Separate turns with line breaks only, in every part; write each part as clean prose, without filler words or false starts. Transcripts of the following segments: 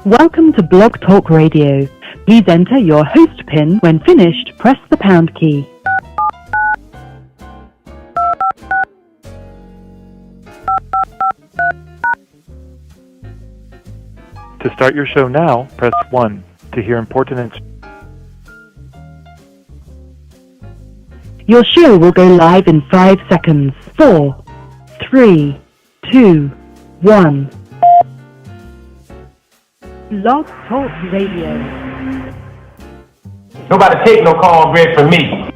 Welcome to Blog Talk Radio. Please enter your host PIN. When finished, press the pound key.
To start your show now, press 1. To hear important
Your show will go live in 5 seconds. 4, 3, 2, 1. Blog Talk Radio.
Nobody take no cornbread from me.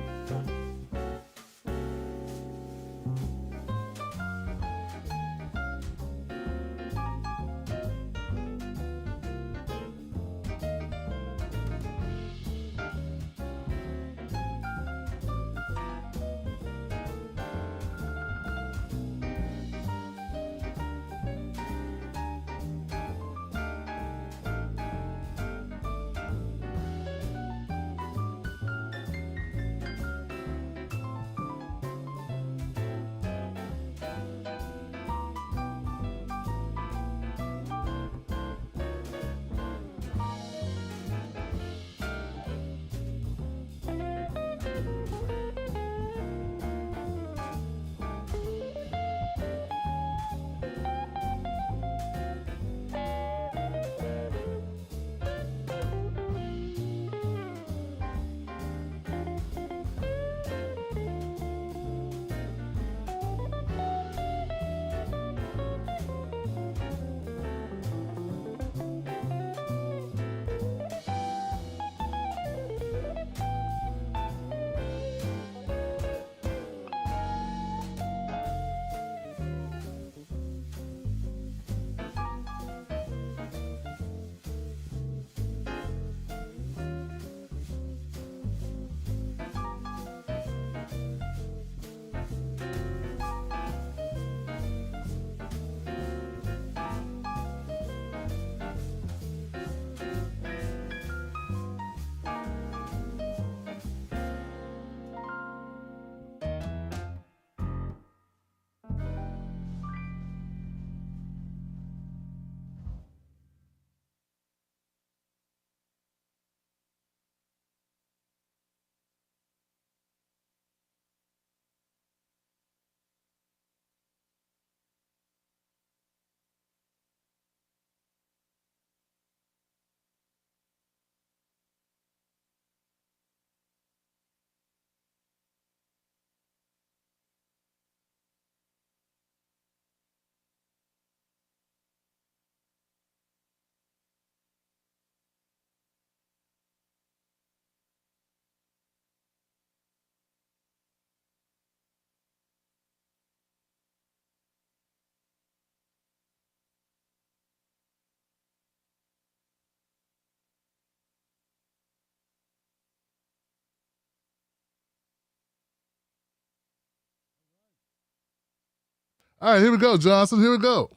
All right, here we go, Johnson. Here we go.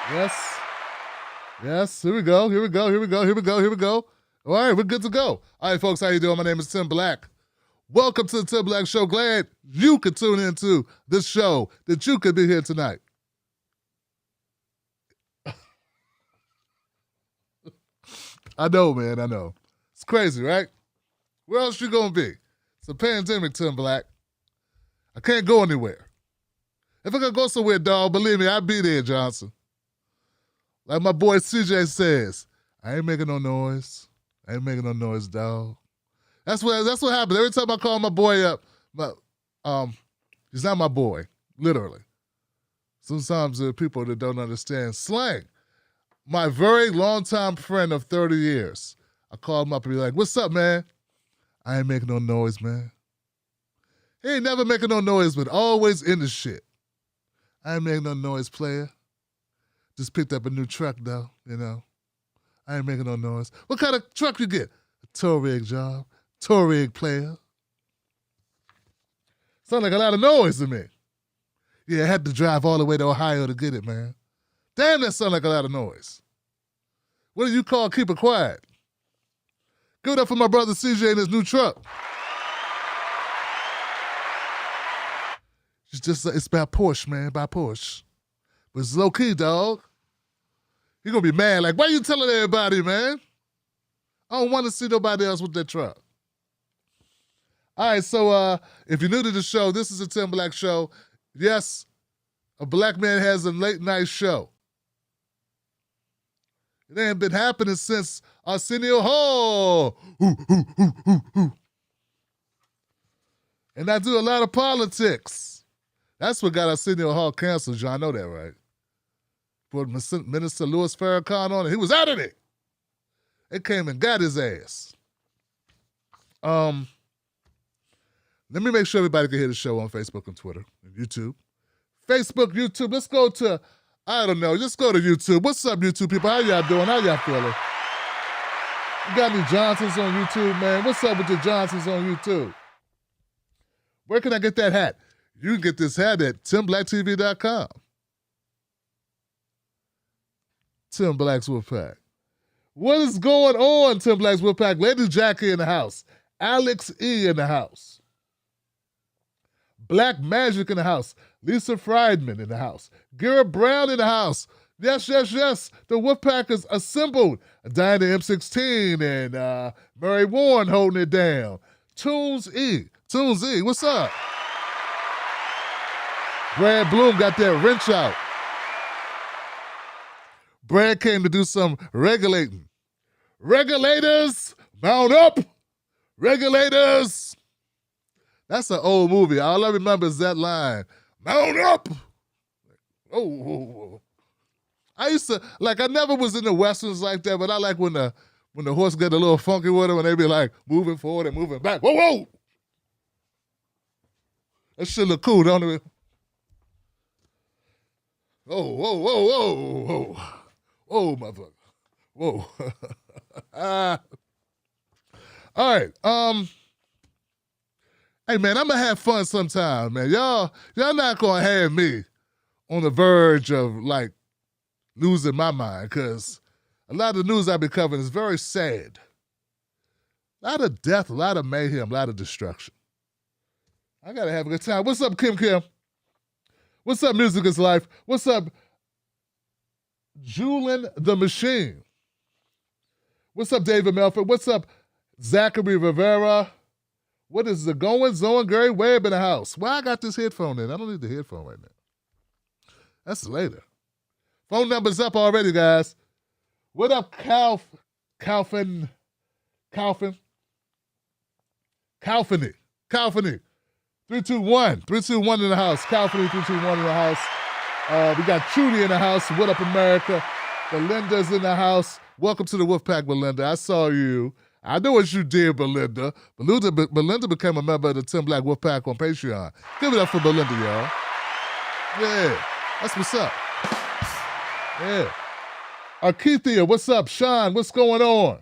Yes, here we go. All right, we're good to go. All right, folks, how you doing? My name is Tim Black. Welcome to the Tim Black Show. Glad you could tune into this show, that you could be here tonight. I know, man, I know. It's crazy, right? Where else you gonna be? It's a pandemic, Tim Black. I can't go anywhere. If I could go somewhere, dog, believe me, I'd be there, Johnson. Like my boy CJ says, I ain't making no noise. I ain't making no noise, dog. That's what happens. Every time I call my boy up, but he's not my boy, literally. Sometimes there are people that don't understand slang. My very longtime friend of 30 years, I call him up and be like, what's up, man? I ain't making no noise, man. He ain't never making no noise, but always in the shit. I ain't making no noise, player. Just picked up a new truck, though, you know. I ain't making no noise. What kind of truck you get? A tow rig job. Tow rig player. Sound like a lot of noise to me. Yeah, I had to drive all the way to Ohio to get it, man. Damn, that sound like a lot of noise. What do you call keep it quiet? Give it up for my brother CJ in his new truck. It's by Porsche, man, by Porsche. But it's low key, dog. He gonna be mad. Like, why you telling everybody, man? I don't want to see nobody else with that truck. All right, so if you're new to the show, this is a Tim Black show. Yes, a black man has a late night show. It ain't been happening since Arsenio Hall. And I do a lot of politics. That's what got Arsenio Hall canceled, John. I know that, right? Put Minister Louis Farrakhan on it. He was out of it. It came and got his ass. Let me make sure everybody can hear the show on Facebook and Twitter and YouTube. Facebook, YouTube. Let's go to, I don't know, just go to YouTube. What's up, YouTube people? How y'all doing? How y'all feeling? You got any Johnsons on YouTube, man? What's up with the Johnsons on YouTube? Where can I get that hat? You can get this hat at TimBlackTV.com. Tim Black's Wolfpack. What is going on, Tim Black's Wolfpack? Lady Jackie in the house. Alex E. in the house. Black Magic in the house. Lisa Friedman in the house. Garrett Brown in the house. Yes, yes, yes. The Wolfpackers assembled. Diana M16 and Mary Warren holding it down. Tunes E. Tunes E, what's up? Brad Bloom got that wrench out. Brad came to do some regulating. Regulators, mount up. Regulators. That's an old movie. All I remember is that line. Mount up. Oh. I used to, like, I never was into Westerns like that, but I like when the horse get a little funky with them and they be like moving forward and moving back. Whoa, whoa. That shit look cool, don't it? Oh, whoa, whoa, whoa, whoa. Whoa, motherfucker. Whoa. All right. Hey, man, I'm going to have fun sometime, man. Y'all not going to have me on the verge of, like, losing my mind, because a lot of the news I've been covering is very sad. A lot of death, a lot of mayhem, a lot of destruction. I got to have a good time. What's up, Kim Kim? What's up, Music is Life? What's up, Julian the Machine? What's up, David Melford? What's up, Zachary Rivera? What is the going? Zoe Gary Webb in the house. Why I got this headphone in? I don't need the headphone right now. That's later. Phone number's up already, guys. What up, Calfiny. 321 in the house. Calfiny 321 in the house. We got Trudy in the house. What up, America? Belinda's in the house. Welcome to the Wolfpack, Belinda. I saw you. I know what you did, Belinda. Belinda became a member of the Tim Black Wolfpack on Patreon. Give it up for Belinda, y'all. Yeah, that's what's up. Yeah. Keithia, what's up? Sean, what's going on?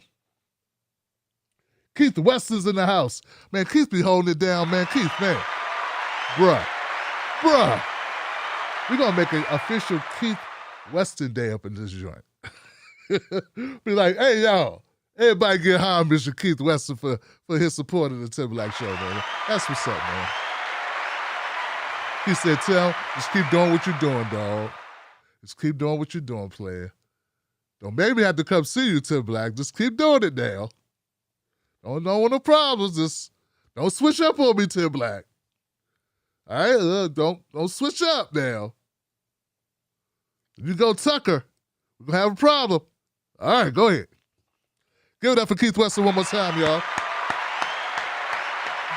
Keith Weston's in the house. Man, Keith be holding it down, man. Keith, man. Bruh. We're going to make an official Keith Weston Day up in this joint. Be like, hey, y'all. Everybody get homage to Keith Weston for his support of the Tim Black Show, man. That's what's up, man. He said, Tim, just keep doing what you're doing, dog. Just keep doing what you're doing, player. Don't make me have to come see you, Tim Black. Just keep doing it now. Don't want no problems. Just don't switch up on me, Tim Black. All right? Don't switch up now. If you go Tucker, we're going to have a problem. All right, go ahead. Give it up for Keith Weston one more time, y'all.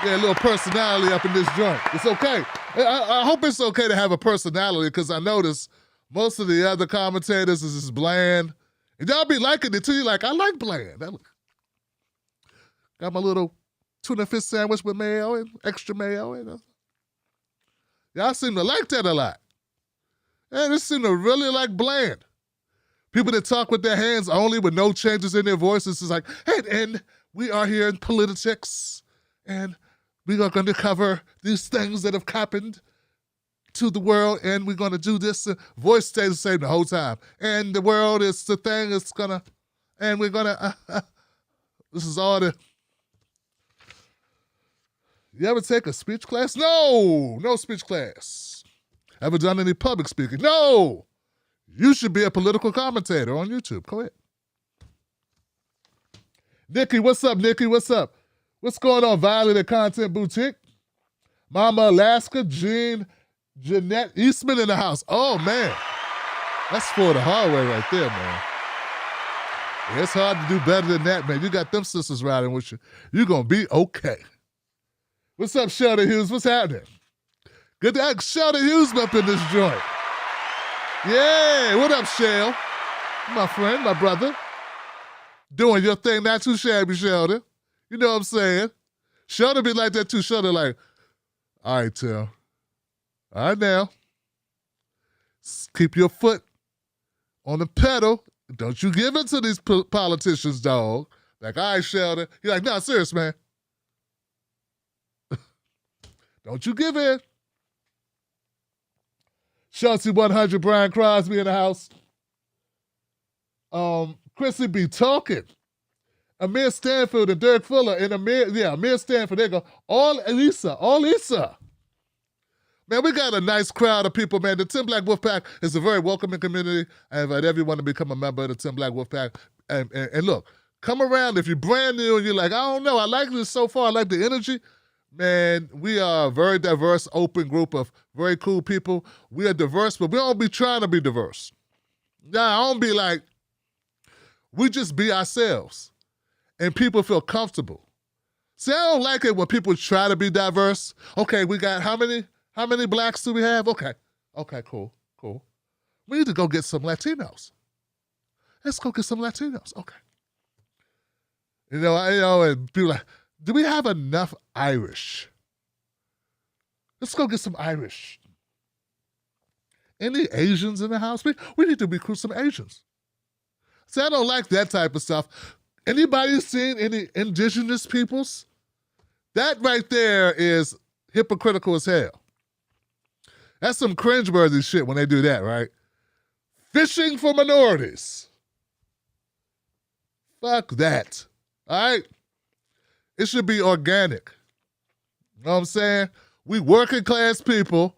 Get a little personality up in this joint. It's okay. I hope it's okay to have a personality, because I notice most of the other commentators is just bland. And y'all be liking it too. You're like, I like bland. Got my little tuna fish sandwich with mayo and extra mayo. You know? Y'all seem to like that a lot. And they seem to really like bland. People that talk with their hands only with no changes in their voices is like, hey, and we are here in politics, and we are going to cover these things that have happened to the world, and we're going to do this. Voice stays the same the whole time. And the world is the thing it's going to, and we're going to, this is all the, You ever take a speech class? No, no speech class. Ever done any public speaking? No. You should be a political commentator on YouTube. Go ahead. Nikki, what's up, Nikki? What's up? What's going on, Violet at Content Boutique? Mama Alaska, Jeanette Eastman in the house. Oh, man. That's for the hard way right there, man. Yeah, it's hard to do better than that, man. You got them sisters riding with you. You're going to be okay. What's up, Sheldon Hughes? What's happening? Good to have Sheldon Hughes up in this joint. Yeah, what up, Shell? My friend, my brother. Doing your thing, not too shabby, Sheldon. You know what I'm saying? Sheldon be like that too. Sheldon like, all right, Tim. All right, now. Keep your foot on the pedal. Don't you give in to these politicians, dog. Like, all right, Sheldon. You're like, nah, serious, man. Don't you give in. Chelsea 100, Brian Crosby in the house. Chrissy be talking. Amir Stanfield and Dirk Fuller and Amir Stanfield. They go, all Lisa. Man, we got a nice crowd of people, man. The Tim Black Wolfpack is a very welcoming community. I invite everyone to become a member of the Tim Black Wolfpack. And look, come around. If you're brand new and you're like, I don't know, I like this so far, I like the energy. Man, we are a very diverse, open group of very cool people. We are diverse, but we don't be trying to be diverse. Nah, I don't be like, we just be ourselves. And people feel comfortable. See, I don't like it when people try to be diverse. Okay, we got how many blacks do we have? Okay, cool. We need to go get some Latinos. Let's go get some Latinos. Okay. You know, and people like, do we have enough Irish? Let's go get some Irish. Any Asians in the house? We need to recruit some Asians. See, I don't like that type of stuff. Anybody seen any indigenous peoples? That right there is hypocritical as hell. That's some cringeworthy shit when they do that, right? Fishing for minorities. Fuck that. All right? It should be organic. You know what I'm saying? We working class people,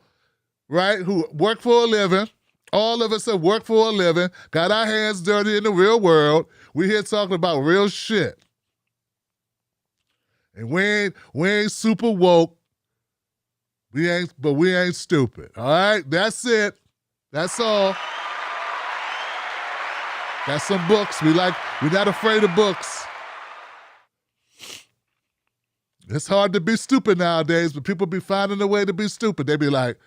right, who work for a living. All of us have worked for a living, got our hands dirty in the real world. We here talking about real shit. And we ain't super woke. But we ain't stupid. All right? That's it. That's all. Got some books. We're not afraid of books. It's hard to be stupid nowadays, but people be finding a way to be stupid. They be like,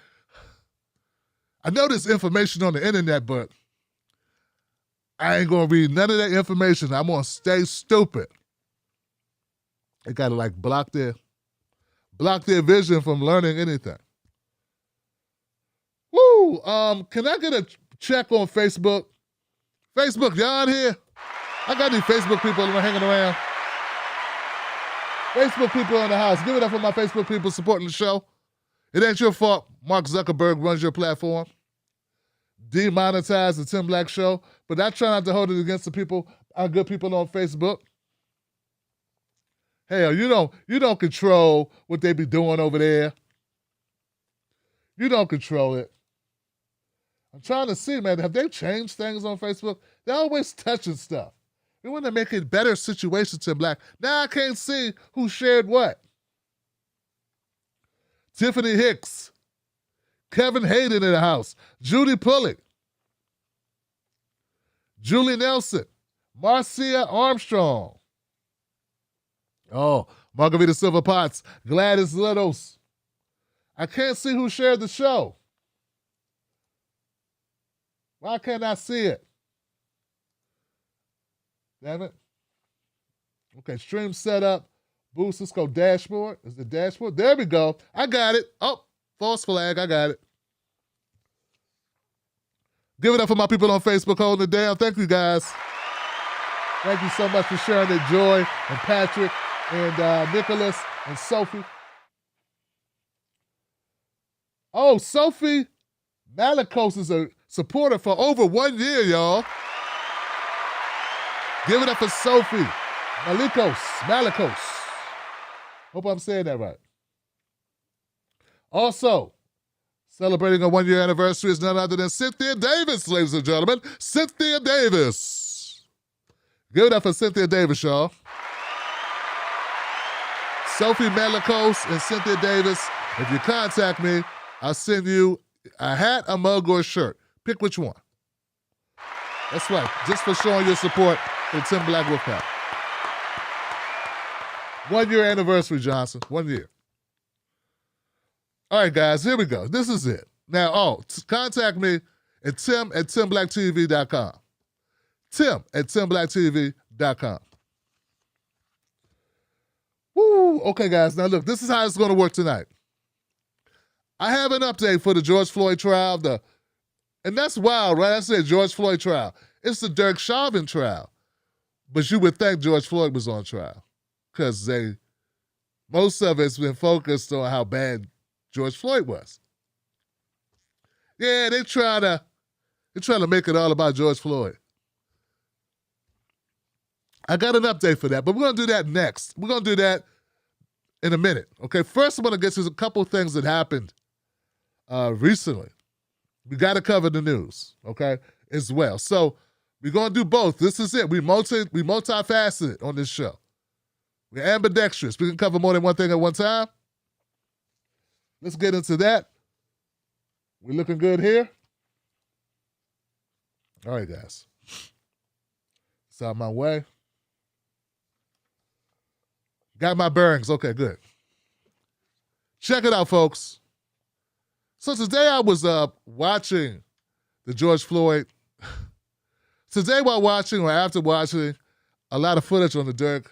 I know there's information on the internet, but I ain't gonna read none of that information. I'm gonna stay stupid. They gotta like block their vision from learning anything. Woo! Can I get a check on Facebook? Facebook, y'all in here? I got these Facebook people hanging around. Facebook people in the house. Give it up for my Facebook people supporting the show. It ain't your fault. Mark Zuckerberg runs your platform. Demonetize the Tim Black Show. But I try not to hold it against the people, our good people on Facebook. Hell, you don't control what they be doing over there. You don't control it. I'm trying to see, man, have they changed things on Facebook? They're always touching stuff. We want to make it better situation to Black. Now I can't see who shared what. Tiffany Hicks, Kevin Hayden in the house, Judy Pullick, Julie Nelson, Marcia Armstrong. Oh, Margarita Silver Potts, Gladys Littles. I can't see who shared the show. Why can't I see it? Damn it. Okay, stream setup. Boost, let's go dashboard. Is the dashboard? There we go. I got it. Oh, false flag. I got it. Give it up for my people on Facebook holding it down. Thank you, guys. Thank you so much for sharing it, Joy and Patrick and Nicholas and Sophie. Oh, Sophie Malikos is a supporter for over 1 year, y'all. Give it up for Sophie Malikos. Hope I'm saying that right. Also, celebrating a 1-year anniversary is none other than Cynthia Davis, ladies and gentlemen. Cynthia Davis. Give it up for Cynthia Davis, y'all. Sophie Melikos and Cynthia Davis. If you contact me, I'll send you a hat, a mug, or a shirt. Pick which one. That's right. Just for showing your support for the Tim Black Wolfpack. 1-year anniversary, Johnson. 1 year. All right, guys, here we go. This is it. Now, contact me at tim@timblacktv.com. tim@timblacktv.com. Woo! Okay, guys, now look, this is how it's going to work tonight. I have an update for the George Floyd trial. And that's wild, right? I said George Floyd trial. It's the Derek Chauvin trial. But you would think George Floyd was on trial because most of it's been focused on how bad George Floyd was. Yeah, they try to make it all about George Floyd. I got an update for that, but we're going to do that next. We're going to do that in a minute. Okay, first I'm going to get to a couple things that happened recently. We got to cover the news, okay, as well. So we're going to do both. This is it. We multifaceted on this show. We're ambidextrous. We can cover more than one thing at one time. Let's get into that. We looking good here? All right, guys. It's out my way. Got my bearings. Okay, good. Check it out, folks. So today I was watching the George Floyd. Today while watching or after watching a lot of footage on the Derek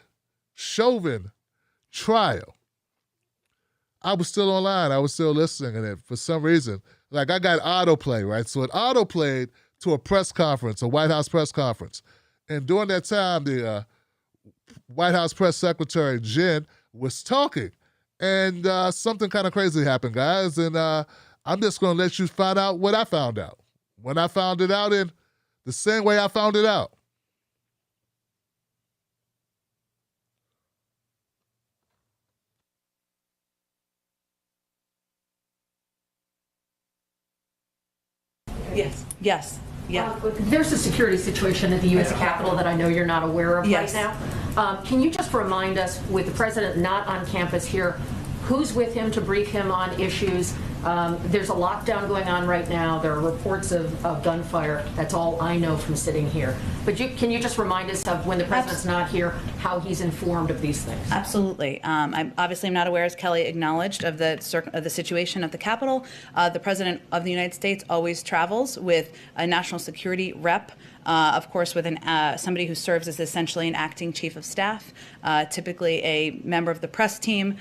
Chauvin trial, I was still online. I was still listening, and for some reason, like I got autoplay, right? So it autoplayed to a press conference, a White House press conference. And during that time, the White House press secretary, Jen, was talking. And something kind of crazy happened, guys. And I'm just going to let you find out what I found out. When I found it out in the same way I found it out.
Yes.
There's a security situation at the U.S. Capitol that I know you're not aware of
Yes.
right now. Can you just remind us, with the president not on campus here, who's with him to brief him on issues? There's a lockdown going on right now. There are reports of gunfire. That's all I know from sitting here. But can you just remind us of, when the president's not here, how he's informed of these things?
Absolutely. I'm not aware, as Kelly acknowledged, of the situation at the Capitol. The President of the United States always travels with a national security rep, of course, with somebody who serves as essentially an acting chief of staff, typically a member of the press team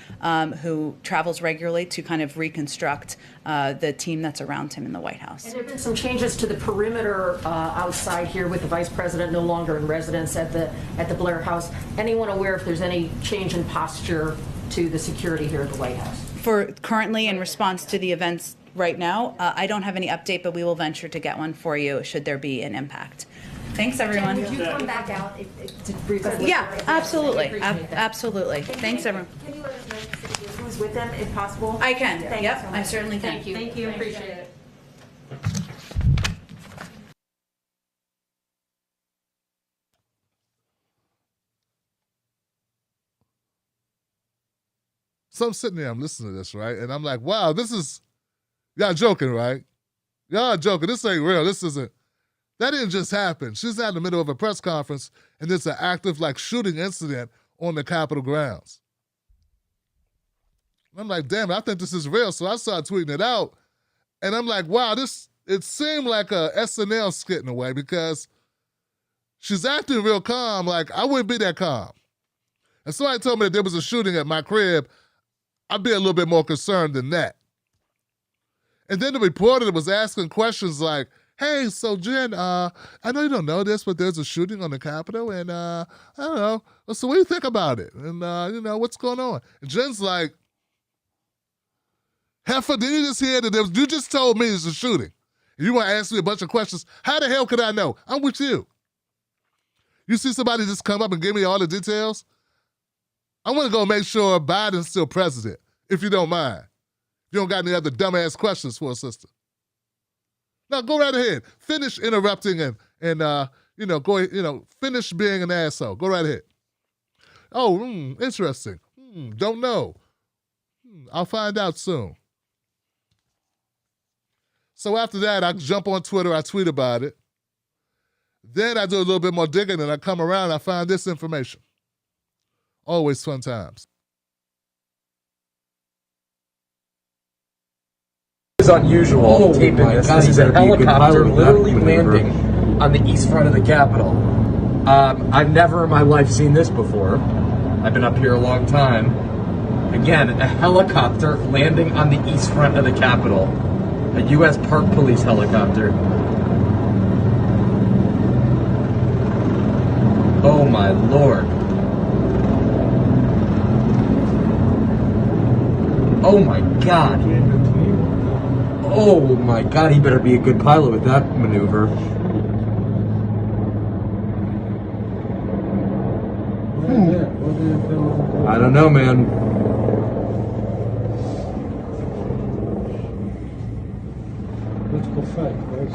who travels regularly to kind of reconstruct the team that's around him in the White House.
And there have been some changes to the perimeter outside here, with the vice president no longer in residence at the Blair House. Anyone aware if there's any change in posture to the security here at the White House?
For currently, in response to the events right now, I don't have any update, but we will venture to get one for you should there be an impact. Thanks, everyone.
Would you come back out to brief us?
Yeah, absolutely. Absolutely.
Can
Thanks, everyone.
Can you let us know who's with them, if possible?
I can.
Thank
Yep,
you so
I
much.
certainly can.
Thank you.
Thank you.
Appreciate it.
So I'm sitting there, I'm listening to this, right? And I'm like, wow, y'all joking, right? Y'all joking. This ain't real. That didn't just happen. She's out in the middle of a press conference, and there's an active, shooting incident on the Capitol grounds. And I'm like, damn it, I think this is real. So I started tweeting it out, and I'm like, wow, it seemed like a SNL skit in a way, because she's acting real calm. Like, I wouldn't be that calm. And somebody told me that there was a shooting at my crib, I'd be a little bit more concerned than that. And then the reporter was asking questions like, hey, so Jen, I know you don't know this, but there's a shooting on the Capitol, and I don't know. So what do you think about it? And, what's going on? And Jen's like, Heifer, did you just hear that you just told me it's a shooting? You want to ask me a bunch of questions? How the hell could I know? I'm with you. You see somebody just come up and give me all the details? I want to go make sure Biden's still president, if you don't mind. If you don't got any other dumbass questions for a sister. Now go right ahead. Finish interrupting and finish being an asshole. Go right ahead. Oh, interesting. Don't know. I'll find out soon. So after that, I jump on Twitter, I tweet about it. Then I do a little bit more digging and I come around and I find this information. Always fun times.
It's unusual taping this. This is a helicopter literally landing on the east front of the Capitol. I've never in my life seen this before. I've been up here a long time. Again, a helicopter landing on the east front of the Capitol. A U.S. Park Police helicopter. Oh my Lord. Oh my God. Oh my God, he better be a good pilot with that maneuver. I don't know, man.
Political fight, guys.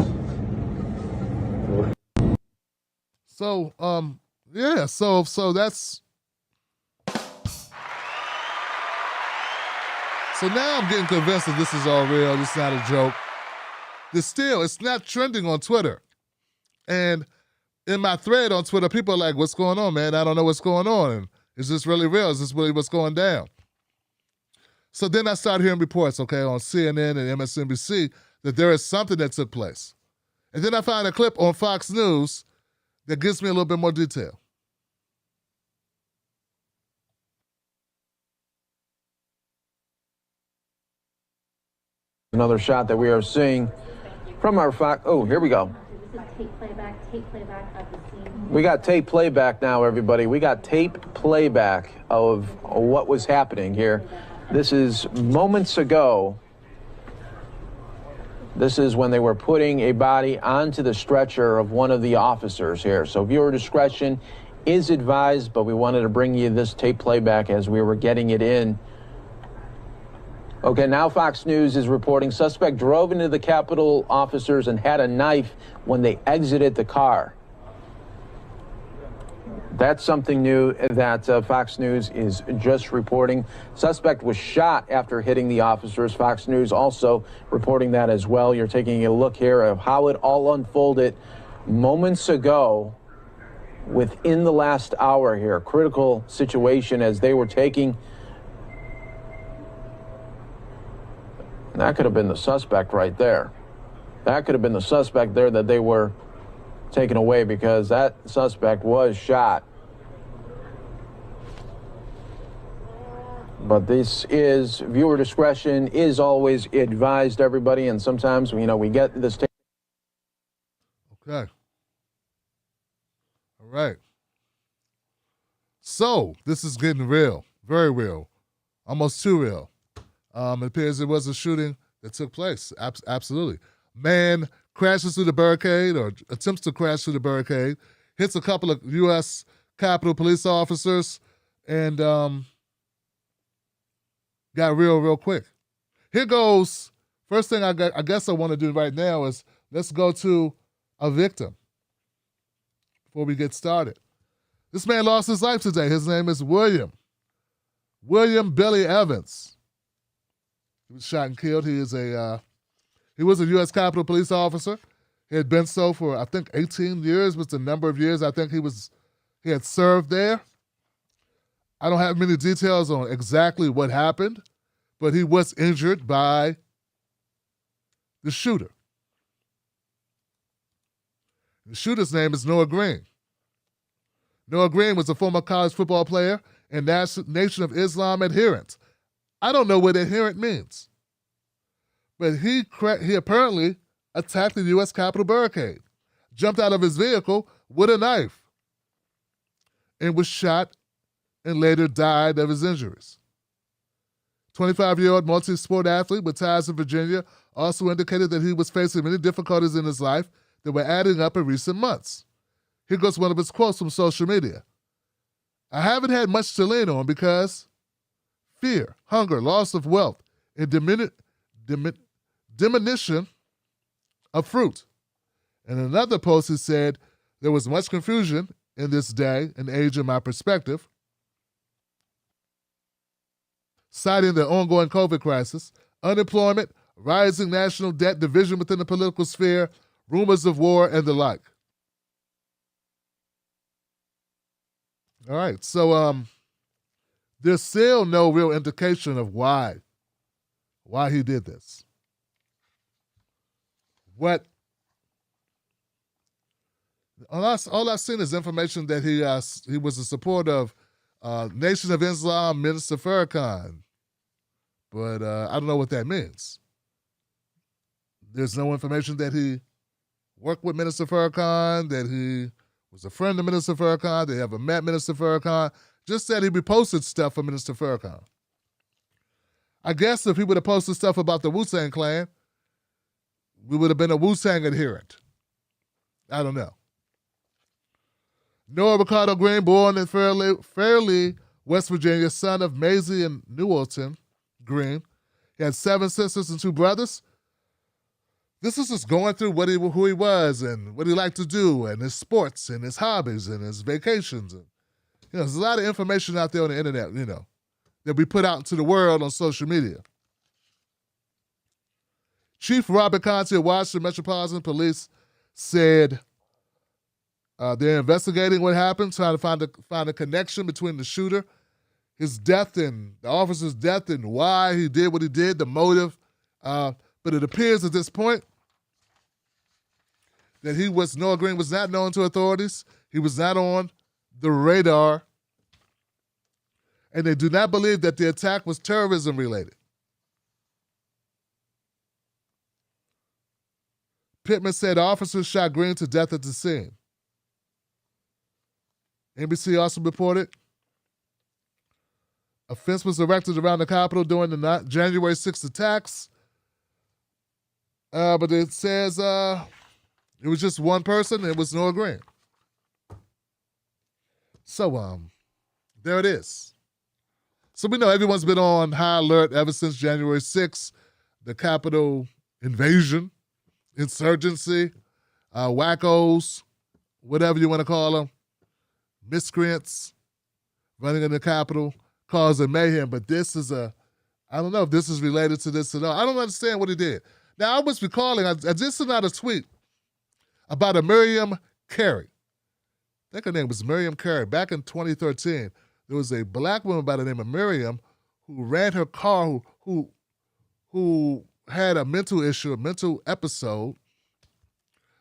So, yeah, so that's... So now I'm getting convinced that this is all real, this is not a joke. It's not trending on Twitter. And in my thread on Twitter, people are like, what's going on, man? I don't know what's going on. And is this really real? Is this really what's going down? So then I started hearing reports, on CNN and MSNBC, that there is something that took place. And then I found a clip on Fox News that gives me a little bit more detail.
Another shot that we are seeing from our Fox. Oh, here we go.
This is tape playback of the scene.
We got tape playback now, everybody. We got tape playback of what was happening here. This is moments ago. This is when they were putting a body onto the stretcher of one of the officers here. So viewer discretion is advised, but we wanted to bring you this tape playback as we were getting it in. Okay, now Fox News is reporting suspect drove into the Capitol officers and had a knife when they exited the car. That's something new that Fox News is just reporting. Suspect was shot after hitting the officers. Fox News also reporting that as well. You're taking a look here of how it all unfolded moments ago within the last hour here. Critical situation as they were taking... That could have been the suspect right there. That could have been the suspect there that they were taken away because that suspect was shot. But this is, viewer discretion is always advised, everybody, and sometimes, we get this.
Okay. All right. So, this is getting real. Very real. Almost too real. It appears it was a shooting that took place. Absolutely. Man crashes through the barricade or attempts to crash through the barricade, hits a couple of U.S. Capitol police officers, and got real quick. Here goes. First thing I guess I want to do right now is let's go to a victim before we get started. This man lost his life today. His name is William Billy Evans. He was shot and killed. He was a U.S. Capitol police officer. He had been so for, I think, 18 years was the number of years I think he had served there. I don't have many details on exactly what happened, but he was injured by the shooter. The shooter's name is Noah Green. Noah Green was a former college football player and Nation of Islam adherent. I don't know what adherent means. But he apparently attacked the U.S. Capitol barricade, jumped out of his vehicle with a knife, and was shot and later died of his injuries. 25-year-old multi-sport athlete with ties in Virginia also indicated that he was facing many difficulties in his life that were adding up in recent months. Here goes one of his quotes from social media. I haven't had much to lean on because fear, hunger, loss of wealth, and diminution of fruit. In another post, he said, there was much confusion in this day and age in my perspective, citing the ongoing COVID crisis, unemployment, rising national debt, division within the political sphere, rumors of war, and the like. All right, so there's still no real indication of why he did this. All I've seen is information that he was a supporter of Nation of Islam Minister Farrakhan, but I don't know what that means. There's no information that he worked with Minister Farrakhan, that he was a friend of Minister Farrakhan, they ever met Minister Farrakhan, just that he reposted stuff for Minister Farrakhan. I guess if he would have posted stuff about the Wu-Tang Clan, we would have been a Wu-Tang adherent. I don't know. Noah Ricardo Green, born in Fairleigh, West Virginia, son of Maisie and Newelton Green. He had 7 sisters and 2 brothers. This is just going through who he was and what he liked to do and his sports and his hobbies and his vacations. And, there's a lot of information out there on the internet, that we put out into the world on social media. Chief Robert Conte of Washington Metropolitan Police said they're investigating what happened, trying to find a connection between the shooter, his death, and the officer's death, and why he did what he did, the motive. But it appears at this point that Noah Green was not known to authorities. He was not on the radar. And they do not believe that the attack was terrorism related. Pittman said officers shot Green to death at the scene. NBC also reported a fence was erected around the Capitol during the January 6th attacks. But it says it was just one person. It was Noah Green. So there it is. So we know everyone's been on high alert ever since January 6th, the Capitol invasion, insurgency, wackos, whatever you want to call them, miscreants running in the Capitol, causing mayhem. But this is I don't know if this is related to this at all. I don't understand what he did. Now, I was recalling, I just sent out a tweet about a Miriam Carey. I think her name was Miriam Carey. Back in 2013, there was a black woman by the name of Miriam who ran her car, who had a mental issue, a mental episode,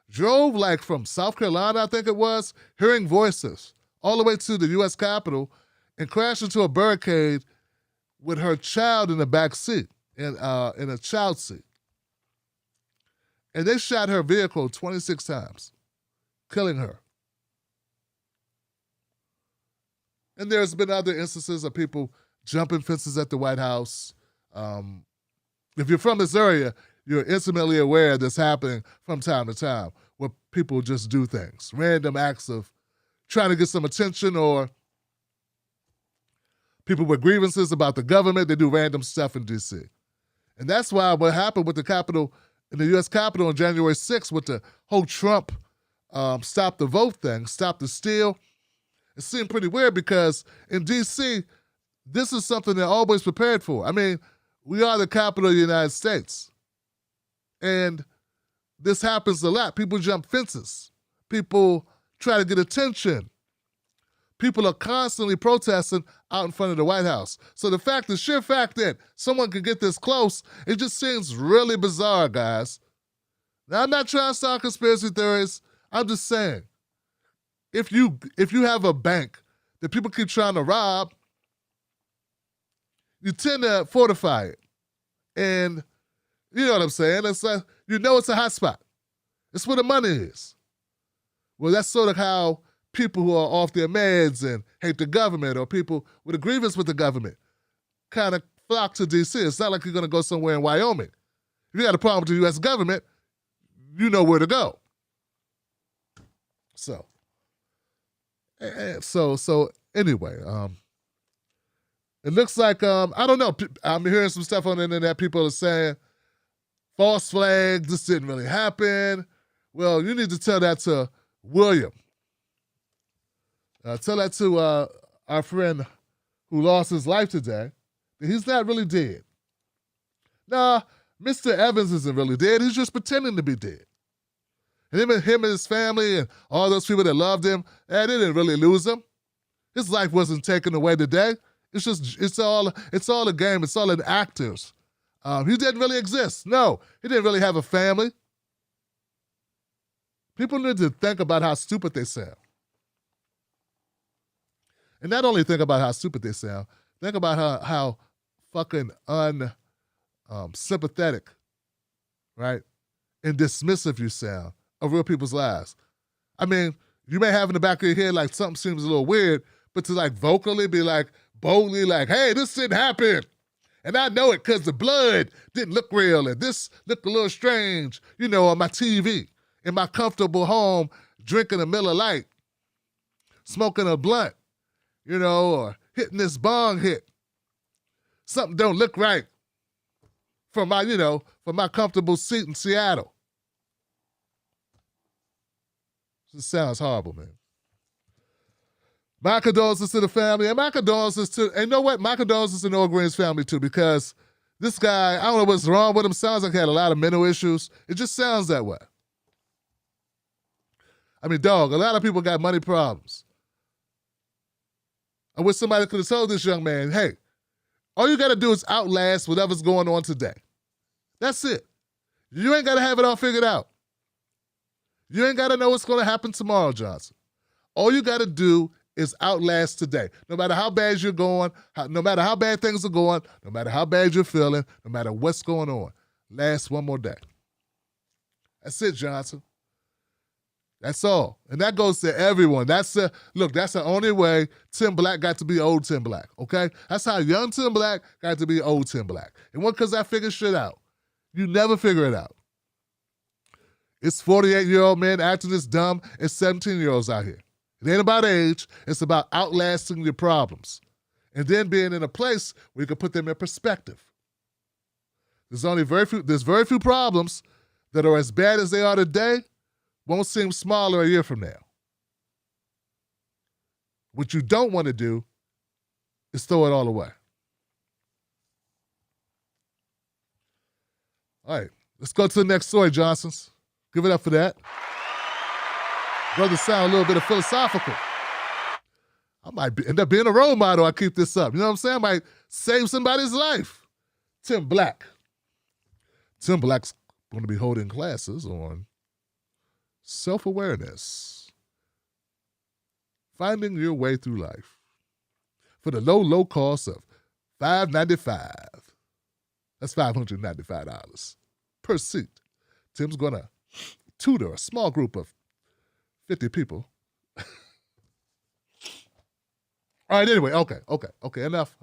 drove like from South Carolina, I think it was, hearing voices, all the way to the U.S. Capitol, and crashed into a barricade with her child in the back seat, in a child seat. And they shot her vehicle 26 times, killing her. And there's been other instances of people jumping fences at the White House. If you're from this area, you're intimately aware that's happening from time to time, where people just do things, random acts of trying to get some attention, or people with grievances about the government, they do random stuff in D.C. And that's why what happened with the Capitol, in the U.S. Capitol on January 6th, with the whole Trump stop the vote thing, stop the steal, it seemed pretty weird because in D.C., this is something they're always prepared for. I mean, we are the capital of the United States. And this happens a lot. People jump fences. People try to get attention. People are constantly protesting out in front of the White House. So the sheer fact that someone could get this close, it just seems really bizarre, guys. Now, I'm not trying to start conspiracy theories. I'm just saying, if you have a bank that people keep trying to rob, you tend to fortify it. And you know what I'm saying? It's like, it's a hot spot. It's where the money is. Well, that's sort of how people who are off their meds and hate the government, or people with a grievance with the government, kind of flock to D.C. It's not like you're going to go somewhere in Wyoming. If you got a problem with the U.S. government, you know where to go. So anyway, it looks like, I don't know, I'm hearing some stuff on the internet, people are saying false flag, this didn't really happen. Well, you need to tell that to William. Tell that to our friend who lost his life today, that he's not really dead. Nah, Mr. Evans isn't really dead. He's just pretending to be dead. And him and his family and all those people that loved him, they didn't really lose him. His life wasn't taken away today. It's all a game. It's all an actors. He didn't really exist. No, he didn't really have a family. People need to think about how stupid they sound. And not only think about how stupid they sound, think about how fucking sympathetic, right, and dismissive you sound of real people's lives. I mean, you may have in the back of your head like something seems a little weird, but to like vocally be like, boldly like, hey, this didn't happen. And I know it because the blood didn't look real and this looked a little strange, on my TV, in my comfortable home, drinking a Miller Lite, smoking a blunt, or hitting this bong hit. Something don't look right from my comfortable seat in Seattle. This sounds horrible, man. My condolences to the family, and my condolences to, and you know what? My condolences to Noah Green's family too, because this guy, I don't know what's wrong with him, sounds like he had a lot of mental issues. It just sounds that way. I mean, dog, a lot of people got money problems. I wish somebody could have told this young man, hey, all you got to do is outlast whatever's going on today. That's it. You ain't got to have it all figured out. You ain't got to know what's going to happen tomorrow, Johnson. All you got to do is outlast today. No matter how bad you're going, no matter how bad things are going, no matter how bad you're feeling, no matter what's going on, last one more day. That's it, Johnson. That's all. And that goes to everyone. That's the only way Tim Black got to be old Tim Black, okay? That's how young Tim Black got to be old Tim Black. It wasn't because I figured shit out. You never figure it out. It's 48-year-old men acting this dumb. It's 17-year-olds out here. It ain't about age. It's about outlasting your problems. And then being in a place where you can put them in perspective. There's very few problems that are as bad as they are today won't seem smaller a year from now. What you don't want to do is throw it all away. All right, let's go to the next story, Johnsons. Give it up for that. Brother sound a little bit of philosophical. I might end up being a role model. I keep this up. You know what I'm saying? I might save somebody's life. Tim Black. Tim Black's going to be holding classes on self-awareness, finding your way through life for the low cost of $595. That's $595 per seat. Tim's going to tutor a small group of 50 people. All right, anyway, okay, enough.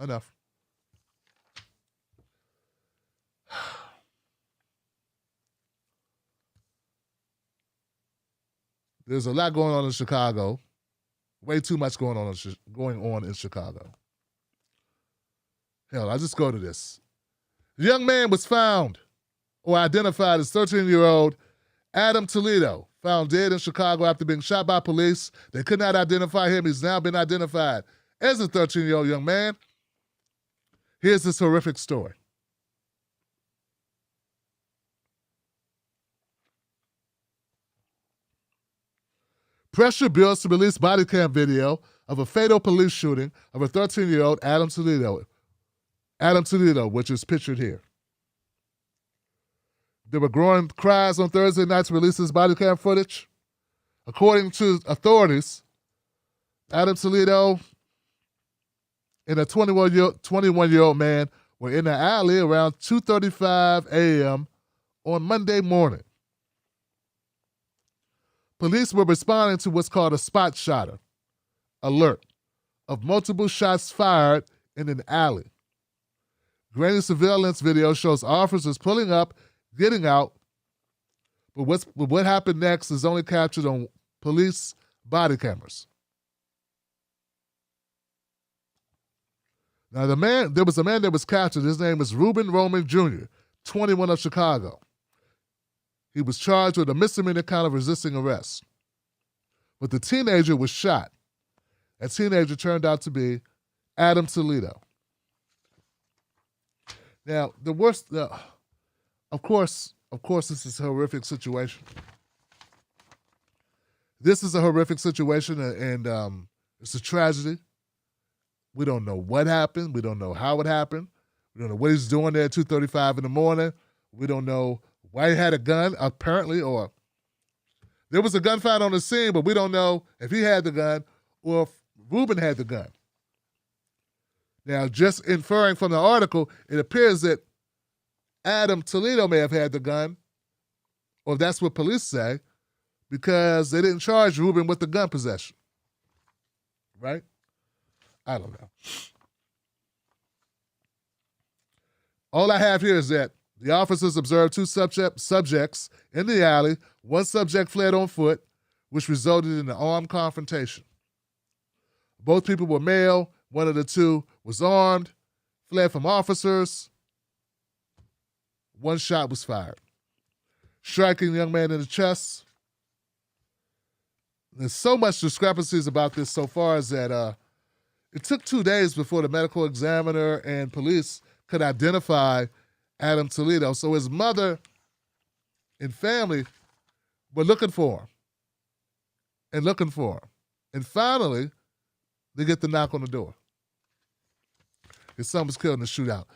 There's a lot going on in Chicago. Way too much going on in Chicago. Hell, I'll just go to this. The young man was found or identified as 13-year-old Adam Toledo, found dead in Chicago after being shot by police. They could not identify him. He's now been identified as a 13-year-old young man. Here's this horrific story. Pressure builds to release body cam video of a fatal police shooting of a 13-year-old Adam Toledo, which is pictured here. There were growing cries on Thursday night to release this body cam footage. According to authorities, Adam Toledo and a 21-year-old man were in the alley around 2:35 a.m. on Monday morning. Police were responding to what's called a spot shotter alert of multiple shots fired in an alley. Grainy surveillance video shows officers pulling up, getting out, but what happened next is only captured on police body cameras. Now there was a man that was captured. His name is Reuben Roman Jr., 21 of Chicago. He was charged with a misdemeanor count of resisting arrest. But the teenager was shot. That teenager turned out to be Adam Toledo. Now, the worst, of course, this is a horrific situation. This is a horrific situation, and it's a tragedy. We don't know what happened. We don't know how it happened. We don't know what he's doing there at 2:35 in the morning. We don't know why he had a gun, apparently, or there was a gunfight on the scene, but we don't know if he had the gun or if Ruben had the gun. Now, just inferring from the article, it appears that Adam Toledo may have had the gun, or that's what police say, because they didn't charge Ruben with the gun possession. Right? I don't know. All I have here is that the officers observed two subjects in the alley. One subject fled on foot, which resulted in an armed confrontation. Both people were male. One of the two was armed, fled from officers. One shot was fired, striking the young man in the chest. There's so much discrepancies about this so far as that it took 2 days before the medical examiner and police could identify Adam Toledo. So his mother and family were looking for him and looking for him. And finally, they get the knock on the door. His son was killed in the shootout.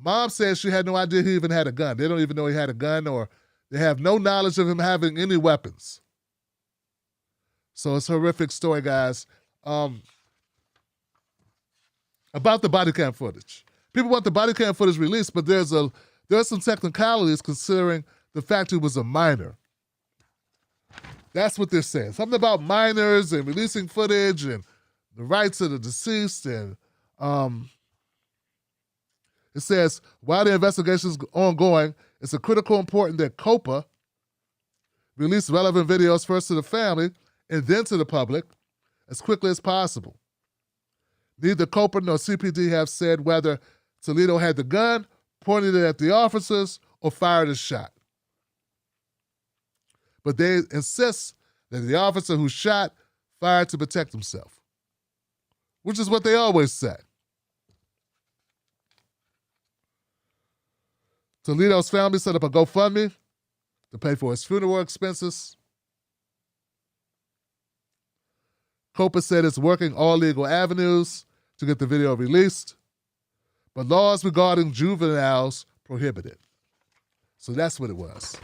Mom says she had no idea he even had a gun. They don't even know he had a gun, or they have no knowledge of him having any weapons. So it's a horrific story, guys. About the body cam footage. People want the body cam footage released, but there are some technicalities considering the fact he was a minor. That's what they're saying. Something about minors and releasing footage and the rights of the deceased. And it says, while the investigation is ongoing, it's a critical important that COPA release relevant videos first to the family and then to the public as quickly as possible. Neither COPA nor CPD have said whether Toledo had the gun, pointed it at the officers, or fired a shot. But they insist that the officer who shot fired to protect himself, which is what they always say. Toledo's family set up a GoFundMe to pay for his funeral expenses. COPA said it's working all legal avenues to get the video released, but laws regarding juveniles prohibit it. So that's what it was.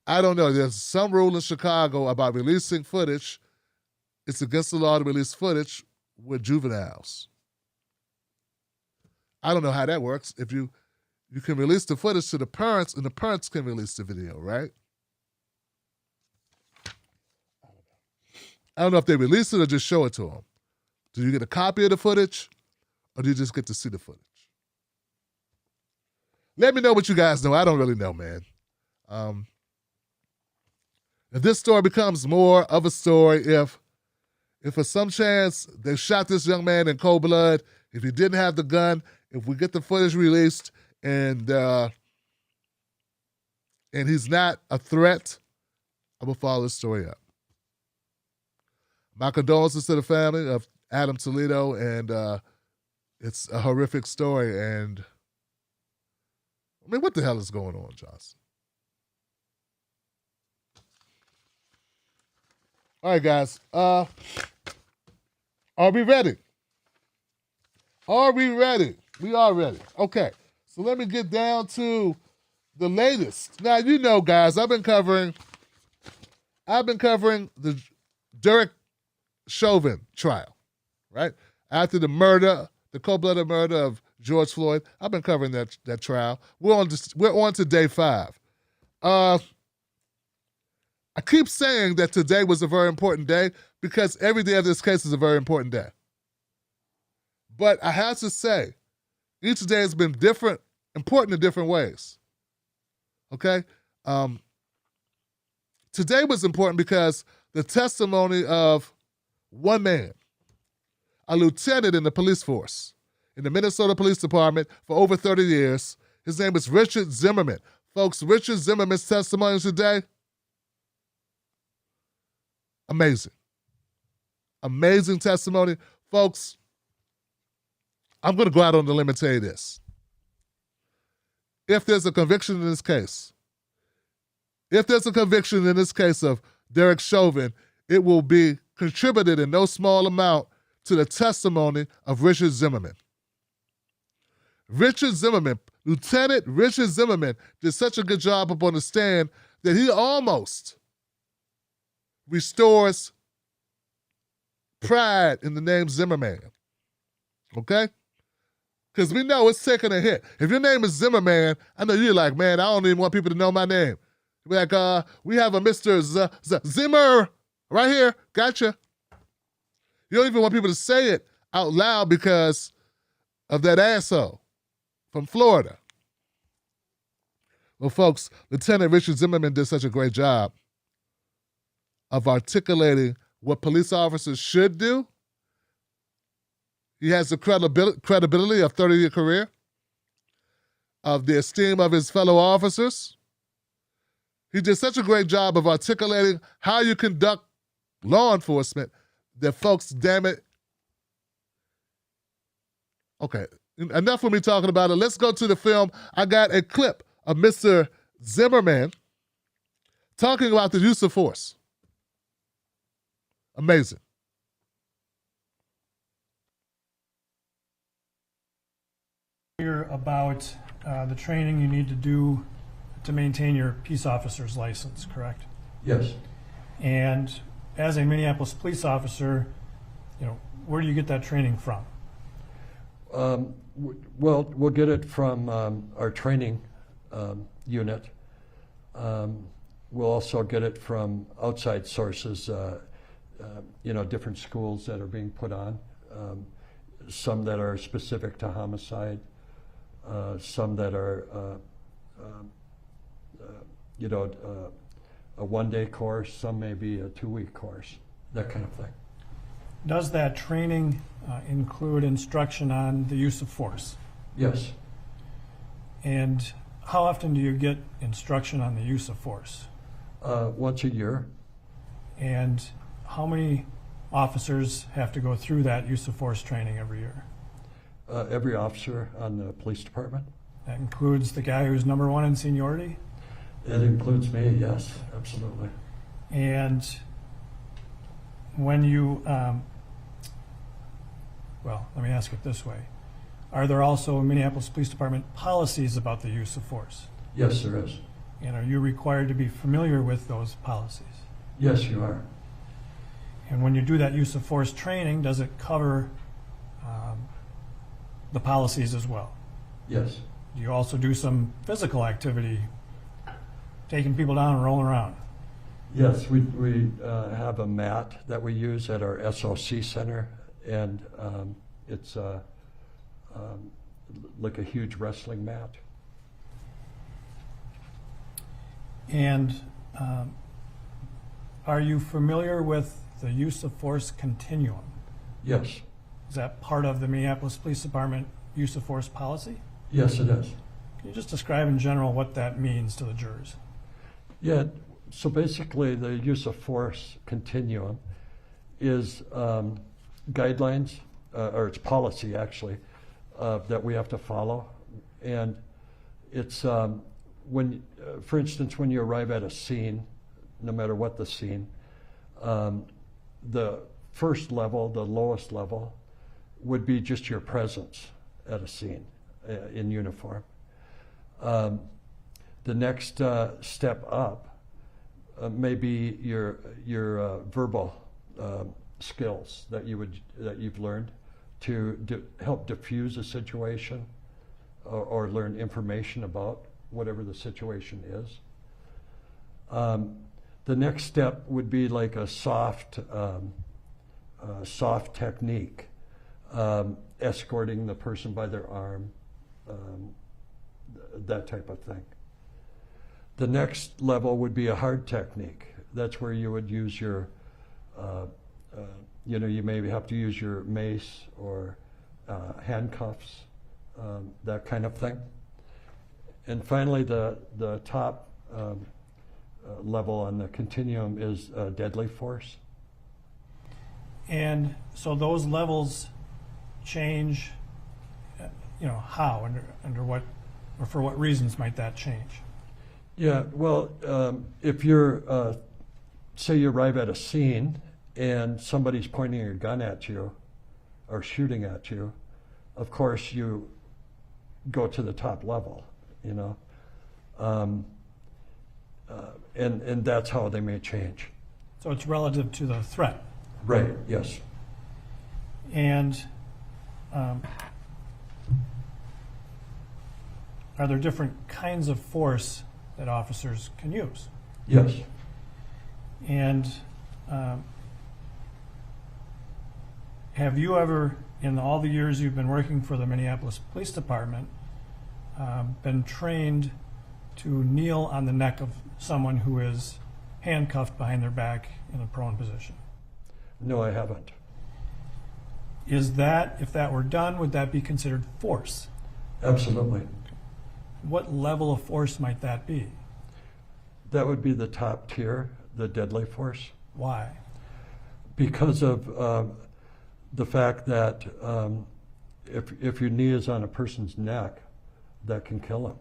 I don't know. There's some rule in Chicago about releasing footage. It's against the law to release footage with juveniles. I don't know how that works. If you can release the footage to the parents, and the parents can release the video, right? I don't know if they release it or just show it to them. Do you get a copy of the footage, or do you just get to see the footage? Let me know what you guys know. I don't really know, man. If this story becomes more of a story, if for some chance they shot this young man in cold blood, if he didn't have the gun, if we get the footage released and he's not a threat, I will follow this story up. My condolences to the family of Adam Toledo, and it's a horrific story. And I mean, what the hell is going on, Johnson? All right, guys. Are we ready? Are we ready? We are ready. Okay. So let me get down to the latest. Now, you know, guys, I've been covering the Derek Chauvin trial, right? After the murder, the cold-blooded murder of George Floyd, I've been covering that trial. We're on to day 5. I keep saying that today was a very important day because every day of this case is a very important day. But I have to say, each day has been important in different ways. Okay? Today was important because the testimony of one man, a lieutenant in the police force, in the Minnesota Police Department for over 30 years, his name is Richard Zimmerman, Folks, Richard Zimmerman's testimony today, amazing. Amazing testimony. Folks, I'm going to go out on the limb and tell you this. If there's a conviction in this case, of Derek Chauvin, it will be contributed in no small amount to the testimony of Richard Zimmerman. Lieutenant Richard Zimmerman did such a good job up on the stand that he almost restores pride in the name Zimmerman. Okay? Because we know it's taking a hit. If your name is Zimmerman, I know you're like, man, I don't even want people to know my name. Be like, we have a Mr. Zimmer right here. Gotcha. You don't even want people to say it out loud because of that asshole from Florida. Well, folks, Lieutenant Richard Zimmerman did such a great job of articulating what police officers should do. He has the credibility of 30-year career, of the esteem of his fellow officers. He did such a great job of articulating how you conduct law enforcement that, folks, damn it. Okay, enough of me talking about it. Let's go to the film. I got a clip of Mr. Zimmerman talking about the use of force. Amazing.
About the training you need to do to maintain your peace officer's license, correct?
Yes.
And as a Minneapolis police officer, where do you get that training from?
Well, we'll get it from our training unit. We'll also get it from outside sources, different schools that are being put on, some that are specific to homicide, some that are, a one-day course, some may be a 2-week course, that kind of thing.
Does that training include instruction on the use of force?
Yes.
And how often do you get instruction on the use of force?
Once a year.
And how many officers have to go through that use of force training every year?
Every officer on the police department.
That includes the guy who's number one in seniority?
It includes me, yes, absolutely.
And when you, let me ask it this way. Are there also Minneapolis Police Department policies about the use of force?
Yes, there is.
And are you required to be familiar with those policies?
Yes, you are.
And when you do that use of force training, does it cover the policies as well?
Yes.
Do you also do some physical activity, taking people down and rolling around?
Yes, we have a mat that we use at our SOC center, and it's like a huge wrestling mat.
And are you familiar with the use of force continuum?
Yes.
Is that part of the Minneapolis Police Department use of force policy?
Yes, it is.
Can you just describe in general what that means to the jurors?
Yeah, so basically the use of force continuum is guidelines, or it's policy actually, that we have to follow. And it's when, for instance, when you arrive at a scene, no matter what the scene, the first level, the lowest level, would be just your presence at a scene in uniform. The next step up may be your verbal skills that you've learned to help diffuse a situation or learn information about whatever the situation is. The next step would be like a soft technique, escorting the person by their arm, that type of thing. The next level would be a hard technique. That's where you would use your, you maybe have to use your mace or handcuffs, that kind of thing. And finally, the top level on the continuum is deadly force.
And so those levels change, how, under what, or for what reasons might that change?
Yeah, well, if you're, say you arrive at a scene and somebody's pointing a gun at you or shooting at you, of course you go to the top level, and that's how they may change.
So it's relative to the threat.
Right, yes.
And are there different kinds of force that officers can use?
Yes.
And have you ever, in all the years you've been working for the Minneapolis Police Department, been trained to kneel on the neck of someone who is handcuffed behind their back in a prone position?
No, I haven't.
Is that, if that were done, would that be considered force?
Absolutely.
What level of force might that be?
That would be the top tier, the deadly force.
Why?
Because of the fact that if your knee is on a person's neck, that can kill him.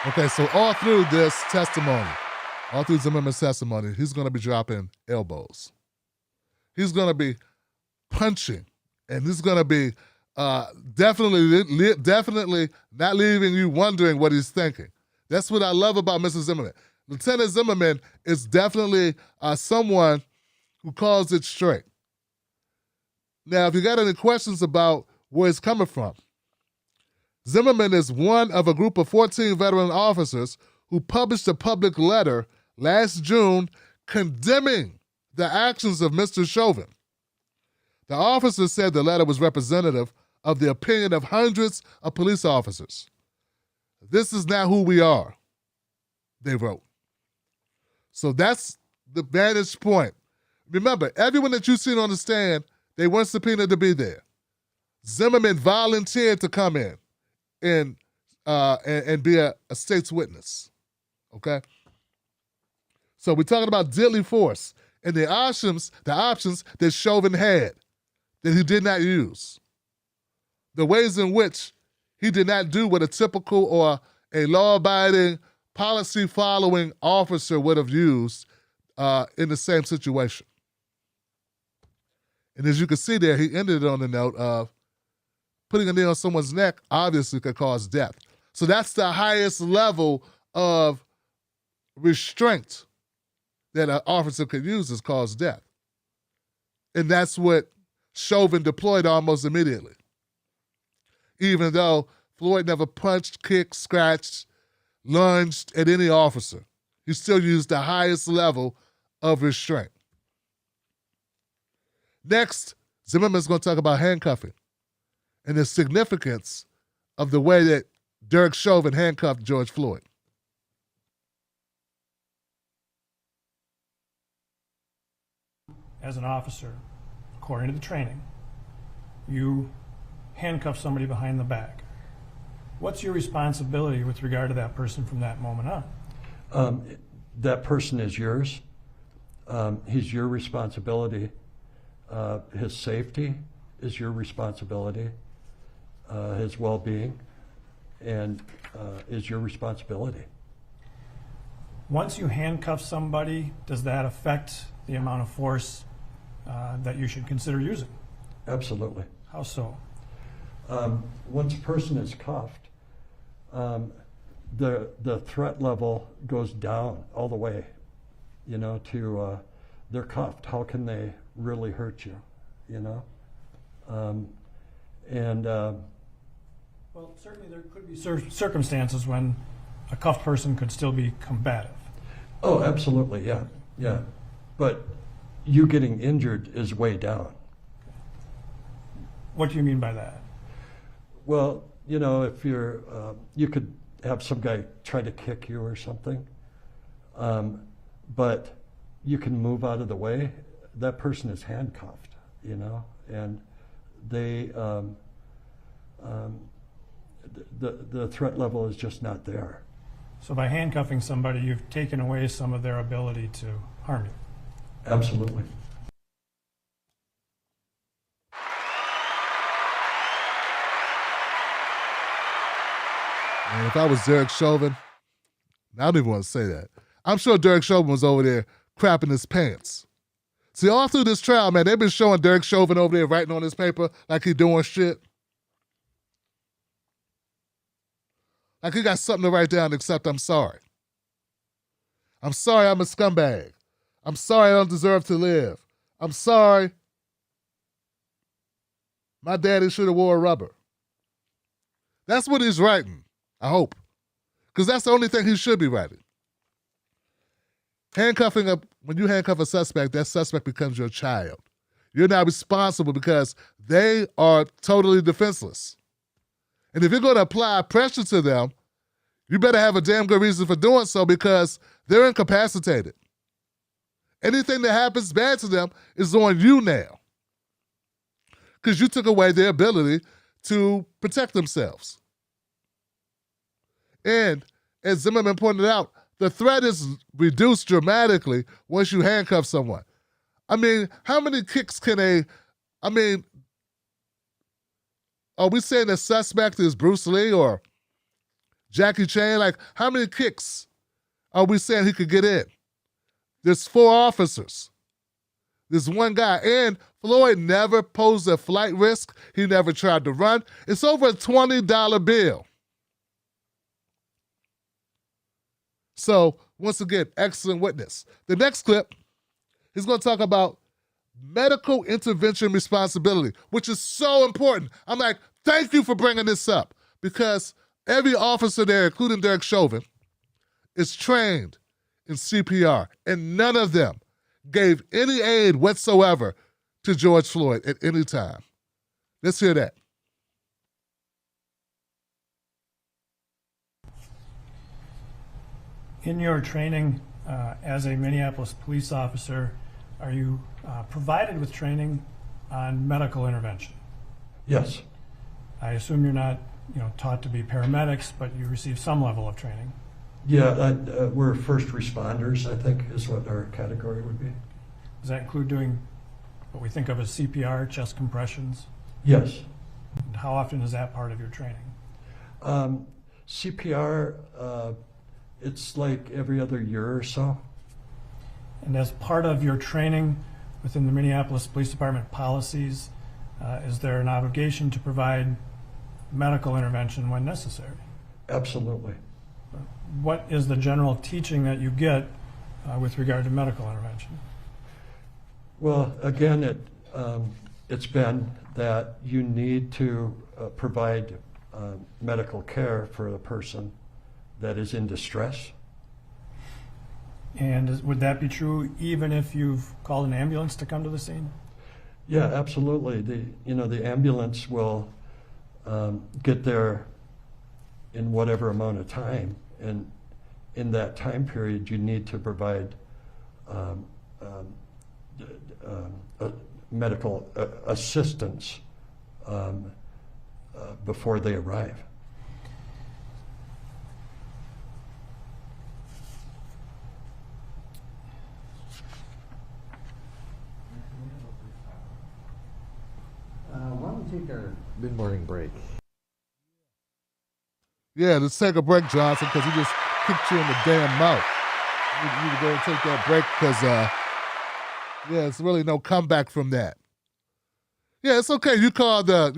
Okay, so all through this testimony, all through Zimmerman's testimony, he's going to be dropping elbows. He's going to be punching, and he's going to be definitely not leaving you wondering what he's thinking. That's what I love about Mr. Zimmerman. Lieutenant Zimmerman is definitely someone who calls it straight. Now, if you got any questions about where he's coming from, Zimmerman is one of a group of 14 veteran officers who published a public letter last June condemning the actions of Mr. Chauvin. The officer said the letter was representative of the opinion of hundreds of police officers. This is not who we are, they wrote. So that's the vantage point. Remember, everyone that you've seen on the stand, they weren't subpoenaed to be there. Zimmerman volunteered to come in and be a state's witness, okay? So we're talking about deadly force and the options that Chauvin had that he did not use. The ways in which he did not do what a typical or a law-abiding, policy-following officer would have used in the same situation. And as you can see there, he ended on the note of putting a knee on someone's neck obviously could cause death. So that's the highest level of restraint that an officer could use is cause death. And that's what Chauvin deployed almost immediately. Even though Floyd never punched, kicked, scratched, lunged at any officer, he still used the highest level of restraint. Next, Zimmerman's going to talk about handcuffing and the significance of the way that Derek Chauvin handcuffed George Floyd.
As an officer, according to the training, you handcuff somebody behind the back. What's your responsibility with regard to that person from that moment on?
That person is yours. He's your responsibility. His safety is your responsibility. His well-being and is your responsibility.
Once you handcuff somebody, does that affect the amount of force that you should consider using?
Absolutely.
How so?
Once a person is cuffed, the threat level goes down all the way, to they're cuffed. How can they really hurt you,
Well, certainly there could be circumstances when a cuffed person could still be combative.
Oh, absolutely, yeah. But you getting injured is way down.
What do you mean by that?
Well, if you're, you could have some guy try to kick you or something, but you can move out of the way. That person is handcuffed. you know, and they, the threat level is just not there.
So by handcuffing somebody, you've taken away some of their ability to harm you.
Absolutely.
And if I was Derek Chauvin, I don't even want to say that. I'm sure Derek Chauvin was over there crapping his pants. See, all through this trial, man, they've been showing Derek Chauvin over there writing on his paper like he doing shit. Like he got something to write down except I'm sorry. I'm sorry I'm a scumbag. I'm sorry I don't deserve to live. I'm sorry my daddy should have wore a rubber. That's what he's writing, I hope. Because that's the only thing he should be writing. When you handcuff a suspect, that suspect becomes your child. You're not responsible because they are totally defenseless. And if you're going to apply pressure to them, you better have a damn good reason for doing so because they're incapacitated. Anything that happens bad to them is on you now because you took away their ability to protect themselves. And as Zimmerman pointed out, the threat is reduced dramatically once you handcuff someone. I mean, how many kicks can are we saying the suspect is Bruce Lee or Jackie Chan? Like, how many kicks are we saying he could get in? There's 4 officers. There's one guy. And Floyd never posed a flight risk. He never tried to run. It's over a $20 bill. So, once again, excellent witness. The next clip, he's going to talk about medical intervention responsibility, which is so important. I'm like, thank you for bringing this up because every officer there, including Derek Chauvin, is trained in CPR, and none of them gave any aid whatsoever to George Floyd at any time. Let's hear that.
In your training as a Minneapolis police officer, are you provided with training on medical intervention?
Yes.
I assume you're not, taught to be paramedics, but you receive some level of training.
Yeah, we're first responders, I think, is what our category would be.
Does that include doing what we think of as CPR, chest compressions?
Yes.
And how often is that part of your training?
CPR, it's like every other year or so.
And as part of your training within the Minneapolis Police Department policies, is there an obligation to provide medical intervention when necessary?
Absolutely.
What is the general teaching that you get with regard to medical intervention?
Well, again, it's been that you need to provide medical care for a person that is in distress.
And would that be true even if you've called an ambulance to come to the scene?
Yeah, absolutely. The ambulance will get there in whatever amount of time, and in that time period, you need to provide medical assistance before they arrive.
Why don't we take our mid-morning break?
Yeah, let's take a break, Johnson, because he just kicked you in the damn mouth. You need to go and take that break because, it's really no comeback from that. Yeah, it's okay. You called the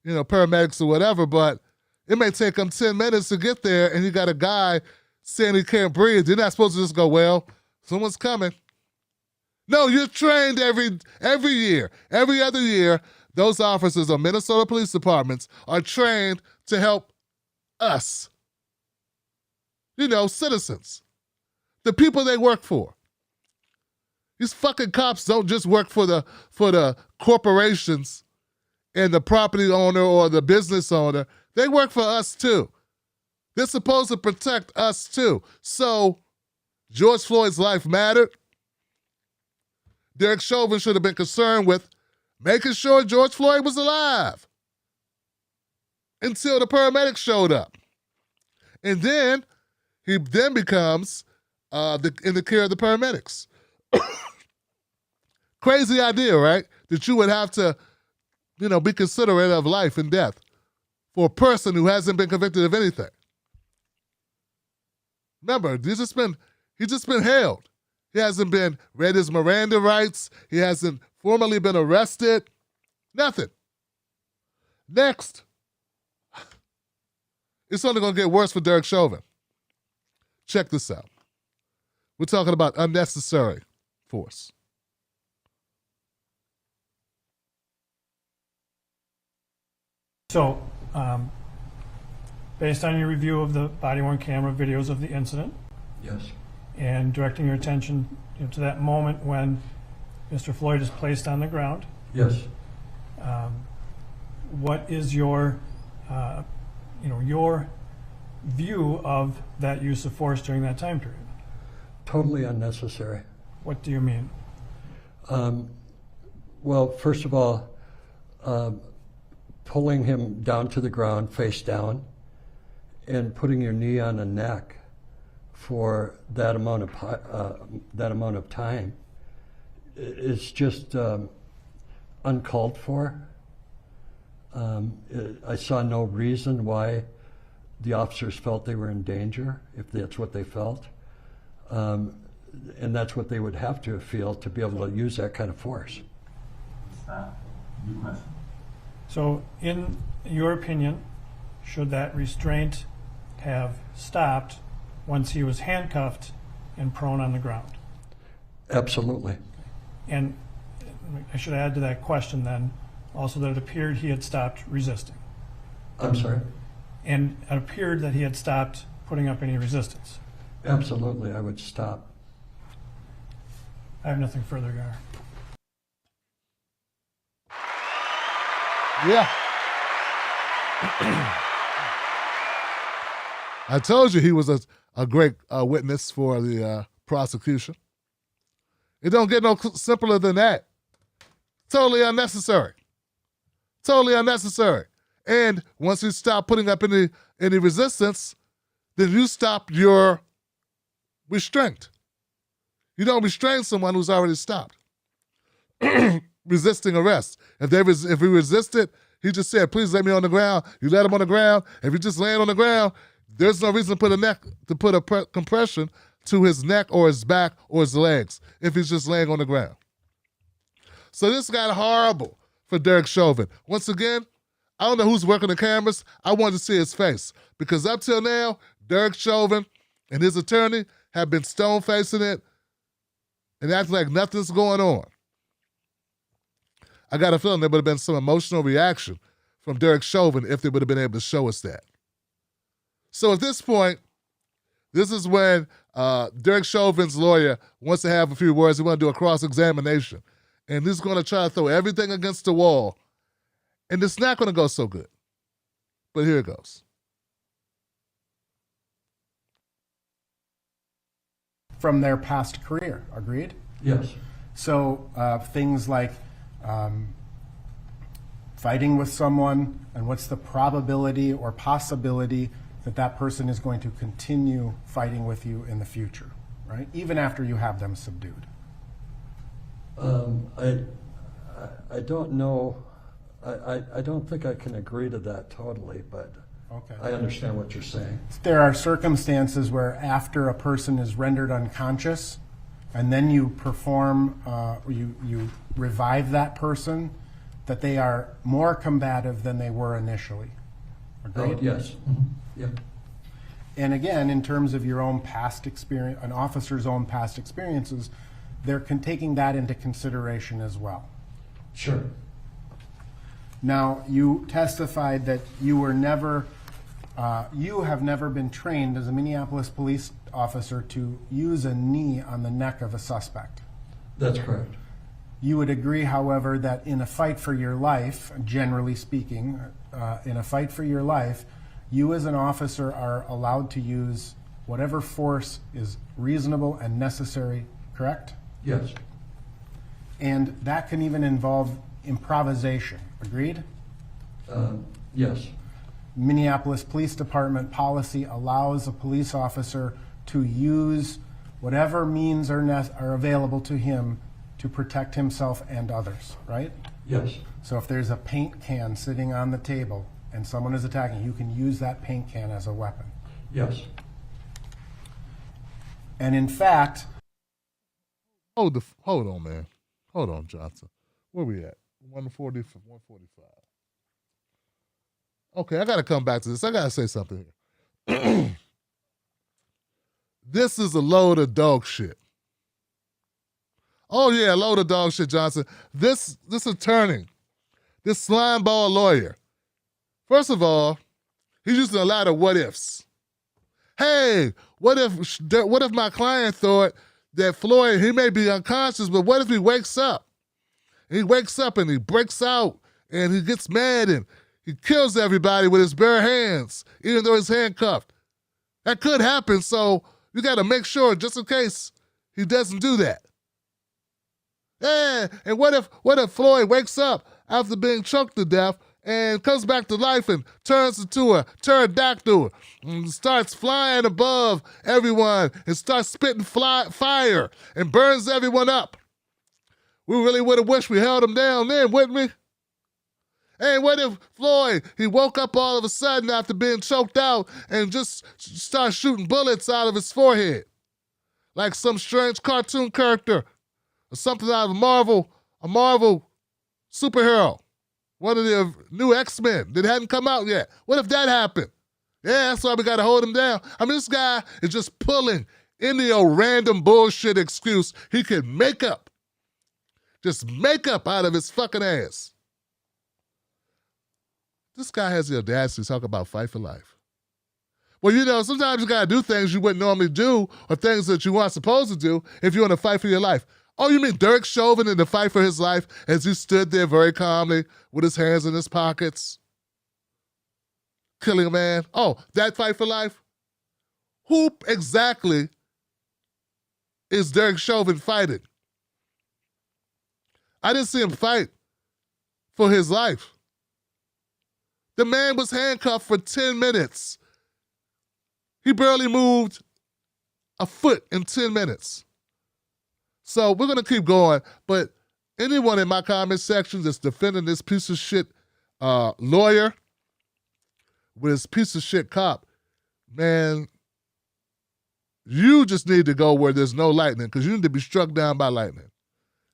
paramedics or whatever, but it may take them 10 minutes to get there, and you got a guy saying he can't breathe. You're not supposed to just go, well, someone's coming. No, you're trained every year. Every other year, those officers of Minnesota police departments are trained to help us, citizens, the people they work for. These fucking cops don't just work for the corporations and the property owner or the business owner. They work for us too. They're supposed to protect us too. So, George Floyd's life mattered. Derek Chauvin should have been concerned with making sure George Floyd was alive until the paramedics showed up. And then he then becomes in the care of the paramedics. Crazy idea, right? That you would have to, be considerate of life and death for a person who hasn't been convicted of anything. Remember, he's just been held. He hasn't been read his Miranda rights. He hasn't formally been arrested. Nothing. Next. It's only going to get worse for Derek Chauvin. Check this out. We're talking about unnecessary force.
So, based on your review of the body-worn camera videos of the incident,
Yes.
and directing your attention to that moment when Mr. Floyd is placed on the ground,
Yes.
what is your view of that use of force during that time period?
Totally unnecessary.
What do you mean?
Well, first of all, pulling him down to the ground, face down, and putting your knee on the neck for that amount of time is just uncalled for. I saw no reason why the officers felt they were in danger, if that's what they felt. And that's what they would have to feel to be able to use that kind of force.
So, in your opinion, should that restraint have stopped once he was handcuffed and prone on the ground?
Absolutely.
And I should add to that question then also that it appeared he had stopped resisting.
I'm sorry?
And it appeared that he had stopped putting up any resistance.
Absolutely, I would stop.
I have nothing further, Gar.
Yeah. I told you he was a great witness for the prosecution. It don't get no simpler than that. Totally unnecessary. Totally unnecessary. And once you stop putting up any resistance, then you stop your restraint. You don't restrain someone who's already stopped. Resisting arrest. If he resisted, he just said, please lay me on the ground. You let him on the ground. If he just laying on the ground, there's no reason to put a compression to his neck or his back or his legs if he's just laying on the ground. So this got horrible for Derek Chauvin. Once again, I don't know who's working the cameras. I wanted to see his face because up till now, Derek Chauvin and his attorney have been stone-facing it and acting like nothing's going on. I got a feeling there would have been some emotional reaction from Derek Chauvin if they would have been able to show us that. So at this point, this is when Derek Chauvin's lawyer wants to have a few words. He wants to do a cross-examination. And he's going to try to throw everything against the wall. And it's not going to go so good. But here it goes.
From their past career, agreed?
Yes.
So things like fighting with someone, and what's the probability or possibility that that person is going to continue fighting with you in the future, right? Even after you have them subdued.
I don't know. I don't think I can agree to that totally, but
okay.
I understand what you're saying.
There are circumstances where after a person is rendered unconscious and then you perform, you revive that person, that they are more combative than they were initially. Agreed?
Oh, yes. Mm-hmm. Yeah.
And again, in terms of your own past experience, an officer's own past experiences, they're taking that into consideration as well.
Sure.
Now, you testified that you were never, you have never been trained as a Minneapolis police officer to use a knee on the neck of a suspect.
That's correct.
You would agree, however, that in a fight for your life, generally speaking, in a fight for your life, you as an officer are allowed to use whatever force is reasonable and necessary, correct?
Yes.
And that can even involve improvisation. Agreed?
Yes.
Minneapolis Police Department policy allows a police officer to use whatever means are available to him to protect himself and others, right?
Yes.
So if there's a paint can sitting on the table and someone is attacking, you can use that paint can as a weapon.
Yes.
And in fact...
Hold on, man. Hold on, Johnson. Where we at? 140, 145. Okay, I got to come back to this. I got to say something here. This is a load of dog shit. Oh, yeah, a load of dog shit, Johnson. This attorney, this slime ball lawyer, first of all, he's using a lot of what ifs. Hey, what if my client thought that Floyd, he may be unconscious, but what if he wakes up? He wakes up and he breaks out and he gets mad and he kills everybody with his bare hands, even though he's handcuffed. That could happen, so you got to make sure, just in case he doesn't do that. Yeah, and what if Floyd wakes up after being choked to death and comes back to life and turns into a pterodactyl and starts flying above everyone and starts spitting fire and burns everyone up? We really would have wished we held him down then, wouldn't we? Hey, what if Floyd, he woke up all of a sudden after being choked out and just started shooting bullets out of his forehead? Like some strange cartoon character or something out of a Marvel superhero. One of the new X-Men that hadn't come out yet. What if that happened? Yeah, that's why we got to hold him down. I mean, this guy is just pulling any old random bullshit excuse he can make up. Just make up out of his fucking ass. This guy has the audacity to talk about fight for life. Well, you know, sometimes you got to do things you wouldn't normally do or things that you aren't supposed to do if you want to fight for your life. Oh, you mean Derek Chauvin in the fight for his life as he stood there very calmly with his hands in his pockets, killing a man? Oh, that fight for life? Who exactly is Derek Chauvin fighting? I didn't see him fight for his life. The man was handcuffed for 10 minutes. He barely moved a foot in 10 minutes. So we're going to keep going, but anyone in my comment section that's defending this piece of shit lawyer with his piece of shit cop, man, you just need to go where there's no lightning because you need to be struck down by lightning.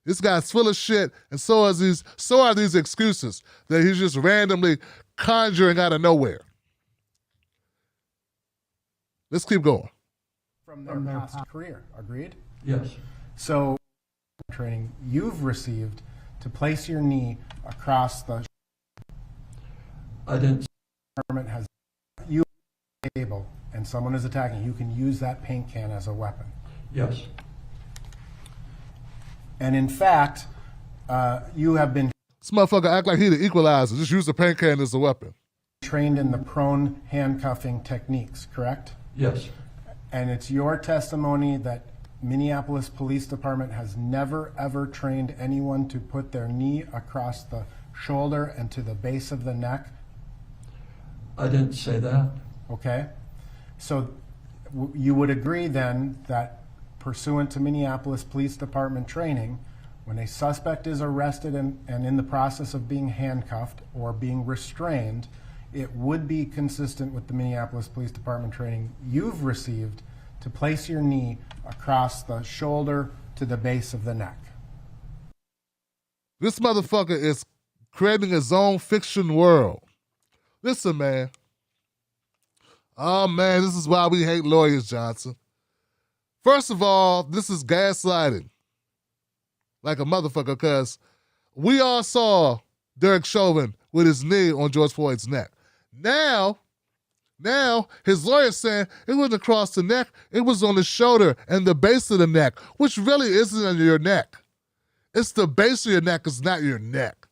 This guy's full of shit, and so are these excuses that he's just randomly conjuring out of nowhere. Let's keep going.
From their past career, agreed?
Yes.
So, training you've received to place your knee across the...
I didn't...
...has you able and someone is attacking, you can use that paint can as a weapon.
Yes.
And in fact, you have been...
This motherfucker act like he the equalizer. Just use the paint can as a weapon.
...trained in the prone handcuffing techniques, correct?
Yes.
And it's your testimony that Minneapolis Police Department has never, ever trained anyone to put their knee across the shoulder and to the base of the neck?
I didn't say that.
Okay. So you would agree then that pursuant to Minneapolis Police Department training, when a suspect is arrested and in the process of being handcuffed or being restrained, it would be consistent with the Minneapolis Police Department training you've received to place your knee across the shoulder to the base of the neck.
This motherfucker is creating his own fiction world. Listen, man. Oh, man, this is why we hate lawyers, Johnson. First of all, this is gaslighting. Like a motherfucker, because we all saw Derek Chauvin with his knee on George Floyd's neck. Now, his lawyer's saying it wasn't across the neck, it was on the shoulder and the base of the neck, which really isn't on your neck. It's the base of your neck, it's not your neck.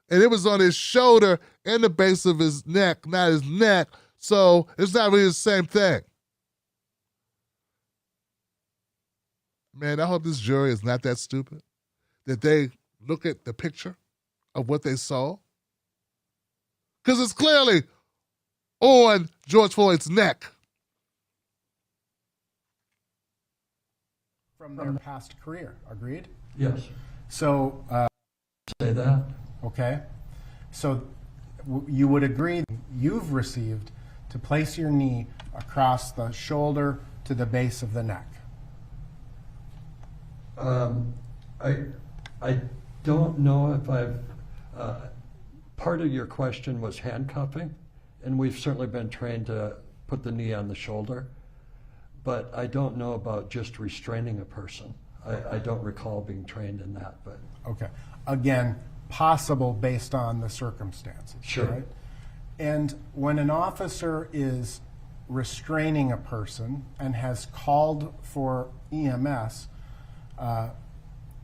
And it was on his shoulder and the base of his neck, not his neck, so it's not really the same thing. Man, I hope this jury is not that stupid. Did they look at the picture of what they saw? Because it's clearly on George Floyd's neck.
From their past career, agreed?
Yes.
So,
say that.
Okay. So you would agree you've received to place your knee across the shoulder to the base of the neck.
I don't know if I've, part of your question was handcuffing, and we've certainly been trained to put the knee on the shoulder, but I don't know about just restraining a person. I don't recall being trained in that, but.
Okay. Again, possible based on the circumstances.
Sure.
Right? And when an officer is restraining a person and has called for EMS,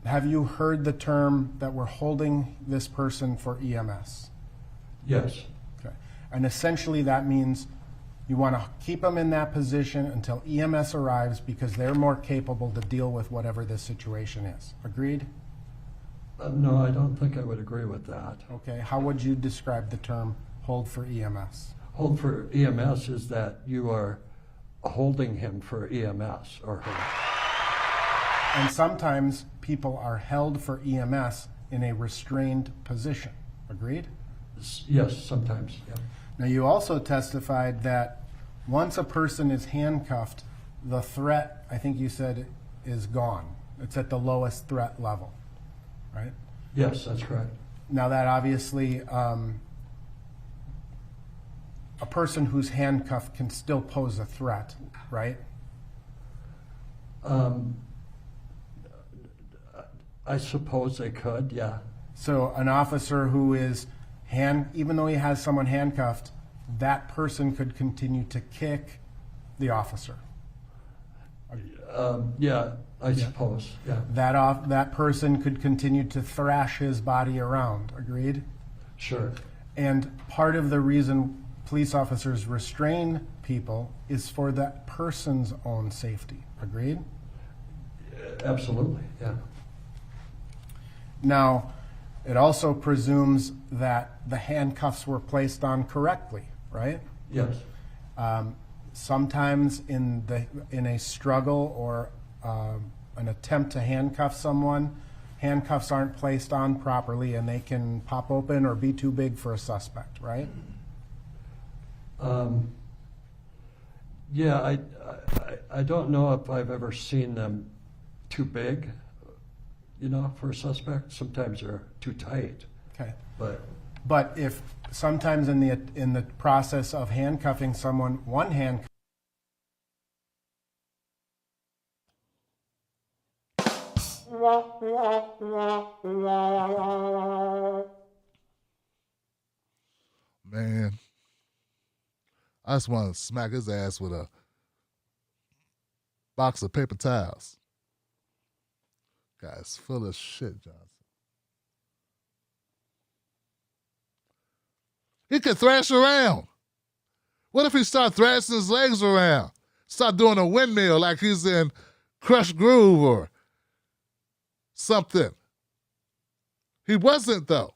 have you heard the term that we're holding this person for EMS?
Yes.
Okay. And essentially that means you want to keep them in that position until EMS arrives because they're more capable to deal with whatever this situation is. Agreed?
No, I don't think I would agree with that.
Okay. How would you describe the term hold for EMS?
Hold for EMS is that you are holding him for EMS or her.
And sometimes people are held for EMS in a restrained position. Agreed?
Yes, sometimes. Yeah.
Now, you also testified that once a person is handcuffed, the threat, I think you said, is gone. It's at the lowest threat level, right?
Yes, that's correct.
Now, that obviously, a person who's handcuffed can still pose a threat, right?
I suppose they could, yeah.
So an officer who is even though he has someone handcuffed, that person could continue to kick the officer.
Yeah, I suppose, yeah.
That person could continue to thrash his body around, agreed?
Sure.
And part of the reason police officers restrain people is for that person's own safety, agreed?
Absolutely, yeah.
Now, it also presumes that the handcuffs were placed on correctly, right?
Yes.
Sometimes in a struggle or an attempt to handcuff someone, handcuffs aren't placed on properly and they can pop open or be too big for a suspect, right?
Yeah, I don't know if I've ever seen them too big, you know, for a suspect. Sometimes they're too tight.
Okay.
But
if sometimes in the process of handcuffing someone, one handcuff.
Man, I just want to smack his ass with a box of paper towels. Guy's full of shit, Johnson. He could thrash around. What if he start thrashing his legs around? Start doing a windmill like he's in Crush Groove or something. He wasn't, though.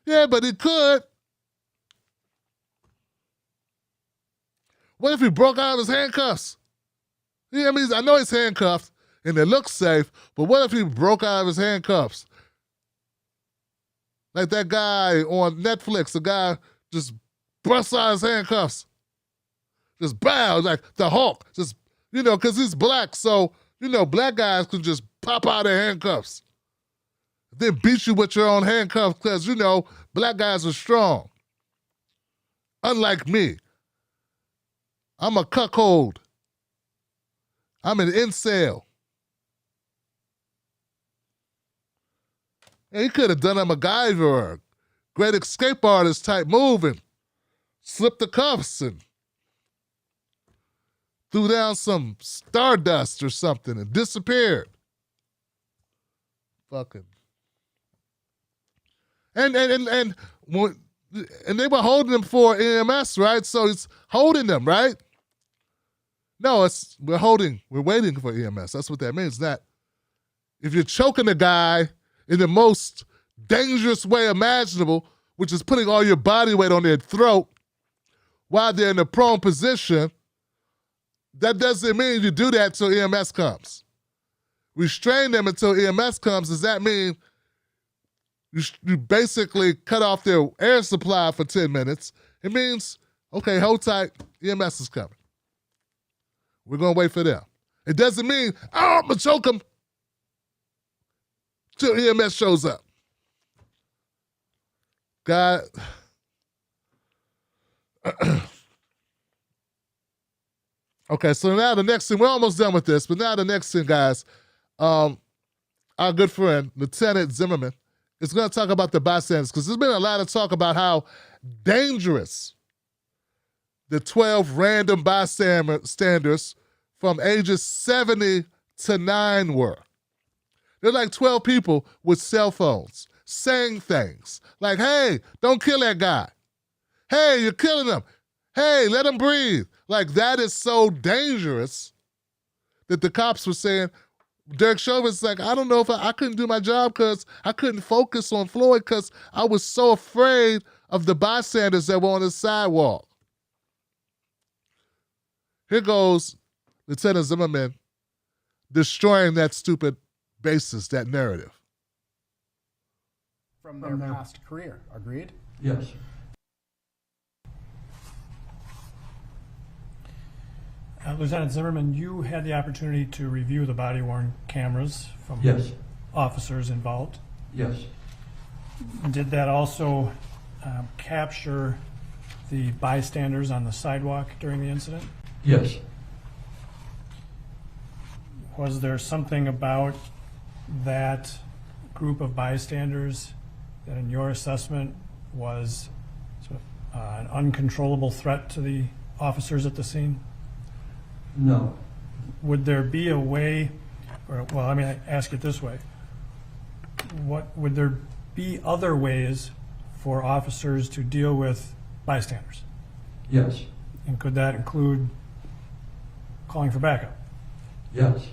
Yeah, but he could. What if he broke out of his handcuffs? Yeah, I mean, I know he's handcuffed and it looks safe, but what if he broke out of his handcuffs? Like that guy on Netflix, the guy just busts out his handcuffs. Just bow, like the Hulk. Just, you know, because he's black, so, you know, black guys can just pop out their handcuffs. Then beat you with your own handcuffs because, you know, black guys are strong. Unlike me. I'm a cuckold. I'm an incel. And he could have done a MacGyver, Great Escape Artist type move and slipped the cuffs and threw down some stardust or something and disappeared. Fucking. And they were holding him for EMS, right? So it's holding them, right? No, we're waiting for EMS. That's what that means. That if you're choking a guy in the most dangerous way imaginable, which is putting all your body weight on their throat while they're in a prone position, that doesn't mean you do that till EMS comes. Restrain them until EMS comes. Does that mean you basically cut off their air supply for 10 minutes? It means, okay, hold tight, EMS is coming. We're going to wait for them. It doesn't mean, oh, I'm going to choke them till EMS shows up. God. Okay, so now the next thing, we're almost done with this, but now the next thing, guys, our good friend, Lieutenant Zimmerman, is going to talk about the bystanders, because there's been a lot of talk about how dangerous the 12 random bystanders from ages 70 to 9 were. They're like 12 people with cell phones saying things like, hey, don't kill that guy. Hey, you're killing him. Hey, let him breathe. Like, that is so dangerous that the cops were saying, Derek Chauvin's like, I don't know if I couldn't do my job because I couldn't focus on Floyd because I was so afraid of the bystanders that were on the sidewalk. Here goes Lieutenant Zimmerman destroying that stupid basis, that narrative.
From their past career, agreed?
Yes.
Lieutenant Zimmerman, you had the opportunity to review the body-worn cameras from
Yes.
officers involved.
Yes.
Did that also capture the bystanders on the sidewalk during the incident?
Yes.
Was there something about that group of bystanders that in your assessment was sort of, an uncontrollable threat to the officers at the scene?
No.
Would there be a way, or, well, I mean, I ask it this way. Would there be other ways for officers to deal with bystanders?
Yes.
And could that include calling for backup?
Yes.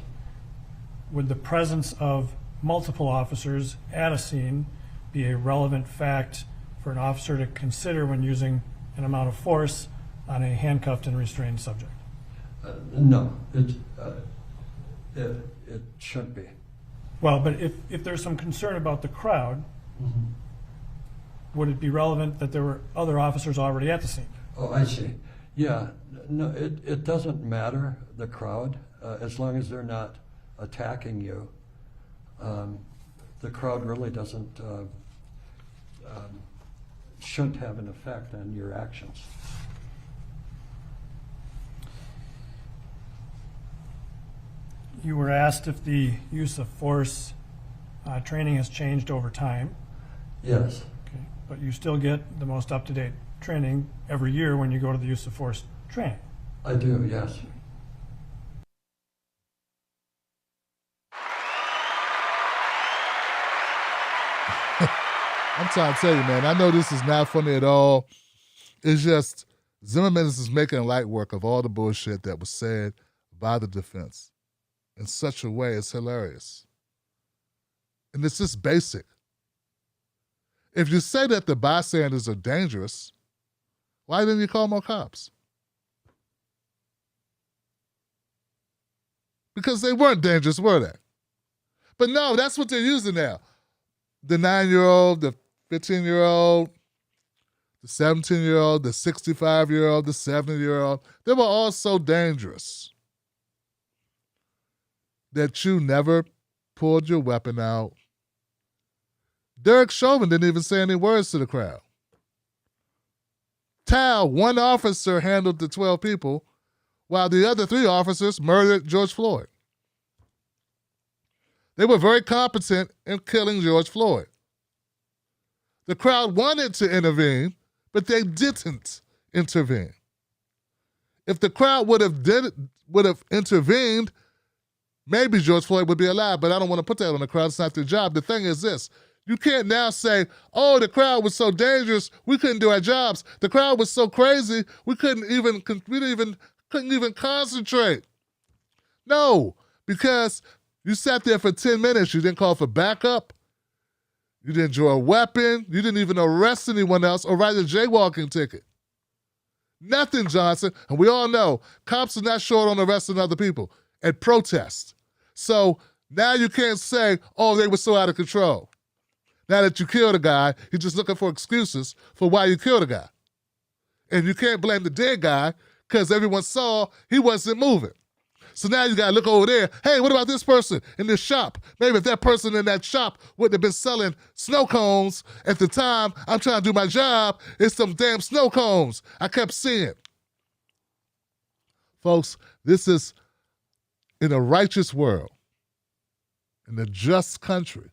Would the presence of multiple officers at a scene be a relevant fact for an officer to consider when using an amount of force on a handcuffed and restrained subject?
No, it shouldn't be.
Well, but if there's some concern about the crowd, would it be relevant that there were other officers already at the scene?
Oh, I see. Yeah, no, it doesn't matter, the crowd, as long as they're not attacking you. The crowd really shouldn't have an effect on your actions.
You were asked if the use of force training has changed over time.
Yes.
Okay. But you still get the most up-to-date training every year when you go to the use of force training.
I do, yes.
I'm trying to tell you, man, I know this is not funny at all. It's just Zimmerman is making light work of all the bullshit that was said by the defense. In such a way, it's hilarious. And it's just basic. If you say that the bystanders are dangerous, why didn't you call more cops? Because they weren't dangerous, were they? But no, that's what they're using now. The 9-year-old, the 15-year-old, the 17-year-old, the 65-year-old, the 70-year-old, they were all so dangerous that you never pulled your weapon out. Derek Chauvin didn't even say any words to the crowd. One officer handled the 12 people, while the other 3 officers murdered George Floyd. They were very competent in killing George Floyd. The crowd wanted to intervene, but they didn't intervene. If the crowd would have intervened, maybe George Floyd would be alive, but I don't want to put that on the crowd. It's not their job. The thing is this. You can't now say, oh, the crowd was so dangerous, we couldn't do our jobs. The crowd was so crazy, we couldn't even concentrate. No, because you sat there for 10 minutes, you didn't call for backup, You didn't draw a weapon. You didn't even arrest anyone else or write a jaywalking ticket. Nothing, Johnson. And we all know cops are not short on arresting other people at protests. So now you can't say, oh, they were so out of control. Now that you killed a guy, you're just looking for excuses for why you killed a guy. And you can't blame the dead guy because everyone saw he wasn't moving. So now you got to look over there. Hey, what about this person in this shop? Maybe if that person in that shop wouldn't have been selling snow cones at the time I'm trying to do my job, it's some damn snow cones I kept seeing. Folks, this is in a righteous world, in a just country.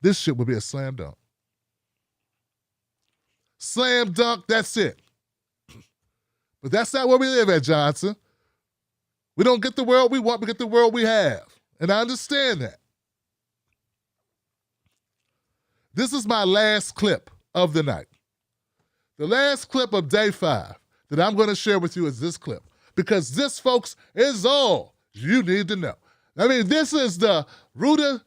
This shit would be a slam dunk. Slam dunk, that's it. But that's not where we live at, Johnson. We don't get the world we want, we get the world we have. And I understand that. This is my last clip of the night. The last clip of day 5 that I'm going to share with you is this clip. Because this, folks, is all you need to know. I mean, this is the rooter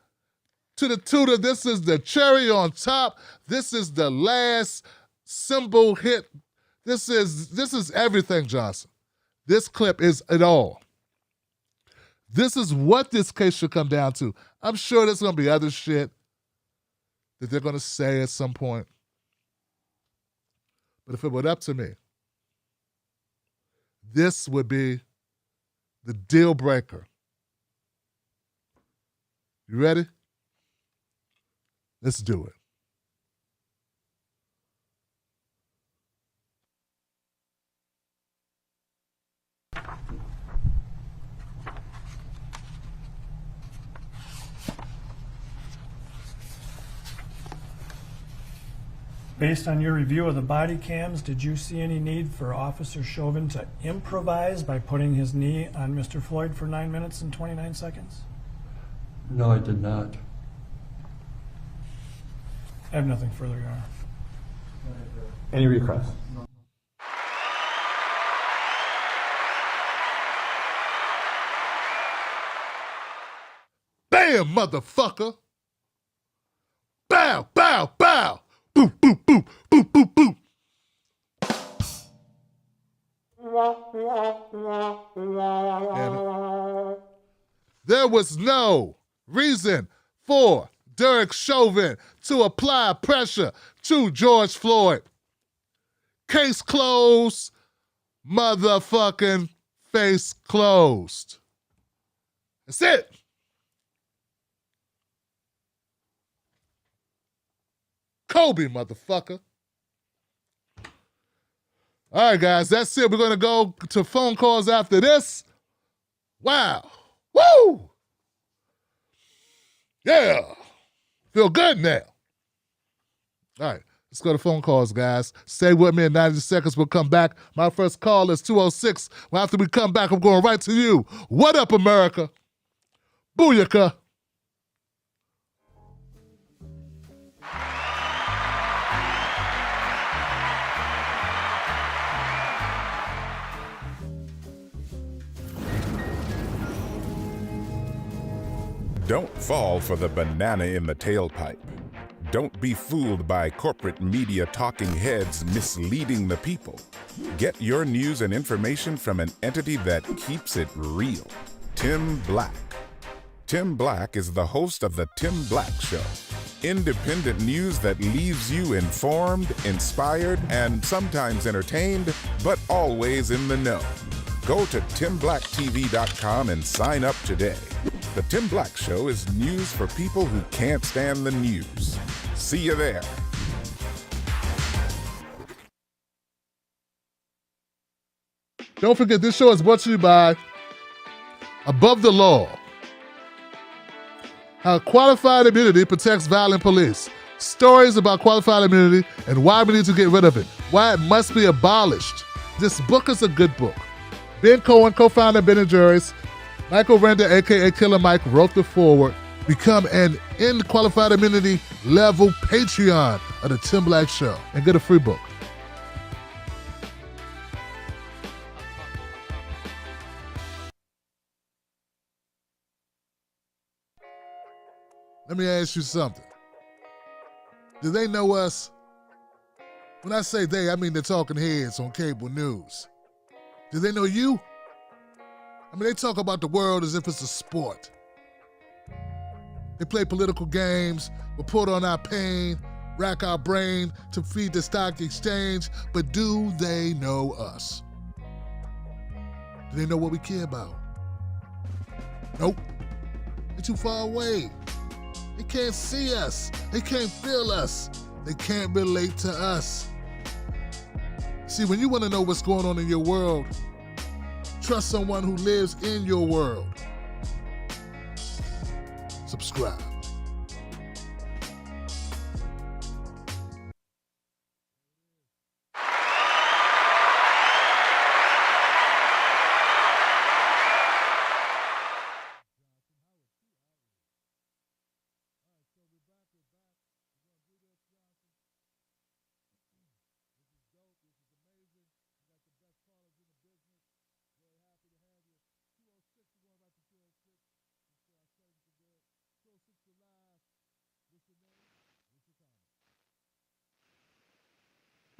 to the tutor. This is the cherry on top. This is the last symbol hit. This is everything, Johnson. This clip is it all. This is what this case should come down to. I'm sure there's going to be other shit that they're going to say at some point. But if it were up to me, this would be the deal breaker. You ready? Let's do it.
Based on your review of the body cams, did you see any need for Officer Chauvin to improvise by putting his knee on Mr. Floyd for 9 minutes and 29 seconds?
No, I did not.
I have nothing further, Your Honor.
Any requests?
Bam, motherfucker! Bow, bow, bow! Boop, boop, boop, boop, boop, boop. There was no reason for Derek Chauvin to apply pressure to George Floyd. Case closed, motherfucking face closed. That's it. Kobe, motherfucker. All right, guys, that's it. We're going to go to phone calls after this. Wow. Woo! Yeah. Feel good now. All right, let's go to phone calls, guys. Stay with me in 90 seconds. We'll come back. My first call is 206. Well, after we come back, I'm going right to you. What up, America? Booyaka.
Don't fall for the banana in the tailpipe. Don't be fooled by corporate media talking heads misleading the people. Get your news and information from an entity that keeps it real. Tim Black. Tim Black is the host of The Tim Black Show. Independent news that leaves you informed, inspired, and sometimes entertained, but always in the know. Go to timblacktv.com and sign up today. The Tim Black Show is news for people who can't stand the news. See you there.
Don't forget, this show is brought to you by Above the Law. How qualified immunity protects violent police. Stories about qualified immunity and why we need to get rid of it. Why it must be abolished. This book is a good book. Ben Cohen, co-founder of Ben & Jerry's, Michael Render, a.k.a. Killer Mike, wrote the foreword. Become an qualified immunity level Patreon of The Tim Black Show and get a free book. Let me ask you something. Do they know us? When I say they, I mean the talking heads on cable news. Do they know you? I mean, they talk about the world as if it's a sport. They play political games, report on our pain, rack our brain to feed the stock exchange, but do they know us? Do they know what we care about? Nope. They're too far away. They can't see us. They can't feel us. They can't relate to us. See, when you want to know what's going on in your world, trust someone who lives in your world. Subscribe.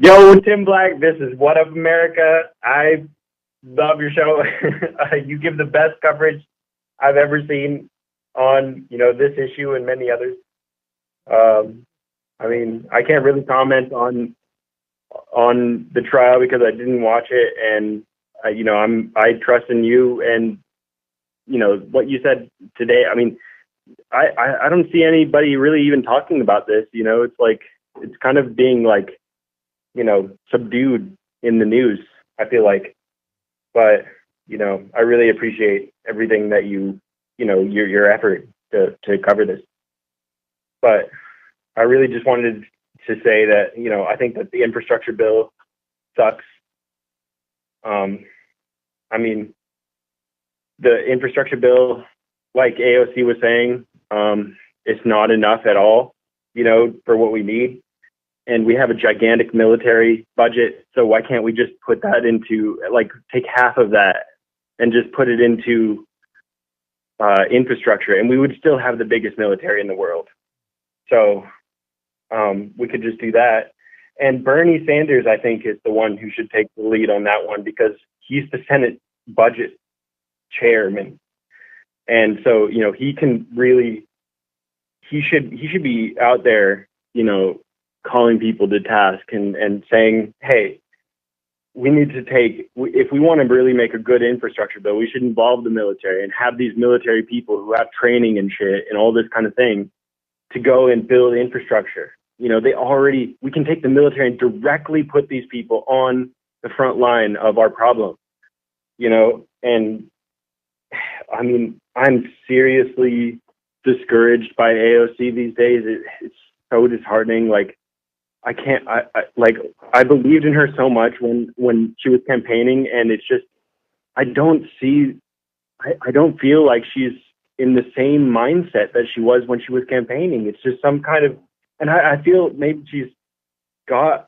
Yo, Tim Black, this is What Up America. I love your show. You give the best coverage I've ever seen on, this issue and many others. I mean, I can't really comment on the trial because I didn't watch it, and I trust in you and what you said today. I mean, I don't see anybody really even talking about this. It's like it's kind of being like subdued in the news, I feel like. But, I really appreciate everything that your effort to cover this. But I really just wanted to say that, I think that the infrastructure bill sucks. I mean, the infrastructure bill, like AOC was saying, it's not enough at all, for what we need. And we have a gigantic military budget. So why can't we just put that into, take half of that and just put it into infrastructure? And we would still have the biggest military in the world. So we could just do that. And Bernie Sanders, I think, is the one who should take the lead on that one because he's the Senate budget chairman. And so, he can really, he should be out there, calling people to task and saying, hey, we need to if we want to really make a good infrastructure bill, we should involve the military and have these military people who have training and shit and all this kind of thing to go and build infrastructure. We can take the military and directly put these people on the front line of our problem, and I mean, I'm seriously discouraged by AOC these days. It's so disheartening. I believed in her so much when she was campaigning, and it's just, I don't feel like she's in the same mindset that she was when she was campaigning. It's just some kind of, and I feel maybe she's got,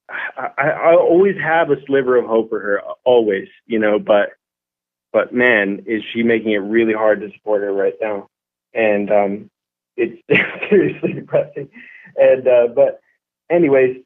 I always have a sliver of hope for her, always, but man, is she making it really hard to support her right now. And it's seriously depressing. And, but anyways,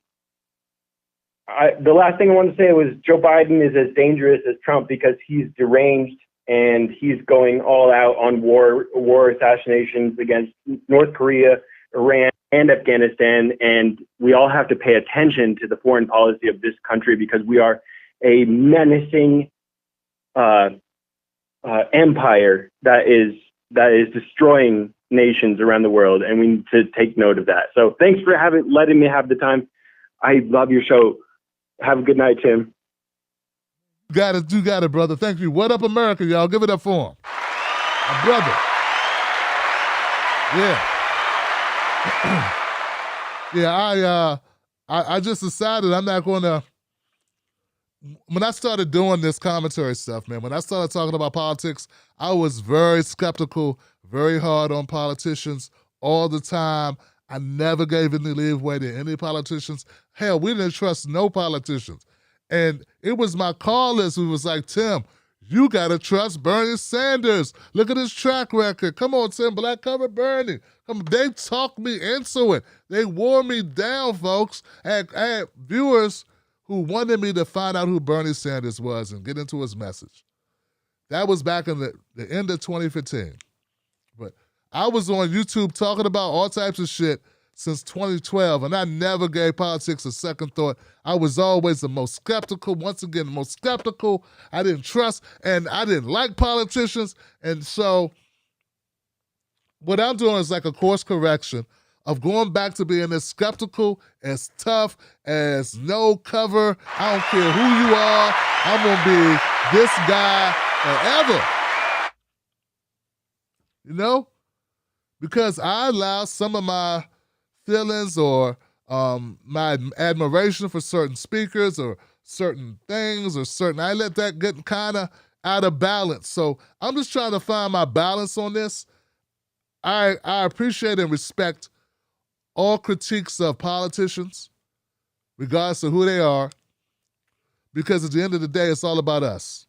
the last thing I wanted to say was Joe Biden is as dangerous as Trump because he's deranged and he's going all out on war assassinations against North Korea, Iran, and Afghanistan. And we all have to pay attention to the foreign policy of this country because we are a menacing empire that is destroying nations around the world, and we need to take note of that. So thanks for letting me have the time. I love your show. Have a good night, Tim.
You got it, brother. Thank you. What Up America, y'all? Give it up for him. My brother. Yeah. Yeah, I just decided I'm not going to, when I started doing this commentary stuff, man, when I started talking about politics, I was very skeptical, very hard on politicians all the time. I never gave any leeway to any politicians. Hell, we didn't trust no politicians. And it was my callers who was like, Tim, You got to trust Bernie Sanders. Look at his track record. Come on, Tim Black, cover Bernie. They talked me into it. They wore me down, folks. I had viewers who wanted me to find out who Bernie Sanders was and get into his message. That was back in the end of 2015. But I was on YouTube talking about all types of shit since 2012, and I never gave politics a second thought. I was always the most skeptical. Once again, the most skeptical. I didn't trust, and I didn't like politicians. And so what I'm doing is like a course correction of going back to being as skeptical, as tough, as no cover. I don't care who you are. I'm going to be this guy forever. You know? Because I allow some of my feelings or my admiration for certain speakers or certain things I let that get kind of out of balance. So I'm just trying to find my balance on this. I appreciate and respect all critiques of politicians, regardless of who they are, because at the end of the day, it's all about us.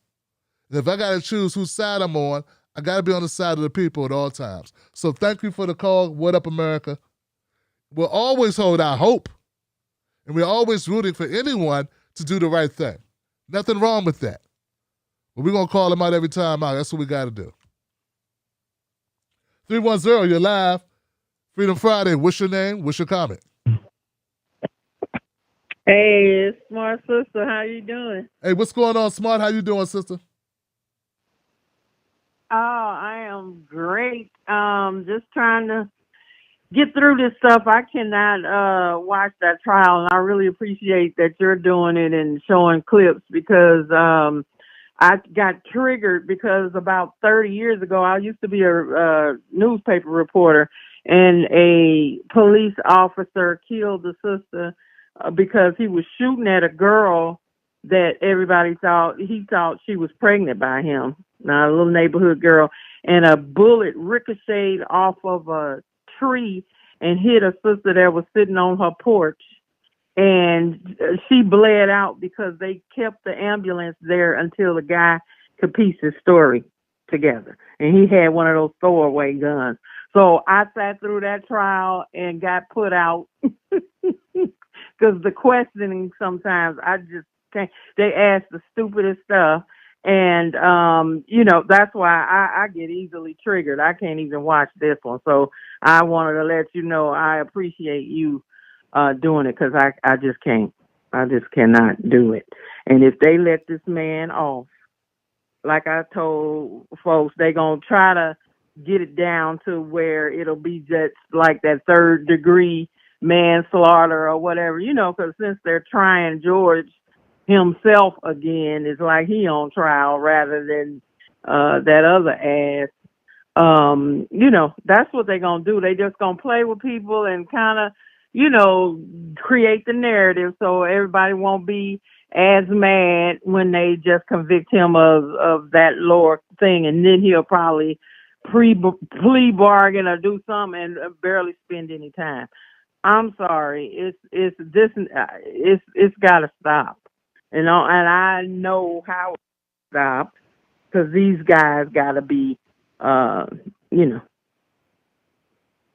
And if I got to choose whose side I'm on, I got to be on the side of the people at all times. So thank you for the call. What up, America? We'll always hold our hope, and we're always rooting for anyone to do the right thing. Nothing wrong with that. But we're going to call them out every time out. That's what we got to do. 310, you're live. Freedom Friday. What's your name? What's your comment?
Hey, it's Smart Sister. How you doing?
Hey, what's going on, Smart? How you doing, sister?
Oh, I am great. Just trying to get through this stuff. I cannot watch that trial, and I really appreciate that you're doing it and showing clips because I got triggered because about 30 years ago, I used to be a newspaper reporter, and a police officer killed the sister because he was shooting at a girl that everybody he thought she was pregnant by him. Now, a little neighborhood girl, and a bullet ricocheted off of a tree and hit a sister that was sitting on her porch. And she bled out because they kept the ambulance there until the guy could piece his story together. And he had one of those throwaway guns. So I sat through that trial and got put out because the questioning sometimes I just can't. They ask the stupidest stuff. And, that's why I get easily triggered. I can't even watch this one. So I wanted to let you know I appreciate you doing it because I just can't. I just cannot do it. And if they let this man off, like I told folks, they going to try to get it down to where it'll be just like that third degree manslaughter or whatever, because since they're trying George himself again, it's like he on trial rather than that other ass. That's what they're going to do. They just going to play with people and kind of, create the narrative so everybody won't be as mad when they just convict him of that lower thing, and then he'll probably plea bargain or do something and barely spend any time. I'm sorry. It's got to stop. And I know how it stopped because these guys got to be,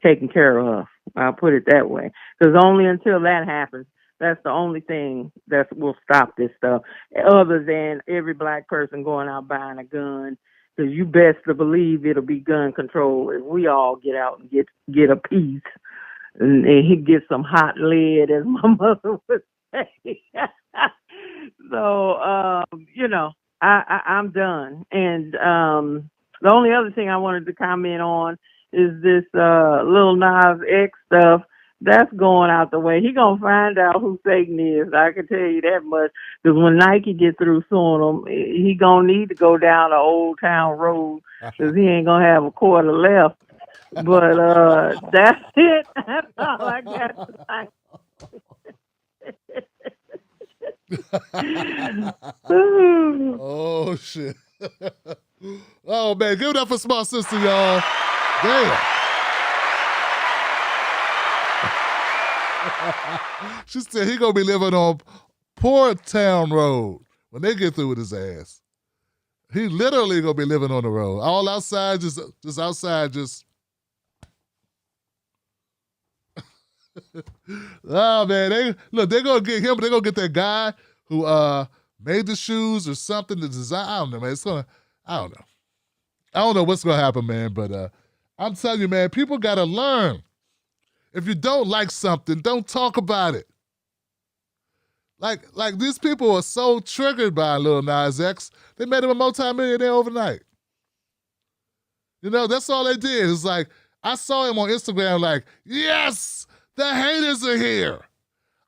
taken care of. I'll put it that way. Because only until that happens, that's the only thing that will stop this stuff. Other than every black person going out buying a gun, because you best to believe it'll be gun control if we all get out and get a piece and he gets some hot lead, as my mother would say. So, I'm done. And the only other thing I wanted to comment on is this Lil Nas X stuff. That's going out the way. He gonna find out who Satan is. I can tell you that much. Because when Nike get through suing him, he gonna need to go down the Old Town Road because he ain't gonna have a quarter left. But that's it. That's all I got tonight.
Oh, shit. Oh, man. Give it up for Smart Sister, y'all. Damn. She said he gonna be living on Poor Town Road when they get through with his ass. He literally gonna be living on the road. All outside, just outside, just. Oh man, they're gonna get him, but they're gonna get that guy who made the shoes or something to design. I don't know, man. I don't know. I don't know what's gonna happen, man. But I'm telling you, man, people gotta learn. If you don't like something, don't talk about it. Like these people are so triggered by Lil Nas X, they made him a multimillionaire overnight. You know, that's all they did. It's like, I saw him on Instagram like, yes, the haters are here.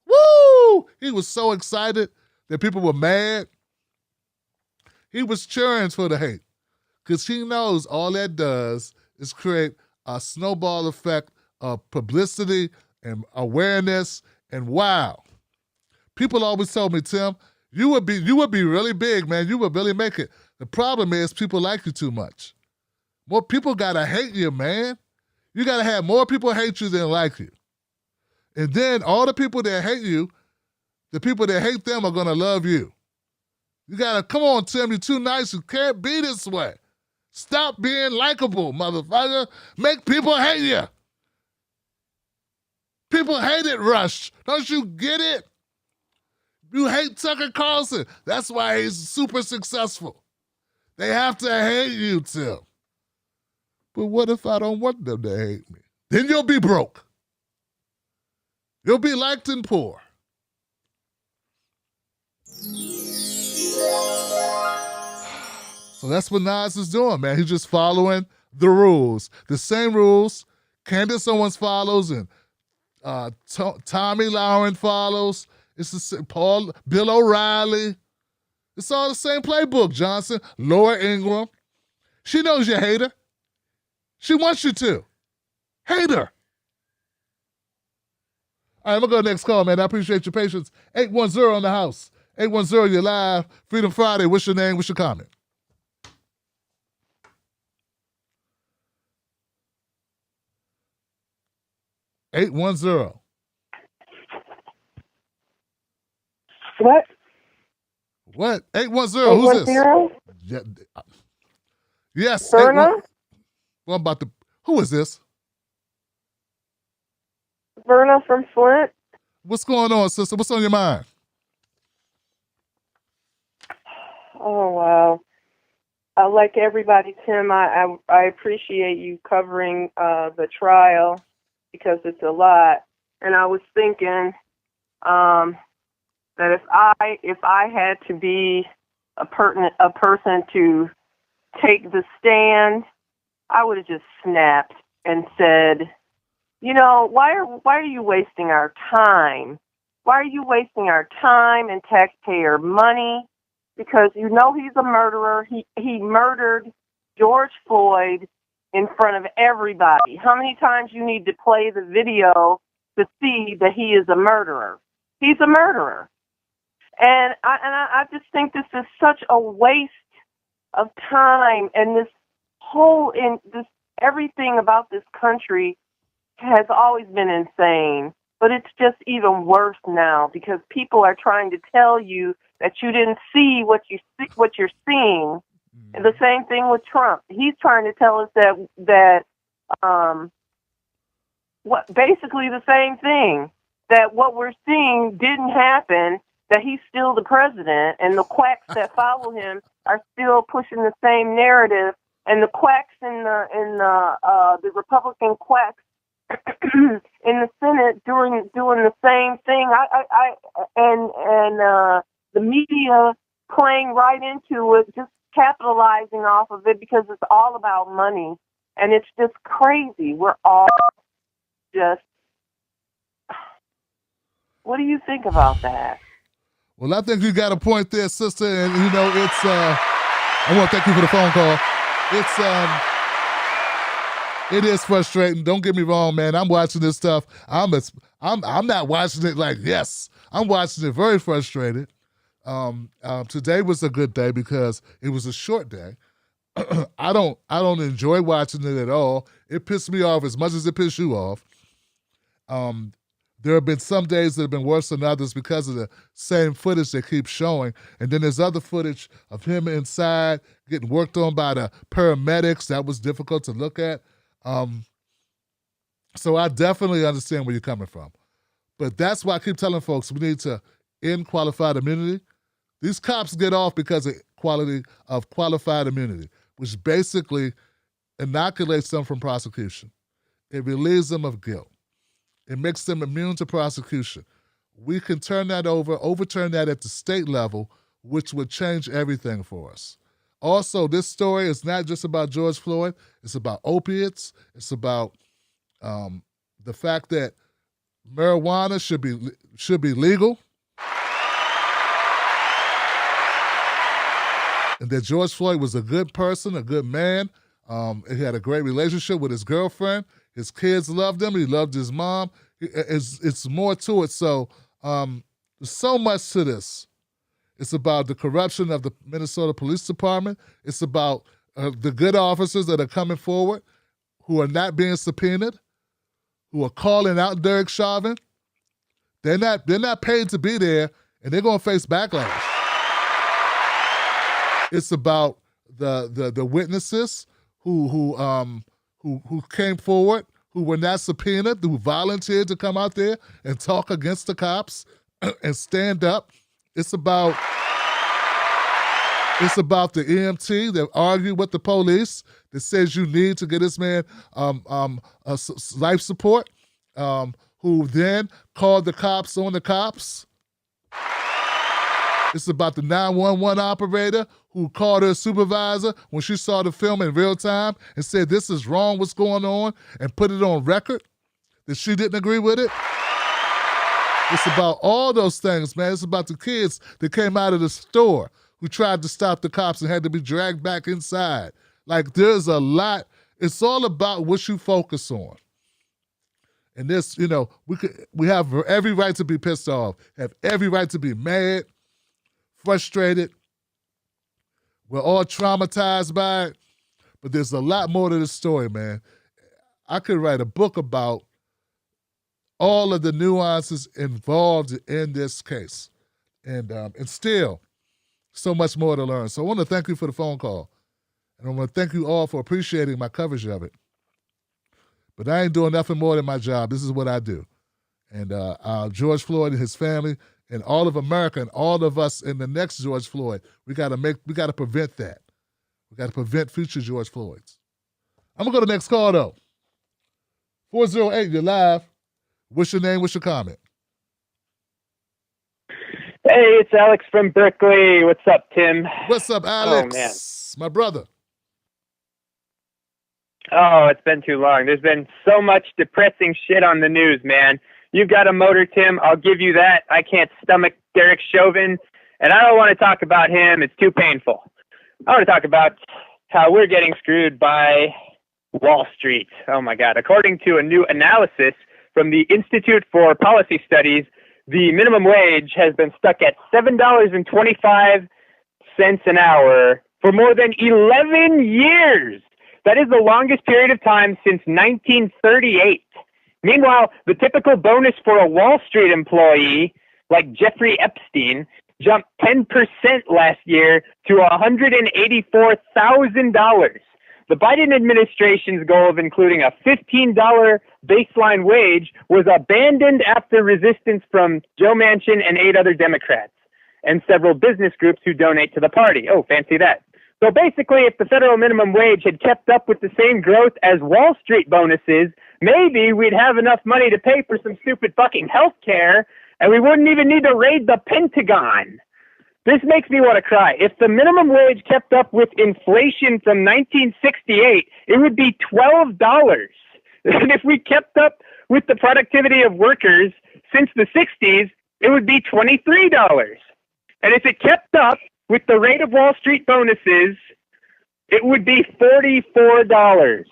Woo! He was so excited that people were mad. He was cheering for the hate because he knows all that does is create a snowball effect of publicity and awareness, and wow. People always told me, Tim, you would be really big, man. You would really make it. The problem is people like you too much. More people gotta hate you, man. You gotta have more people hate you than like you. And then all the people that hate you, the people that hate them are gonna love you. You gotta, come on, Tim, you're too nice. You can't be this way. Stop being likable, motherfucker. Make people hate you. People hate it, Rush. Don't you get it? You hate Tucker Carlson. That's why he's super successful. They have to hate you, Tim. But what if I don't want them to hate me? Then you'll be broke. You'll be liked and poor. So that's what Nas is doing, man. He's just following the rules. The same rules Candace Owens follows and Tommy Lauren follows. It's the same, Bill O'Reilly. It's all the same playbook, Johnson. Laura Ingraham. She knows you hate her. She wants you to. Hate her. All right, I'm going to go next call, man. I appreciate your patience. 810 on the house. 810, you're live. Freedom Friday. What's your name? What's your comment?
What?
What? 810. Who's this? Yeah. Yes.
Verna?
What about the? Who is this?
Verna from Flint.
What's going on, sister? What's on your mind?
Oh wow! Like everybody, Tim, I appreciate you covering the trial because it's a lot. And I was thinking that if I had to be a person to take the stand, I would have just snapped and said, you know, why are you wasting our time? Why are you wasting our time and taxpayer money? Because you know he's a murderer. He murdered George Floyd in front of everybody. How many times you need to play the video to see that he is a murderer? He's a murderer. And I just think this is such a waste of time, and everything about this country has always been insane, but it's just even worse now because people are trying to tell you that you didn't see what you're seeing. And the same thing with Trump. He's trying to tell us that basically the same thing, that what we're seeing didn't happen, that he's still the president, and the quacks that follow him are still pushing the same narrative, and the quacks in the Republican quacks in the Senate doing the same thing. And the media playing right into it, just capitalizing off of it because it's all about money, and it's just crazy. We're all just. What do you think about that?
Well, I think you got a point there, sister, and you know it's. I want to thank you for the phone call. It is frustrating. Don't get me wrong, man. I'm watching this stuff. I'm not watching it like yes. I'm watching it very frustrated. Today was a good day because it was a short day. I don't enjoy watching it at all. It pissed me off as much as it pissed you off. There have been some days that have been worse than others because of the same footage they keep showing. And then there's other footage of him inside getting worked on by the paramedics. That was difficult to look at. So I definitely understand where you're coming from. But that's why I keep telling folks we need to end qualified immunity. These cops get off because of qualified immunity, which basically inoculates them from prosecution. It relieves them of guilt. It makes them immune to prosecution. We can overturn that at the state level, which would change everything for us. Also, this story is not just about George Floyd. It's about opiates. It's about the fact that marijuana should be legal, and that George Floyd was a good person, a good man. He had a great relationship with his girlfriend. His kids loved him. He loved his mom. It's more to it. So there's so much to this. It's about the corruption of the Minnesota Police Department. It's about the good officers that are coming forward, who are not being subpoenaed, who are calling out Derek Chauvin. They're not paid to be there, and they're going to face backlash. It's about the witnesses who came forward, who were not subpoenaed, who volunteered to come out there and talk against the cops and stand up. It's about the EMT that argued with the police that says you need to get this man life support, who then called the cops on the cops. It's about the 911 operator who called her supervisor when she saw the film in real time and said, this is wrong, what's going on, and put it on record that she didn't agree with it. It's about all those things, man. It's about the kids that came out of the store who tried to stop the cops and had to be dragged back inside. Like, there's a lot. It's all about what you focus on. And this, we have every right to be pissed off, have every right to be mad, frustrated. We're all traumatized by it, but there's a lot more to the story, man. I could write a book about all of the nuances involved in this case, and still so much more to learn. So I want to thank you for the phone call, and I want to thank you all for appreciating my coverage of it. But I ain't doing nothing more than my job. This is what I do. And George Floyd and his family, and all of America, and all of us in the next George Floyd, we got to prevent that. We got to prevent future George Floyds. I'm gonna go to the next call though. 408, you're live. What's your name? What's your comment?
Hey, it's Alex from Berkeley. What's up, Tim?
What's up, Alex?
Oh, man.
My brother.
Oh, it's been too long. There's been so much depressing shit on the news, man. You've got a motor, Tim. I'll give you that. I can't stomach Derek Chauvin, and I don't want to talk about him. It's too painful. I want to talk about how we're getting screwed by Wall Street. Oh, my God. According to a new analysis from the Institute for Policy Studies, the minimum wage has been stuck at $7.25 an hour for more than 11 years. That is the longest period of time since 1938. Meanwhile, the typical bonus for a Wall Street employee, like Jeffrey Epstein, jumped 10% last year to $184,000. The Biden administration's goal of including a $15 baseline wage was abandoned after resistance from Joe Manchin and 8 other Democrats, and several business groups who donate to the party. Oh, fancy that. So basically, if the federal minimum wage had kept up with the same growth as Wall Street bonuses, maybe we'd have enough money to pay for some stupid fucking health care, and we wouldn't even need to raid the Pentagon. This makes me want to cry. If the minimum wage kept up with inflation from 1968, it would be $12. And if we kept up with the productivity of workers since the 60s, it would be $23. And if it kept up with the rate of Wall Street bonuses, it would be $44.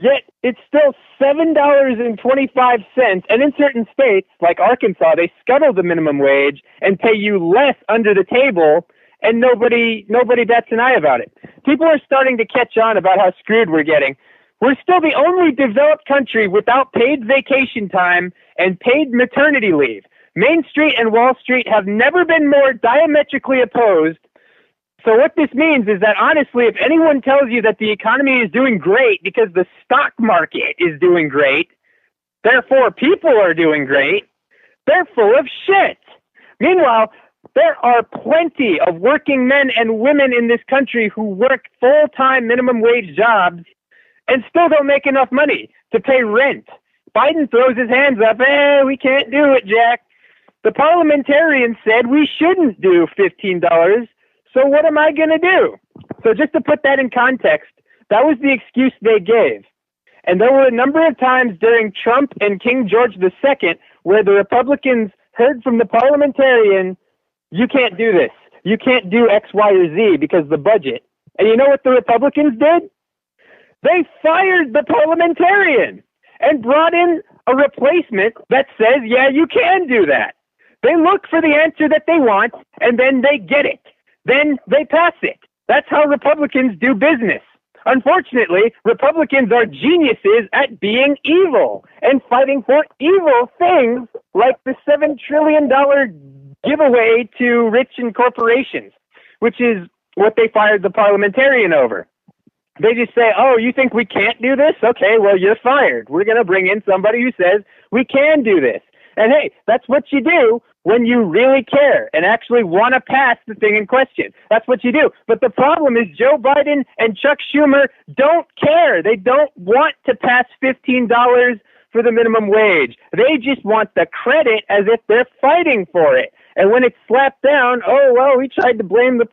Yet it's still $7.25, and in certain states, like Arkansas, they scuttle the minimum wage and pay you less under the table, and nobody bats an eye about it. People are starting to catch on about how screwed we're getting. We're still the only developed country without paid vacation time and paid maternity leave. Main Street and Wall Street have never been more diametrically opposed. So what this means is that, honestly, if anyone tells you that the economy is doing great because the stock market is doing great, therefore people are doing great, they're full of shit. Meanwhile, there are plenty of working men and women in this country who work full-time minimum wage jobs and still don't make enough money to pay rent. Biden throws his hands up, we can't do it, Jack. The parliamentarians said we shouldn't do $15, so what am I going to do? So just to put that in context, that was the excuse they gave. And there were a number of times during Trump and King George II where the Republicans heard from the parliamentarian, you can't do this. You can't do X, Y, or Z because the budget. And you know what the Republicans did? They fired the parliamentarian and brought in a replacement that says, yeah, you can do that. They look for the answer that they want, and then they get it. Then they pass it. That's how Republicans do business. Unfortunately, Republicans are geniuses at being evil and fighting for evil things like the $7 trillion giveaway to rich and corporations, which is what they fired the parliamentarian over. They just say, oh, you think we can't do this? Okay, well, you're fired. We're going to bring in somebody who says we can do this. And hey, that's what you do when you really care and actually want to pass the thing in question. That's what you do. But the problem is Joe Biden and Chuck Schumer don't care. They don't want to pass $15 for the minimum wage. They just want the credit as if they're fighting for it. And when it's slapped down, oh, well, we tried to blame the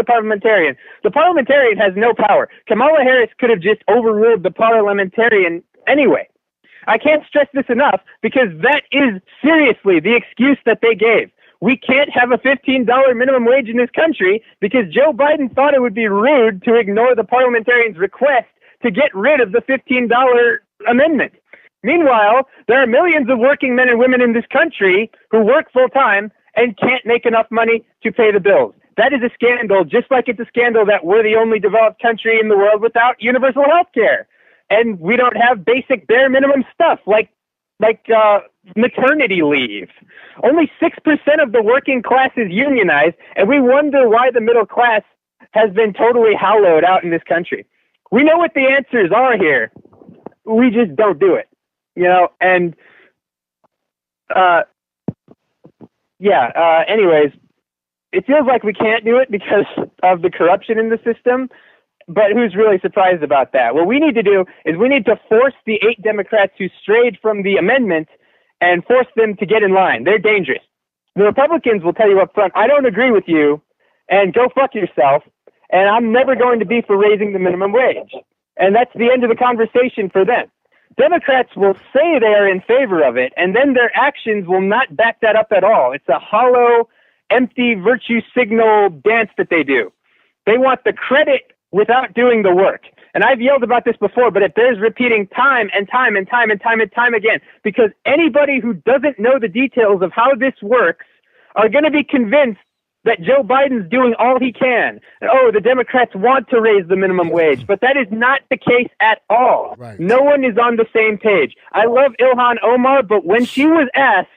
parliamentarian. The parliamentarian has no power. Kamala Harris could have just overruled the parliamentarian anyway. I can't stress this enough because that is seriously the excuse that they gave. We can't have a $15 minimum wage in this country because Joe Biden thought it would be rude to ignore the parliamentarian's request to get rid of the $15 amendment. Meanwhile, there are millions of working men and women in this country who work full-time and can't make enough money to pay the bills. That is a scandal, just like it's a scandal that we're the only developed country in the world without universal health care. And we don't have basic bare minimum stuff like maternity leave. Only 6% of the working class is unionized, and we wonder why the middle class has been totally hollowed out in this country. We know what the answers are here. We just don't do it. Anyways, it feels like we can't do it because of the corruption in the system, but who's really surprised about that? What we need to do is we need to force the 8 Democrats who strayed from the amendment and force them to get in line. They're dangerous. The Republicans will tell you up front, I don't agree with you, and go fuck yourself, and I'm never going to be for raising the minimum wage. And that's the end of the conversation for them. Democrats will say they are in favor of it, and then their actions will not back that up at all. It's a hollow, empty virtue signal dance that they do. They want the credit without doing the work. And I've yelled about this before, but it bears repeating time and time and time and time and time again, because anybody who doesn't know the details of how this works are going to be convinced that Joe Biden's doing all he can. Oh, the Democrats want to raise the minimum wage, but that is not the case at all. Right. No one is on the same page. I love Ilhan Omar, but when she was asked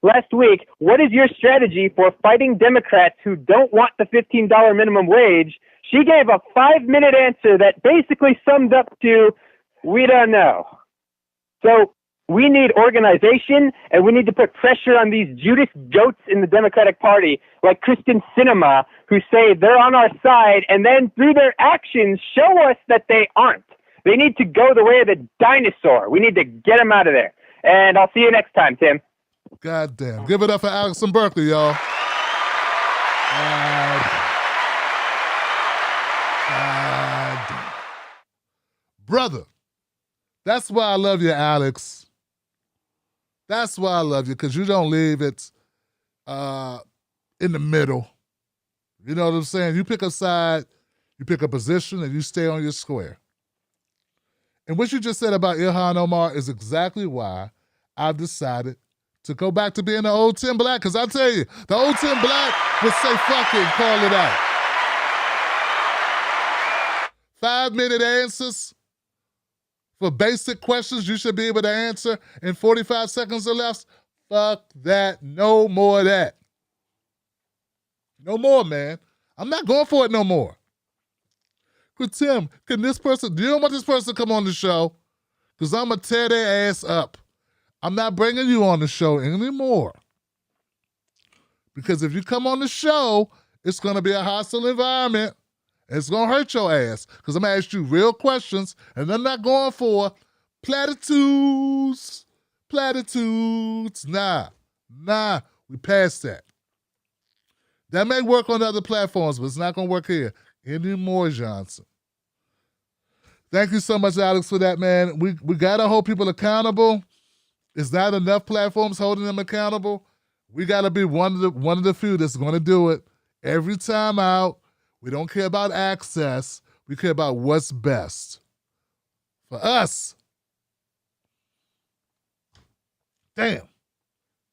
last week, what is your strategy for fighting Democrats who don't want the $15 minimum wage, she gave a 5-minute answer that basically summed up to, we don't know. So we need organization, and we need to put pressure on these Judas goats in the Democratic Party, like Kristen Sinema, who say they're on our side, and then through their actions show us that they aren't. They need to go the way of the dinosaur. We need to get them out of there. And I'll see you next time, Tim.
God damn. Give it up for Alex from Berkeley, y'all. Brother, that's why I love you, Alex. That's why I love you, because you don't leave it in the middle. You know what I'm saying? You pick a side, you pick a position, and you stay on your square. And what you just said about Ilhan Omar is exactly why I've decided to go back to being the old Tim Black, because I tell you, the old Tim Black would say fucking call it out. 5-minute answers. for basic questions you should be able to answer in 45 seconds or less. Fuck that. No more of that. No more, man. I'm not going for it no more. But Tim, can this person, do you don't want this person to come on the show? Because I'm going to tear their ass up. I'm not bringing you on the show anymore. Because if you come on the show, it's going to be a hostile environment. It's going to hurt your ass. Because I'm going to ask you real questions, and I'm not going for platitudes. Platitudes. Nah, we passed that. That may work on other platforms, but it's not going to work here anymore, Johnson. Thank you so much, Alex, for that, man. We got to hold people accountable. It's not enough platforms holding them accountable. We got to be one of the few that's going to do it every time out. We don't care about access. We care about what's best for us. Damn.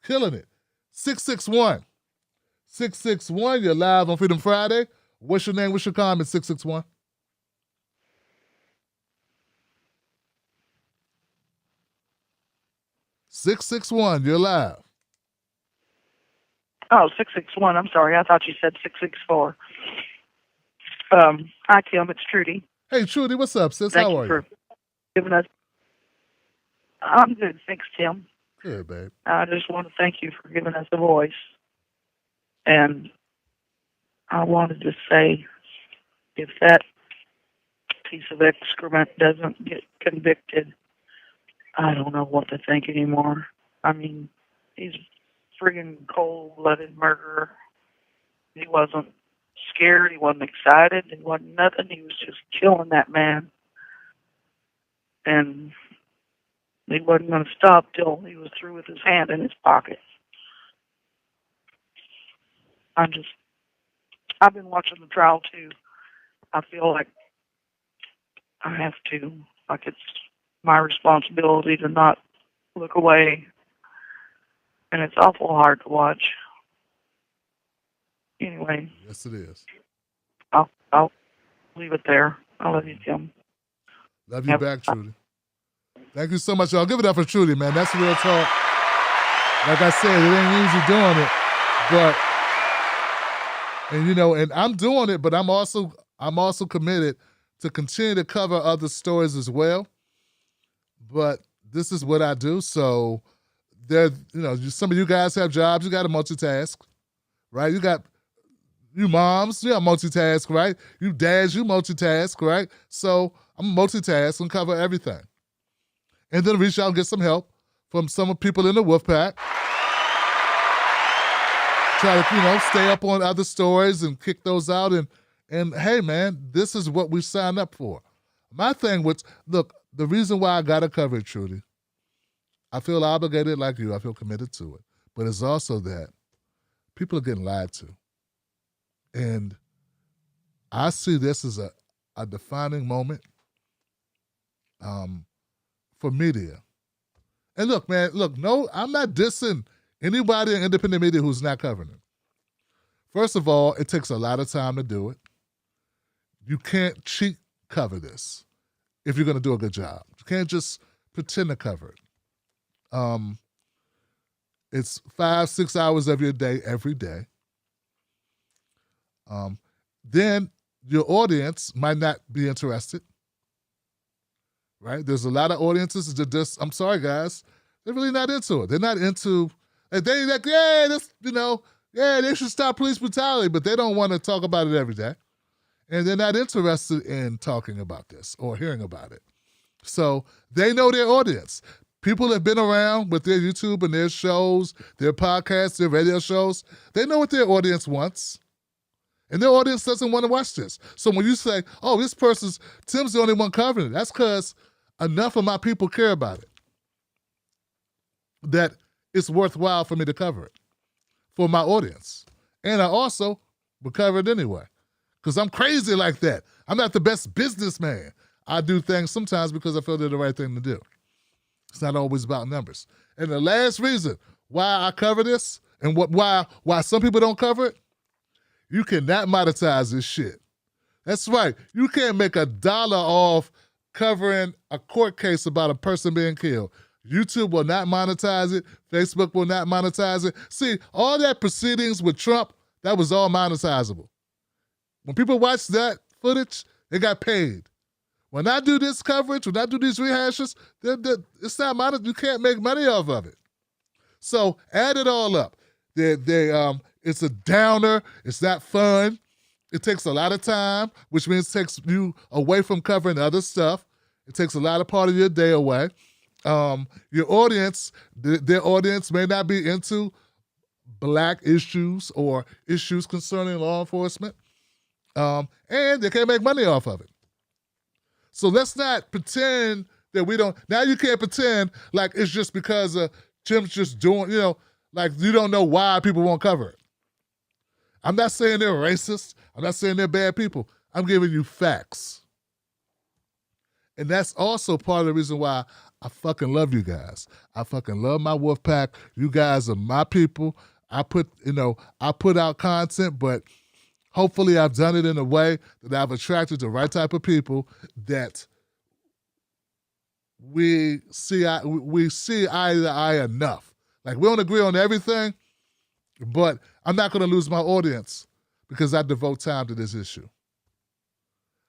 Killing it. 661. 661, you're live on Freedom Friday. What's your name? What's your comment? 661. You're live.
Oh, 661. I'm sorry. I thought you said 664. Hi, Tim. It's Trudy.
Hey, Trudy. What's up, sis?
Thank
How
you
are
for
you?
giving us. I'm good. Thanks, Tim.
Good, babe.
I just want to thank you for giving us a voice. And I wanted to say, if that piece of excrement doesn't get convicted, I don't know what to think anymore. I mean, he's a friggin' cold-blooded murderer. He wasn't scared. He wasn't excited. He wasn't nothing. He was just killing that man. And he wasn't going to stop till he was through with his hand in his pocket. I've been watching the trial too. I feel like I have to, like it's my responsibility to not look away. And it's awful hard to watch. Anyway.
Yes, it is.
I'll leave it there. I love you, Tim.
Love you back, Trudy. Thank you so much, y'all. Give it up for Trudy, man. That's real talk. Like I said, it ain't easy doing it, but and I'm doing it, but I'm also committed to continue to cover other stories as well. But this is what I do. So there, some of you guys have jobs. You got to multitask, right? You moms, you got multitask, right? You dads, you multitask, right? So I'm multitask and cover everything. And then reach out and get some help from some people in the wolf pack. Try to, stay up on other stories and kick those out. And hey, man, this is what we signed up for. My thing was, look, the reason why I got to cover it, Trudy, I feel obligated like you. I feel committed to it. But it's also that people are getting lied to. And I see this as a defining moment for media. And look, man, no, I'm not dissing anybody in independent media who's not covering it. First of all, it takes a lot of time to do it. You can't cheat cover this if you're going to do a good job. You can't just pretend to cover it. It's 5-6 hours of your day every day. Then your audience might not be interested, right? There's a lot of audiences that just, I'm sorry, guys, they're really not into it. They're not into, they like, they should stop police brutality, but they don't want to talk about it every day. And they're not interested in talking about this or hearing about it. So they know their audience. People have been around with their YouTube and their shows, their podcasts, their radio shows. They know what their audience wants. And their audience doesn't want to watch this. So when you say, oh, Tim's the only one covering it, that's because enough of my people care about it that it's worthwhile for me to cover it for my audience. And I also will cover it anyway because I'm crazy like that. I'm not the best businessman. I do things sometimes because I feel they're the right thing to do. It's not always about numbers. And the last reason why I cover this and why some people don't cover it, you cannot monetize this shit. That's right. You can't make $1 off covering a court case about a person being killed. YouTube will not monetize it. Facebook will not monetize it. See, all that proceedings with Trump, that was all monetizable. When people watch that footage, they got paid. When I do this coverage, when I do these rehashes, it's not money. You can't make money off of it. So add it all up. It's a downer. It's not fun. It takes a lot of time, which means it takes you away from covering other stuff. It takes a lot of part of your day away. Your audience, their audience may not be into Black issues or issues concerning law enforcement, and they can't make money off of it. So let's not pretend that we don't. Now you can't pretend like it's just because Jim's just doing, like you don't know why people won't cover it. I'm not saying they're racist. I'm not saying they're bad people. I'm giving you facts. And that's also part of the reason why I fucking love you guys. I fucking love my wolf pack. You guys are my people. I put out content, but hopefully I've done it in a way that I've attracted the right type of people that we see eye to eye enough. Like, we don't agree on everything, but I'm not going to lose my audience because I devote time to this issue.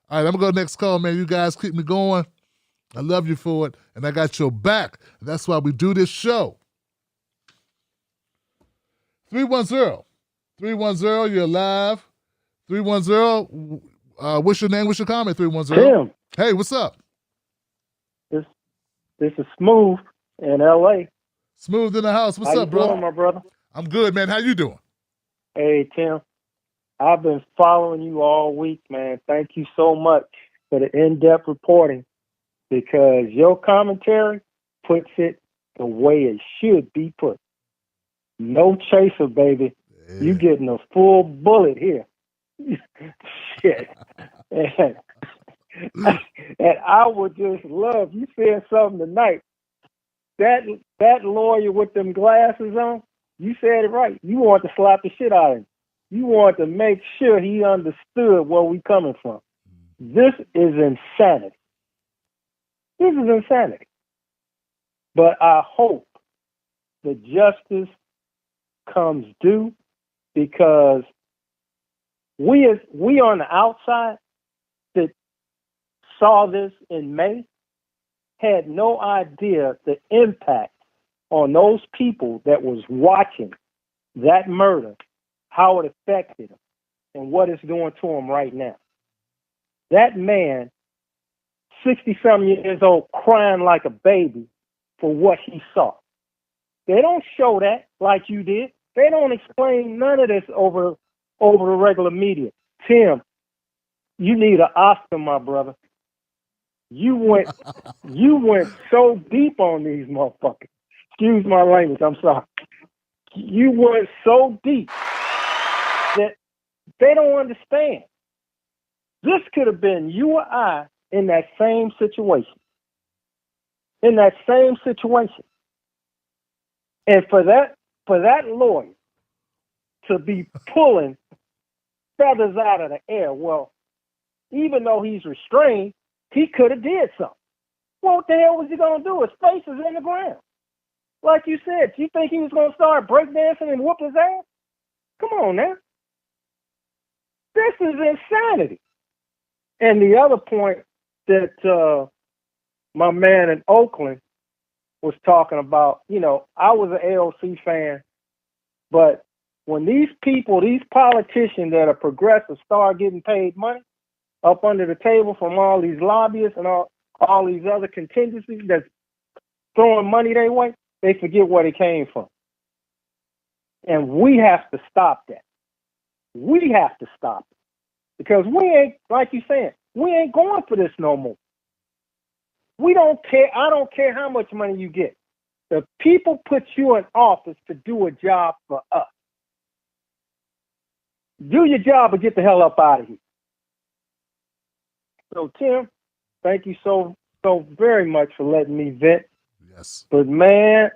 All right, I'm going to go next call, man. You guys keep me going. I love you for it, and I got your back. That's why we do this show. 310. You're live. 310. What's your name? What's your comment? 310.
Tim.
Hey, what's up?
This is Smooth in L.A.
Smooth in the house. What's
How
up,
you
brother?
doing, my brother?
I'm good, man. How you doing?
Hey, Tim. I've been following you all week, man. Thank you so much for the in-depth reporting because your commentary puts it the way it should be put. No chaser, baby.
Yeah.
You getting a full bullet here. Shit. And I would just love, you said something tonight. That lawyer with them glasses on, you said it right. You want to slap the shit out of him. You want to make sure he understood where we coming from. This is insanity. This is insanity. But I hope the justice comes due because we on the outside that saw this in May had no idea the impact on those people that was watching that murder, how it affected them, and what it's doing to them right now. That man, 60-something years old, crying like a baby for what he saw. They don't show that like you did. They don't explain none of this over the regular media. Tim, you need an Oscar, my brother. You went so deep on these motherfuckers. Excuse my language, I'm sorry. You went so deep that they don't understand. This could have been you or I in that same situation. In that same situation. And for that lawyer to be pulling feathers out of the air, well, even though he's restrained, he could have did something. What the hell was he going to do? His face is in the ground. Like you said, you think he was going to start breakdancing and whoop his ass? Come on now. This is insanity. And the other point that my man in Oakland was talking about, I was an AOC fan, but when these people, these politicians that are progressive start getting paid money up under the table from all these lobbyists and all these other contingencies that's throwing money their way, they forget where they came from. And we have to stop that. We have to stop it. Because we ain't, like you saying, we ain't going for this no more. We don't care. I don't care how much money you get. The people put you in office to do a job for us. Do your job and get the hell up out of here. So, Tim, thank you so very much for letting me vent.
Yes.
But, man,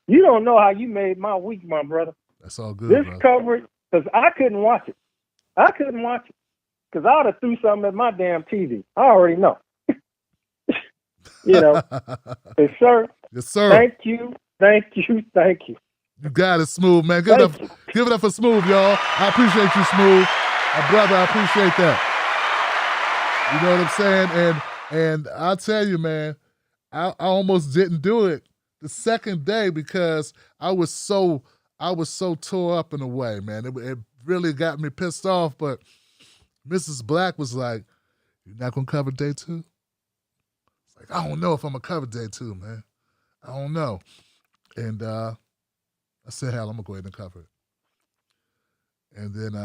you don't know how you made my week, my brother.
That's all good,
This
brother.
coverage, because I couldn't watch it. I couldn't watch it because I would have threw something at my damn TV. I already know. You know. Yes, sir.
Yes, sir.
Thank you.
You got it, Smooth, man. Give it up for Smooth, y'all. I appreciate you, Smooth. My brother, I appreciate that. You know what I'm saying? And I'll tell you, man, I almost didn't do it the second day because I was so tore up in a way, man. It really got me pissed off. But Mrs. Black was like, "You're not gonna cover day 2?" It's like, I don't know if I'm gonna cover day 2, man. I don't know. And I said, hell, I'm gonna go ahead and cover it. And then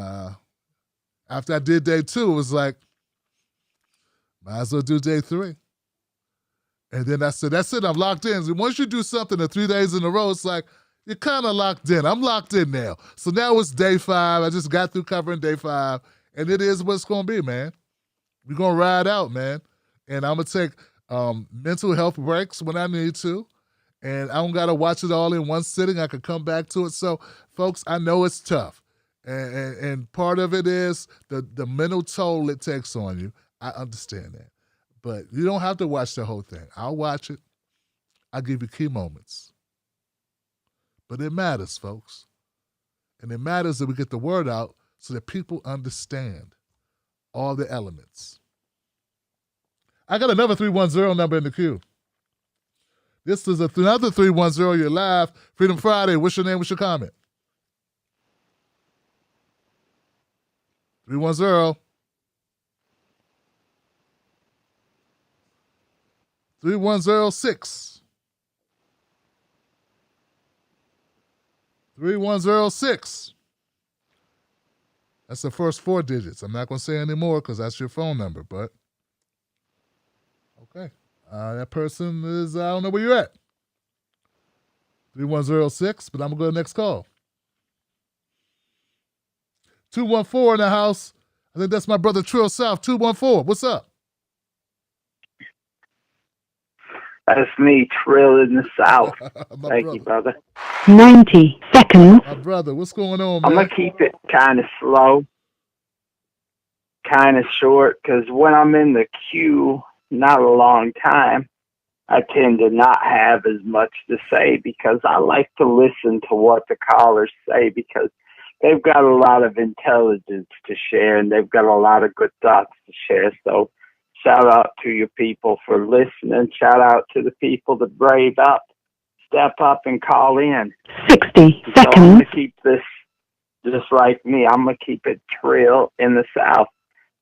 after I did day 2, it was like, might as well do day 3. And then I said, that's it, I'm locked in. Once you do something 3 days in a row, it's like, you're kind of locked in. I'm locked in now. So now it's day 5. I just got through covering day 5. And it is what it's going to be, man. We're going to ride out, man. And I'm going to take mental health breaks when I need to. And I don't got to watch it all in one sitting. I can come back to it. So, folks, I know it's tough. And part of it is the mental toll it takes on you. I understand that. But you don't have to watch the whole thing. I'll watch it. I'll give you key moments. But it matters, folks. And it matters that we get the word out so that people understand all the elements. I got another 310 number in the queue. This is another 310. You're live. Freedom Friday. What's your name? What's your comment? 310. 3106. 3106. That's the first 4 digits. I'm not going to say any more because that's your phone number, but okay. That person is, I don't know where you're at. 3106, but I'm going to go to the next call. 214 in the house. I think that's my brother Trill South. 214. What's up?
That's me, Trill in the South. Thank you, brother.
90 seconds. My brother, what's going on, man?
I'm going to keep it kind of slow, kind of short, because when I'm in the queue, not a long time, I tend to not have as much to say because I like to listen to what the callers say because they've got a lot of intelligence to share and they've got a lot of good thoughts to share. So shout out to you people for listening. Shout out to the people that brave up, step up and call in.
60
seconds.
So
I'm going to keep this just like me. I'm going to keep it Trill in the South.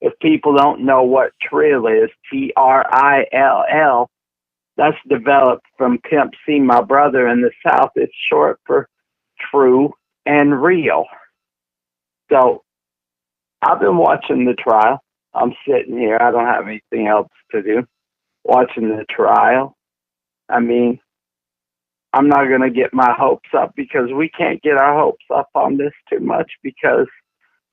If people don't know what Trill is, Trill, that's developed from Pimp C, My Brother in the South. It's short for true and real. So I've been watching the trial. I'm sitting here. I don't have anything else to do. Watching the trial. I mean, I'm not going to get my hopes up because we can't get our hopes up on this too much because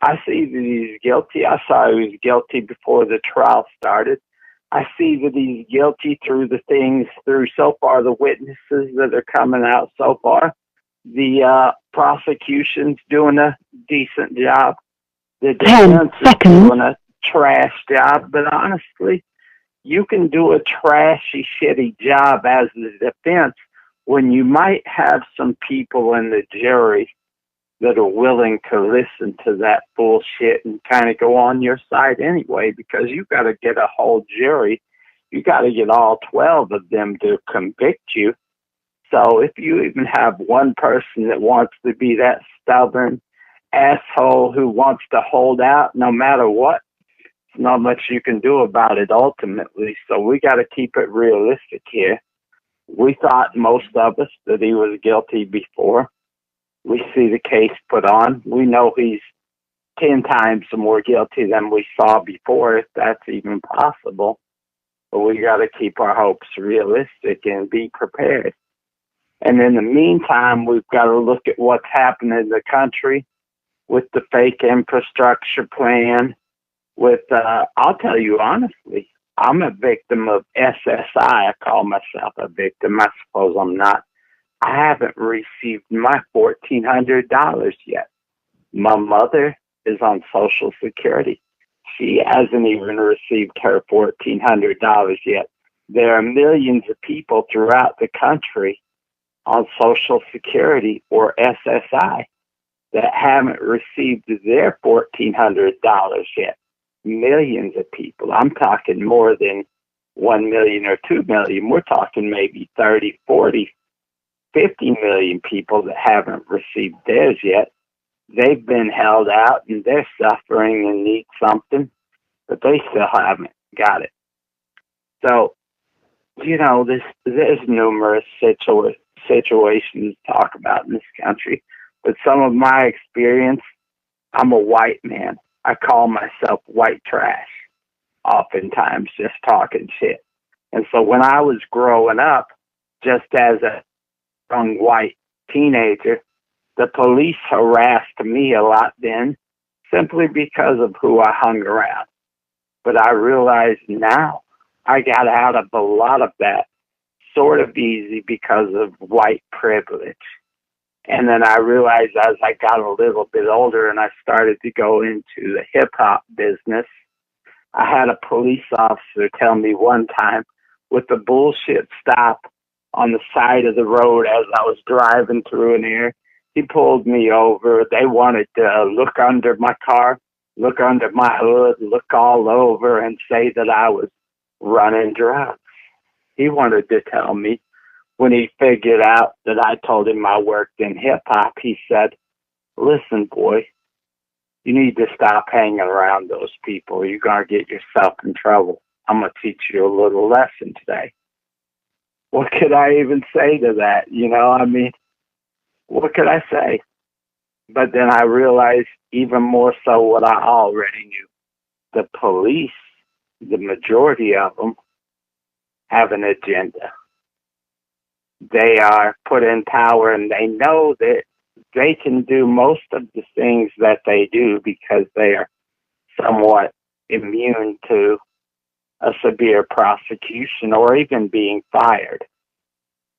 I see that he's guilty. I saw he was guilty before the trial started. I see that he's guilty through so far the witnesses that are coming out so far. The prosecution's doing a decent job. The defense is doing a trash job. But honestly, you can do a trashy, shitty job as the defense when you might have some people in the jury that are willing to listen to that bullshit and kind of go on your side anyway, because you got to get a whole jury. You got to get all 12 of them to convict you. So if you even have one person that wants to be that stubborn asshole who wants to hold out no matter what, there's not much you can do about it ultimately. So we got to keep it realistic here. We thought, most of us, that he was guilty before. We see the case put on. We know he's 10 times more guilty than we saw before, if that's even possible. But we got to keep our hopes realistic and be prepared. And in the meantime, we've got to look at what's happening in the country with the fake infrastructure plan. I'll tell you honestly, I'm a victim of SSI. I call myself a victim. I suppose I'm not. I haven't received my $1,400 yet. My mother is on Social Security. She hasn't even received her $1,400 yet. There are millions of people throughout the country on Social Security or SSI that haven't received their $1,400 yet. Millions of people. I'm talking more than 1 million or 2 million. We're talking maybe 30, 40, 50 million people that haven't received theirs yet. They've been held out and they're suffering and need something, but they still haven't got it. So, you know, there's numerous situations to talk about in this country, but some of my experience, I'm a white man. I call myself white trash, oftentimes just talking shit. And so when I was growing up, just as a young white teenager, the police harassed me a lot then simply because of who I hung around. But I realize now I got out of a lot of that sort of easy because of white privilege. And then I realized as I got a little bit older and I started to go into the hip-hop business, I had a police officer tell me one time with the bullshit stop on the side of the road as I was driving through an area. He pulled me over. They wanted to look under my car, look under my hood, look all over and say that I was running drugs. He wanted to tell me when he figured out that I told him I worked in hip-hop, he said, listen, boy, you need to stop hanging around those people. You're going to get yourself in trouble. I'm going to teach you a little lesson today. What could I even say to that? You know, I mean, what could I say? But then I realized even more so what I already knew. The police, the majority of them, have an agenda. They are put in power and they know that they can do most of the things that they do because they are somewhat immune to a severe prosecution or even being fired.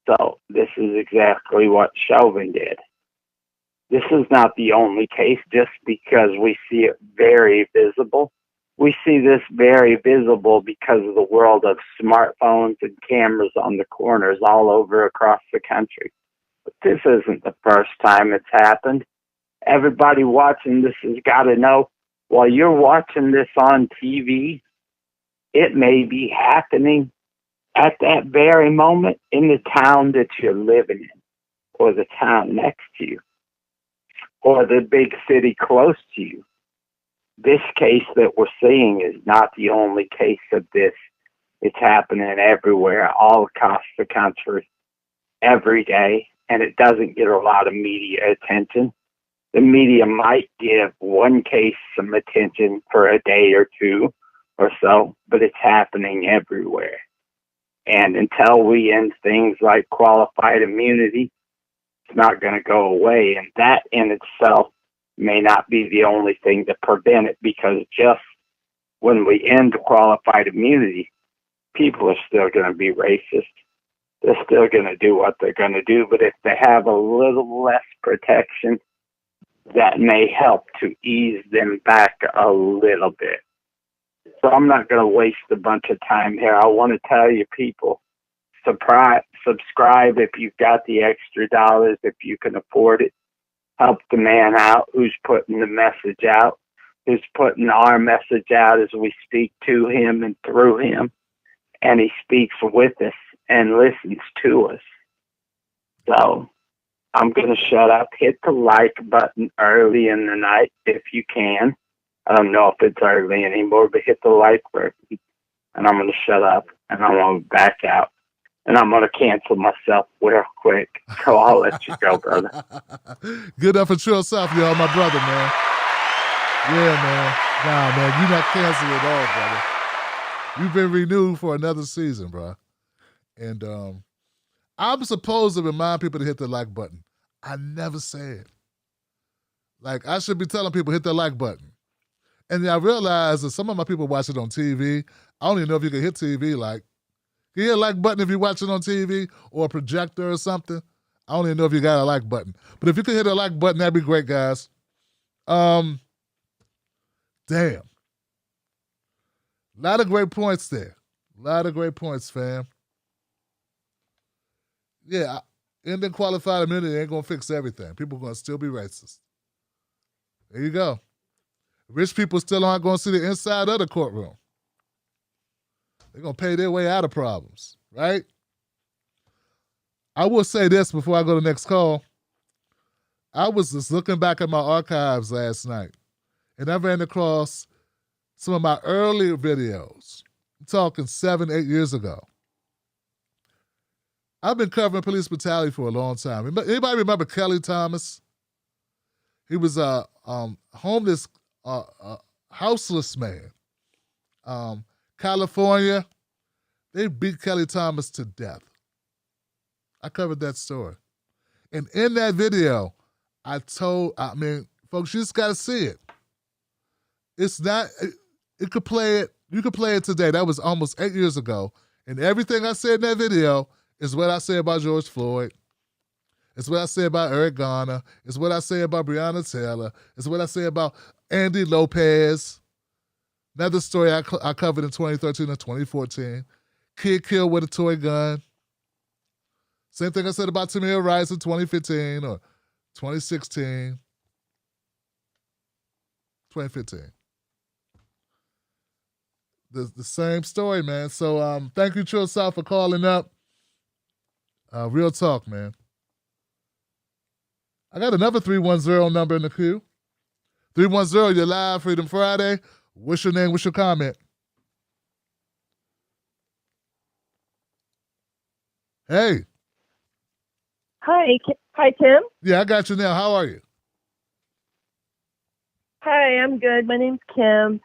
So this is exactly what Chauvin did. This is not the only case just because we see it very visible. We see this very visible because of the world of smartphones and cameras on the corners all over across the country. But this isn't the first time it's happened. Everybody watching this has got to know, while you're watching this on TV, it may be happening at that very moment in the town that you're living in, or the town next to you, or the big city close to you. This case that we're seeing is not the only case of this. It's happening everywhere, all across the country, every day, and it doesn't get a lot of media attention. The media might give one case some attention for a day or two or so, but it's happening everywhere. And until we end things like qualified immunity, it's not going to go away. And that in itself may not be the only thing to prevent it, because just when we end qualified immunity, people are still going to be racist. They're still going to do what they're going to do. But if they have a little less protection, that may help to ease them back a little bit. So I'm not going to waste a bunch of time here. I want to tell you people, subscribe if you've got the extra dollars, if you can afford it. Help the man out who's putting the message out, who's putting our message out as we speak to him and through him. And he speaks with us and listens to us. So I'm going to shut up. Hit the like button early in the night if you can. I don't know if it's early anymore, but hit the like button. And I'm going to shut up and I'm going to back out. And I'm going to cancel myself real quick. So I'll let you go, brother.
Good up for true self, y'all, my brother, man. Yeah, man. Nah, man, you're not canceled at all, brother. You've been renewed for another season, bro. And I'm supposed to remind people to hit the like button. I never say it. Like, I should be telling people hit the like button. And then I realized that some of my people watch it on TV. I don't even know if you can hit TV like. Can you hit a like button if you're watching on TV or a projector or something? I don't even know if you got a like button. But if you could hit a like button, that'd be great, guys. Damn. A lot of great points there. A A lot of great points, fam. Yeah, Indian qualified immunity ain't going to fix everything. People are going to still be racist. There you go. Rich people still aren't going to see the inside of the courtroom. They're going to pay their way out of problems, right? I will say this before I go to the next call. I was just looking back at my archives last night, and I ran across some of my earlier videos. I'm talking 7, 8 years ago. I've been covering police brutality for a long time. Anybody remember Kelly Thomas? He was a homeless, houseless man. California, they beat Kelly Thomas to death. I covered that story. And in that video, folks, you just got to see it. It's not, you could play it today. That was almost 8 years ago. And everything I said in that video is what I say about George Floyd. It's what I say about Eric Garner. It's what I say about Breonna Taylor. It's what I say about Andy Lopez. Another story I covered in 2013 and 2014. Kid killed with a toy gun. Same thing I said about Tamir Rice in 2015 or 2016. 2015. The same story, man. So thank you, Trill South, for calling up. Real talk, man. I got another 310 number in the queue. 310, you're live, Freedom Friday. What's your name? What's your comment? Hey.
Hi, Tim.
Yeah, I got you now. How are you?
Hi, I'm good. My name's Kim.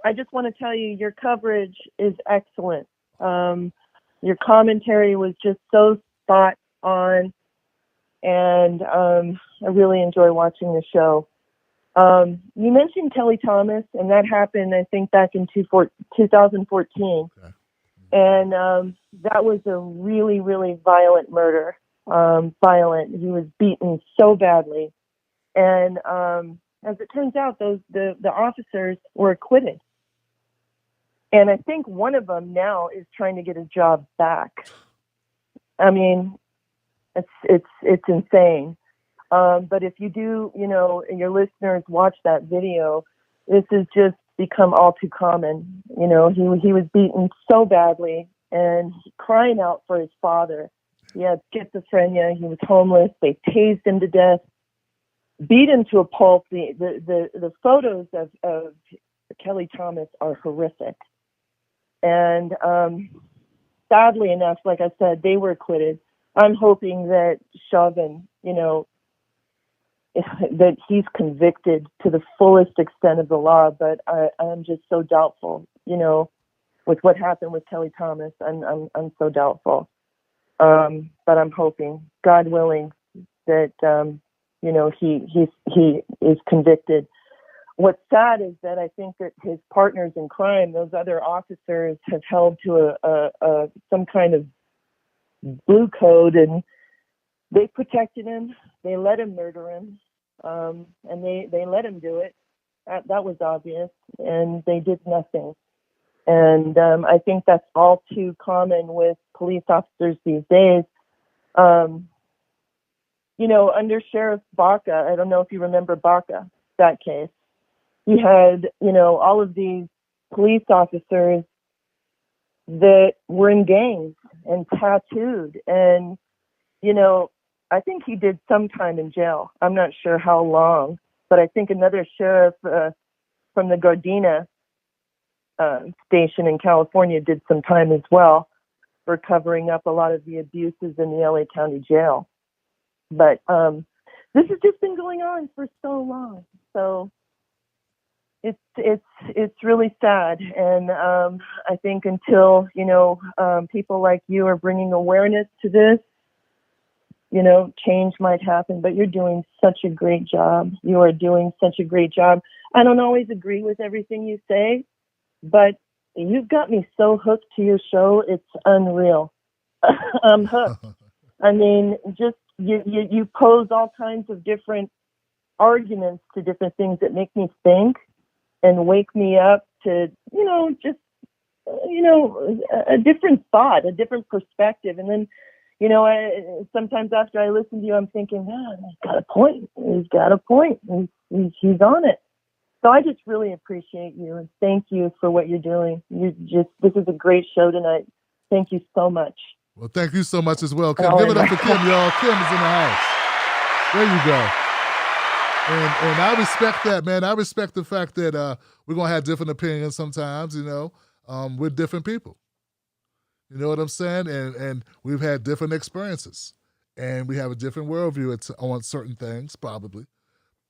I just want to tell you your coverage is excellent. Your commentary was just so spot on, and I really enjoy watching the show. You mentioned Kelly Thomas, and that happened, I think, back in 2014. Okay. And that was a really, really violent murder. Violent. He was beaten so badly. And as it turns out, the officers were acquitted. And I think one of them now is trying to get his job back. I mean, it's insane. But if you do, and your listeners watch that video, this has just become all too common. He was beaten so badly and crying out for his father. He had schizophrenia. He was homeless. They tased him to death, beat him to a pulp. The photos of Kelly Thomas are horrific. And sadly enough, like I said, they were acquitted. I'm hoping that Chauvin, that he's convicted to the fullest extent of the law, but I'm just so doubtful, with what happened with Kelly Thomas. I'm so doubtful. But I'm hoping, God willing, that he is convicted. What's sad is that I think that his partners in crime, those other officers, have held to a some kind of blue code, and they protected him. They let him murder him, and they let him do it. That was obvious, and they did nothing. And I think that's all too common with police officers these days. Under Sheriff Baca, I don't know if you remember Baca, that case. He had, all of these police officers that were in gangs and tattooed. And, I think he did some time in jail. I'm not sure how long, but I think another sheriff from the Gardena station in California did some time as well for covering up a lot of the abuses in the LA County Jail. But this has just been going on for so long. So it's really sad. And I think until, people like you are bringing awareness to this, change might happen. But you're doing such a great job. You are doing such a great job. I don't always agree with everything you say, but you've got me so hooked to your show. It's unreal. I'm hooked. I mean, just you pose all kinds of different arguments to different things that make me think and wake me up to, just, a different thought, a different perspective. And then, sometimes after I listen to you, I'm thinking, he's got a point. He's got a point. He's on it. So I just really appreciate you and thank you for what you're doing. This is a great show tonight. Thank you so much.
Well, thank you so much as well, Kim. Give it up for Kim, y'all. Kim is in the house. There you go. And I respect that, man. I respect the fact that we're going to have different opinions sometimes, with different people. You know what I'm saying? And we've had different experiences. And we have a different worldview on certain things, probably,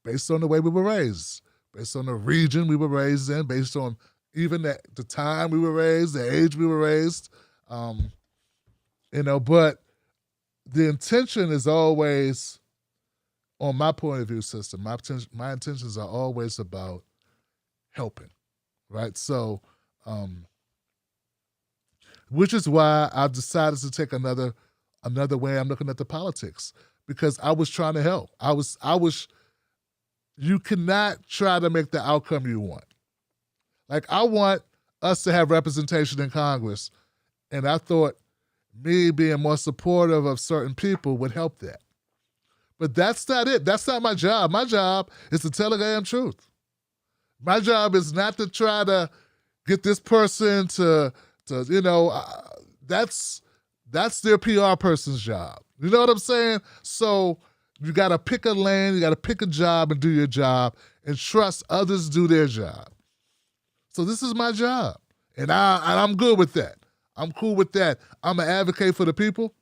based on the way we were raised, based on the region we were raised in, based on even the time we were raised, the age we were raised. But the intention is always, on my point of view system, my intentions are always about helping, right? So, which is why I've decided to take another way I'm looking at the politics, because I was trying to help. You cannot try to make the outcome you want. Like, I want us to have representation in Congress, and I thought me being more supportive of certain people would help that. But that's not it. That's not my job. My job is to tell the damn truth. My job is not to try to get this person to that's their PR person's job. You know what I'm saying? So you got to pick a lane, you got to pick a job and do your job and trust others do their job. So this is my job, and I'm good with that. I'm cool with that. I'm an advocate for the people.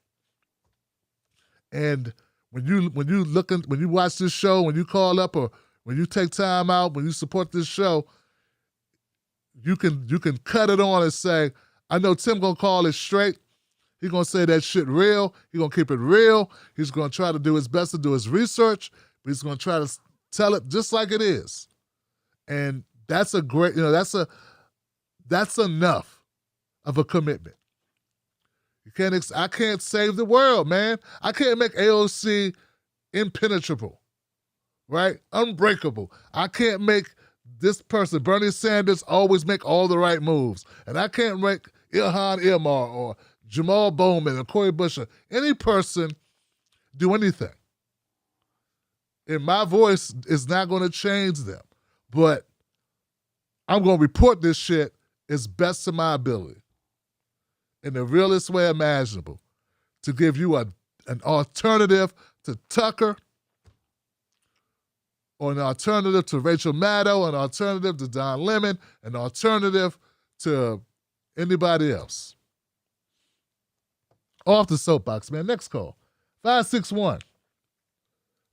And when you watch this show, when you call up or when you take time out, when you support this show, you can cut it on and say, I know Tim gonna call it straight. He's gonna say that shit real. He's gonna keep it real. He's gonna try to do his best to do his research, but he's gonna try to tell it just like it is. And that's a great, that's enough of a commitment. I can't save the world, man. I can't make AOC impenetrable, right? Unbreakable. I can't make this person, Bernie Sanders, always make all the right moves. And I can't make Ilhan Ilmar or Jamal Bowman or Cory Bush or any person do anything. And my voice is not going to change them. But I'm going to report this shit as best to my ability, in the realest way imaginable, to give you an alternative to Tucker, or an alternative to Rachel Maddow, an alternative to Don Lemon, an alternative to anybody else. Off the soapbox, man. Next call. 561.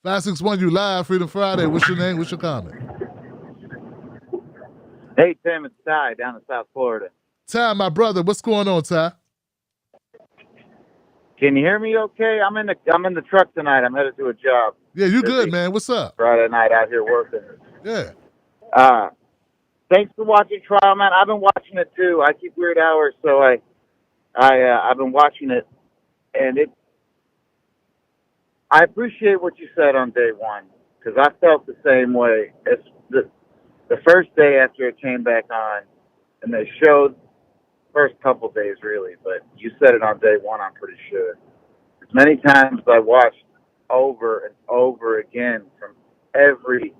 561, you live, Freedom Friday. What's your name? What's your comment?
Hey, Tim, it's Ty down in South Florida.
Ty, my brother, what's going on, Ty?
Can you hear me okay? I'm in the truck tonight. I'm headed to a job.
Yeah, you good, man. What's up?
Friday night out here working.
Yeah.
Thanks for watching Trial, man. I've been watching it too. I keep weird hours, so I've been watching it, and I appreciate what you said on day one, because I felt the same way. It's the first day after it came back on, and they showed first couple days really, but you said it on day one, I'm pretty sure. As many times I watched over and over again from every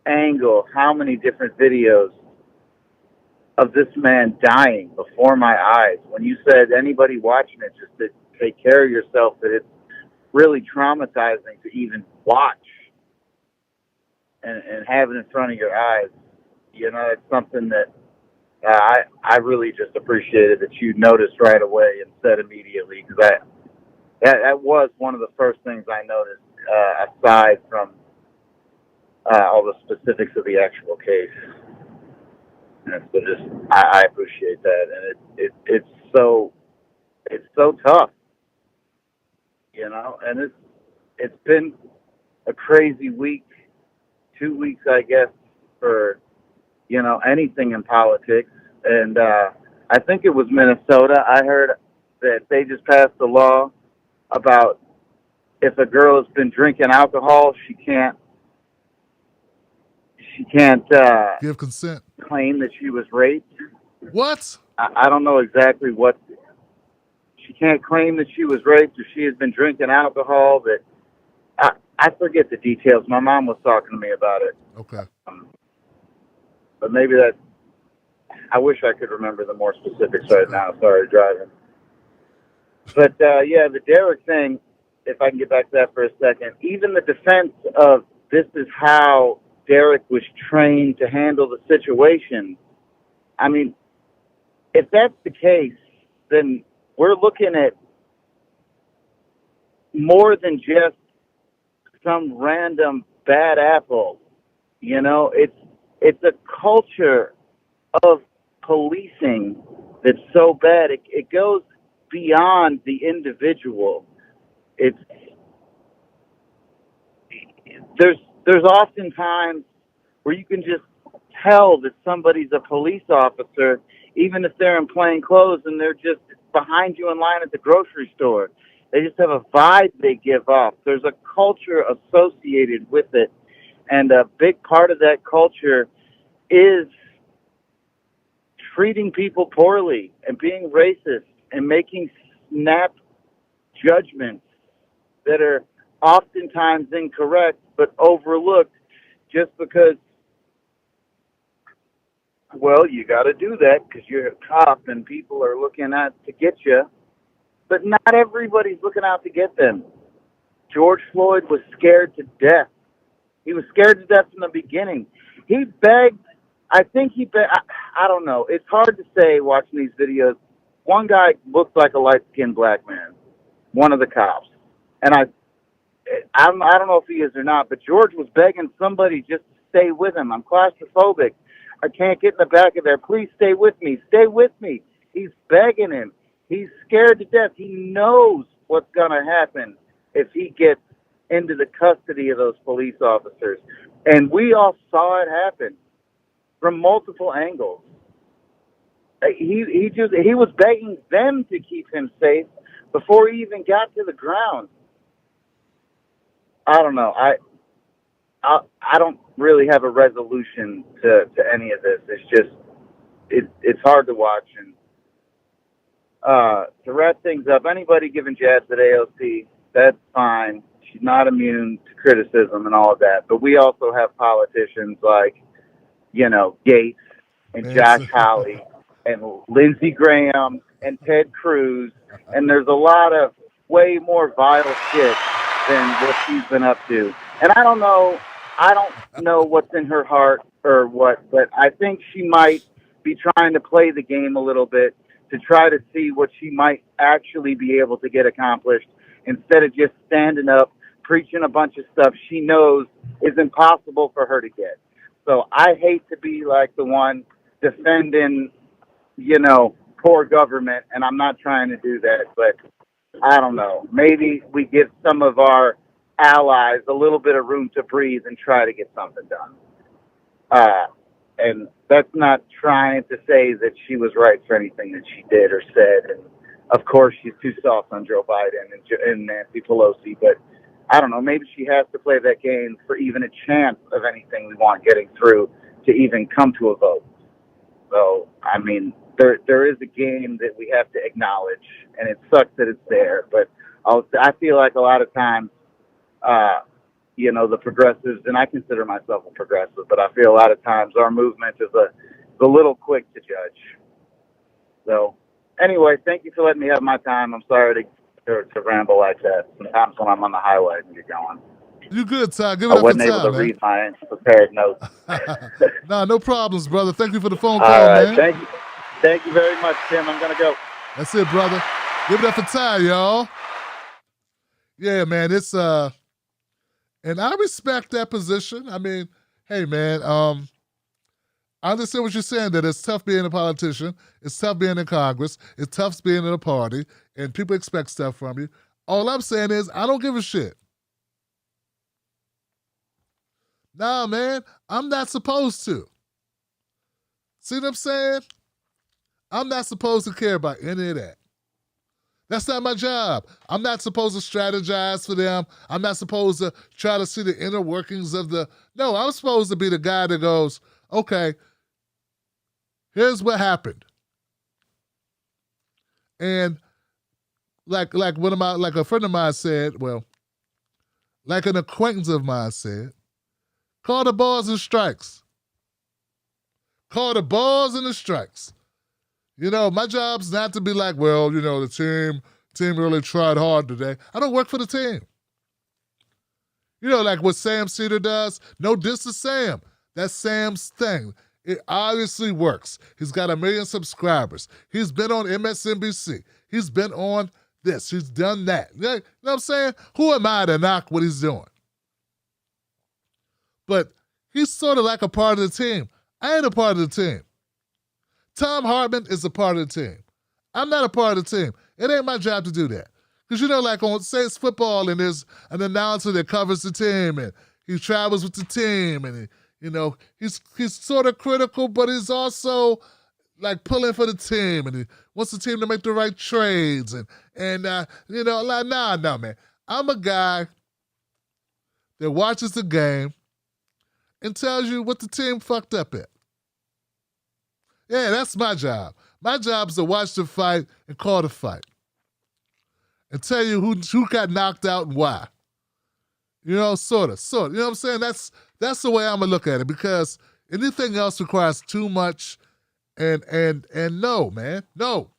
angle, how many different videos of this man dying before my eyes. When you said anybody watching it, just to take care of yourself, that it's really traumatizing to even watch and have it in front of your eyes. It's something that I really just appreciated that you noticed right away and said immediately, because that was one of the first things I noticed, aside from all the specifics of the actual case. And so I appreciate that, and it's so tough, and it's been a crazy week, 2 weeks, I guess, for anything in politics. And I think it was Minnesota. I heard that they just passed a law about if a girl has been drinking alcohol, she can't
give consent,
claim that she was raped.
What?
I don't know exactly what. She can't claim that she was raped or she has been drinking alcohol. That I forget the details. My mom was talking to me about it.
Okay.
But maybe that. I wish I could remember the more specifics right now. Sorry, driving. But yeah, the Derek thing. If I can get back to that for a second, even the defense of this is how Derek was trained to handle the situation. I mean, if that's the case, then we're looking at more than just some random bad apple. You know, it's a culture of policing that's so bad. It goes beyond the individual. There's often times where you can just tell that somebody's a police officer, even if they're in plain clothes and they're just behind you in line at the grocery store. They just have a vibe they give off. There's a culture associated with it, and a big part of that culture is treating people poorly and being racist and making snap judgments that are oftentimes incorrect but overlooked just because, well, you got to do that because you're a cop and people are looking out to get you. But not everybody's looking out to get them. George Floyd was scared to death. He was scared to death from the beginning. He begged. I think he begged. I don't know. It's hard to say watching these videos. One guy looked like a light-skinned black man, one of the cops. And I don't know if he is or not, but George was begging somebody just to stay with him. I'm claustrophobic. I can't get in the back of there. Please stay with me. Stay with me. He's begging him. He's scared to death. He knows what's going to happen if he gets into the custody of those police officers. And we all saw it happen from multiple angles. He was begging them to keep him safe before he even got to the ground. I don't know. I don't really have a resolution to any of this. It's just it's hard to watch. And to wrap things up, anybody giving jabs at AOC, that's fine. She's not immune to criticism and all of that. But we also have politicians like, Gates and Josh Hawley and Lindsey Graham and Ted Cruz. And there's a lot of way more vile shit than what she's been up to. And I don't know what's in her heart or what, but I think she might be trying to play the game a little bit to try to see what she might actually be able to get accomplished instead of just standing up, preaching a bunch of stuff she knows is impossible for her to get. So I hate to be like the one defending, poor government, and I'm not trying to do that, but I don't know. Maybe we give some of our allies a little bit of room to breathe and try to get something done. And that's not trying to say that she was right for anything that she did or said. And of course, she's too soft on Joe Biden and Nancy Pelosi. But I don't know. Maybe she has to play that game for even a chance of anything we want getting through to even come to a vote. So, I mean, there is a game that we have to acknowledge, and it sucks that it's there. But I feel like a lot of times, the progressives, and I consider myself a progressive, but I feel a lot of times our movement is a little quick to judge. So, anyway, thank you for letting me have my time. I'm sorry to ramble like that. Sometimes when I'm on the highway and get going.
You good, Ty. Give it up for Ty,
man. I wasn't able to read my prepared notes.
No problems, brother. Thank you for the phone call,
all right,
man.
Thank you. Thank you very much, Tim. I'm going to go.
That's it, brother. Give it up for Ty, y'all. Yeah, man, it's and I respect that position. I mean, hey, man, I understand what you're saying, that it's tough being a politician, it's tough being in Congress, it's tough being in a party, and people expect stuff from you. All I'm saying is I don't give a shit. Nah, man, I'm not supposed to. See what I'm saying? I'm not supposed to care about any of that. That's not my job. I'm not supposed to strategize for them. I'm not supposed to try to see the inner workings of No, I'm supposed to be the guy that goes, okay, here's what happened. And like a friend of mine said, well, like an acquaintance of mine said, call the balls and strikes. Call the balls and the strikes. You know, my job's not to be like, well, you know, the team really tried hard today. I don't work for the team. You know, like what Sam Cedar does. No diss to Sam. That's Sam's thing. It obviously works. He's got 1 million subscribers. He's been on MSNBC. He's been on this. He's done that. You know what I'm saying? Who am I to knock what he's doing? But he's sort of like a part of the team. I ain't a part of the team. Tom Hartman is a part of the team. I'm not a part of the team. It ain't my job to do that. Because, you know, like on Saints football, and there's an announcer that covers the team, and he travels with the team, and, you know, he's sort of critical, but he's also like pulling for the team, and he wants the team to make the right trades, and you know, like, nah, man. I'm a guy that watches the game and tells you what the team fucked up at. Yeah, that's my job. My job is to watch the fight and call the fight. And tell you who got knocked out and why. You know, sort of. You know what I'm saying? That's the way I'm gonna look at it, because anything else requires too much and no, man. No.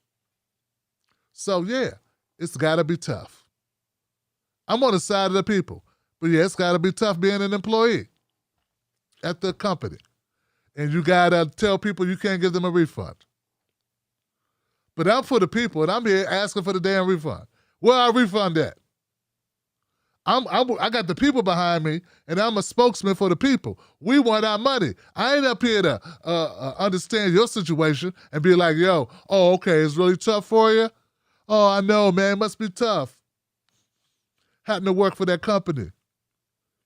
So yeah, it's gotta be tough. I'm on the side of the people. But yeah, it's gotta be tough being an employee at the company. And you gotta tell people you can't give them a refund. But I'm for the people, and I'm here asking for the damn refund. Where I refund at? I got the people behind me, and I'm a spokesman for the people. We want our money. I ain't up here to understand your situation and be like, yo, oh, okay, it's really tough for you? Oh, I know, man, it must be tough having to work for that company.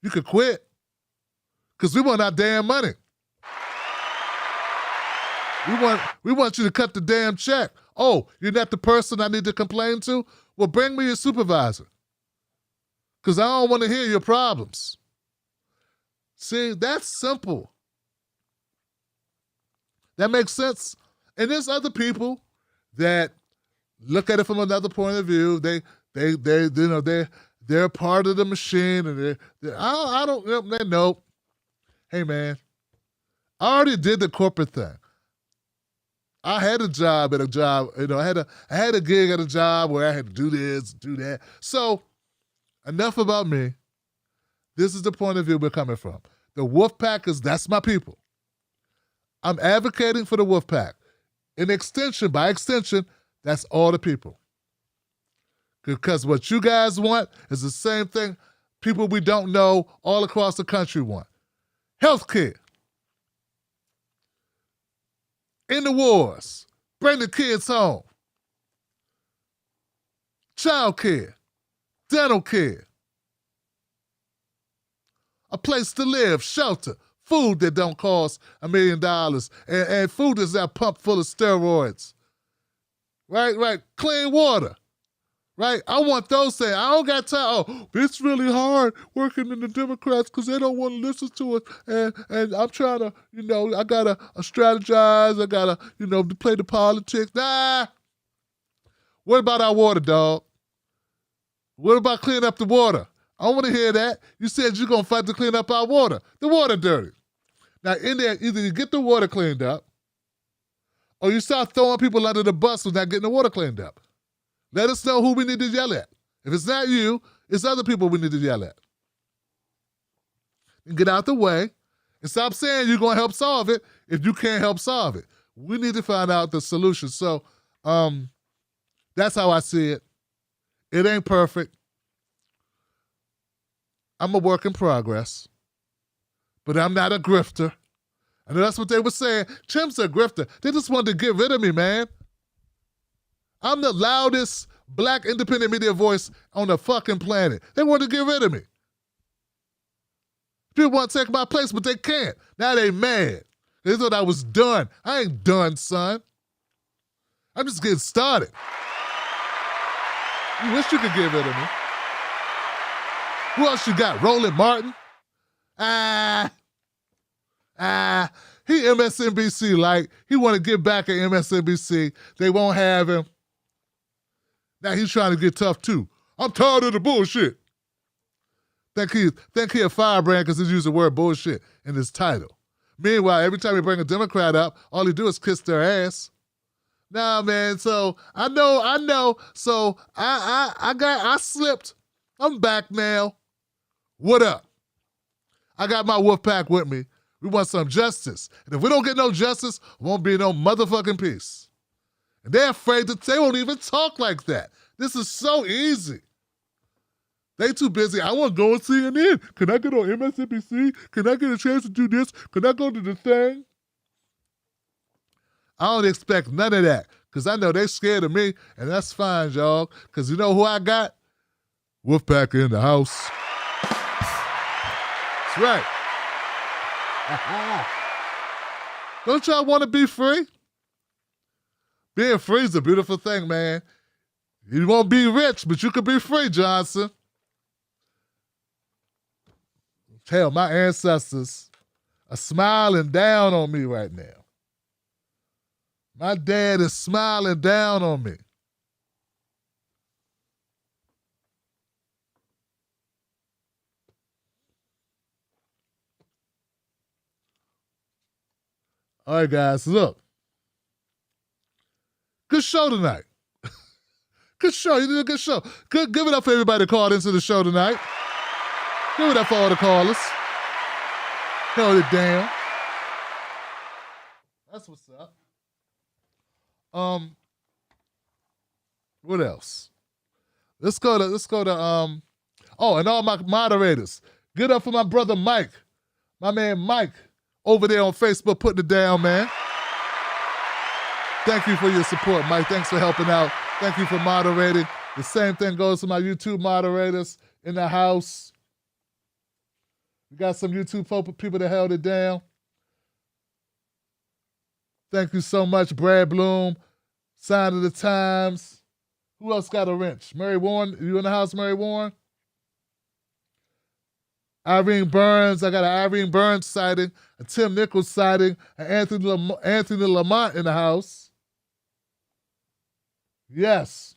You could quit, because we want our damn money. We want you to cut the damn check. Oh, you're not the person I need to complain to? Well, bring me your supervisor, because I don't want to hear your problems. See, that's simple. That makes sense. And there's other people that look at it from another point of view. They're part of the machine, and I don't know. Hey, man, I already did the corporate thing. I had a job at a job, you know, I had a gig at a job where I had to do this, do that. So, enough about me. This is the point of view we're coming from. The Wolf Packers, that's my people. I'm advocating for the Wolf Pack. By extension, that's all the people. Because what you guys want is the same thing people we don't know all across the country want. Healthcare. In the wars. Bring the kids home. Child care. Dental care. A place to live, shelter, food that don't cost $1 million, and food that's not pumped full of steroids. Right. Clean water. Right? I want those things. I don't got time. Oh, it's really hard working in the Democrats because they don't want to listen to us. And I'm trying to, you know, I got to strategize. I got to, you know, play the politics. Nah. What about our water, dog? What about cleaning up the water? I don't want to hear that. You said you're going to fight to clean up our water. The water dirty. Now, in there, either you get the water cleaned up or you start throwing people under the bus who's not getting the water cleaned up. Let us know who we need to yell at. If it's not you, it's other people we need to yell at. And get out the way and stop saying you're going to help solve it if you can't help solve it. We need to find out the solution. So that's how I see it. It ain't perfect. I'm a work in progress. But I'm not a grifter. I know that's what they were saying. Chim's a grifter. They just wanted to get rid of me, man. I'm the loudest black independent media voice on the fucking planet. They want to get rid of me. People want to take my place, but they can't. Now they mad. They thought I was done. I ain't done, son. I'm just getting started. You wish you could get rid of me. Who else you got? Roland Martin? He MSNBC like. He want to get back at MSNBC. They won't have him. Now he's trying to get tough too. I'm tired of the bullshit. Think he a firebrand because he's using the word bullshit in his title. Meanwhile, every time you bring a Democrat up, all he do is kiss their ass. Nah, man. So I know. So I slipped. I'm back now. What up? I got my wolf pack with me. We want some justice. And if we don't get no justice, won't be no motherfucking peace. And they're afraid that they won't even talk like that. This is so easy. They too busy. I want to go on CNN. Can I get on MSNBC? Can I get a chance to do this? Can I go to the thing? I don't expect none of that because I know they scared of me, and that's fine, y'all, because you know who I got? Wolfpack in the house. That's right. Don't y'all want to be free? Being free is a beautiful thing, man. You won't be rich, but you can be free, Johnson. Hell, my ancestors are smiling down on me right now. My dad is smiling down on me. All right, guys, look. Good show tonight. Good show. You did a good show. Good. Give it up for everybody that called into the show tonight. Give it up for all the callers. Held it down. That's what's up. What else? Let's go to and all my moderators. Get up for my brother Mike. My man Mike over there on Facebook putting it down, man. Thank you for your support, Mike. Thanks for helping out. Thank you for moderating. The same thing goes to my YouTube moderators in the house. We got some YouTube people that held it down. Thank you so much, Brad Bloom, Sign of the Times. Who else got a wrench? Mary Warren, you in the house, Mary Warren? Irene Burns, I got an Irene Burns sighting, a Tim Nichols sighting, an Anthony Lamont in the house. Yes.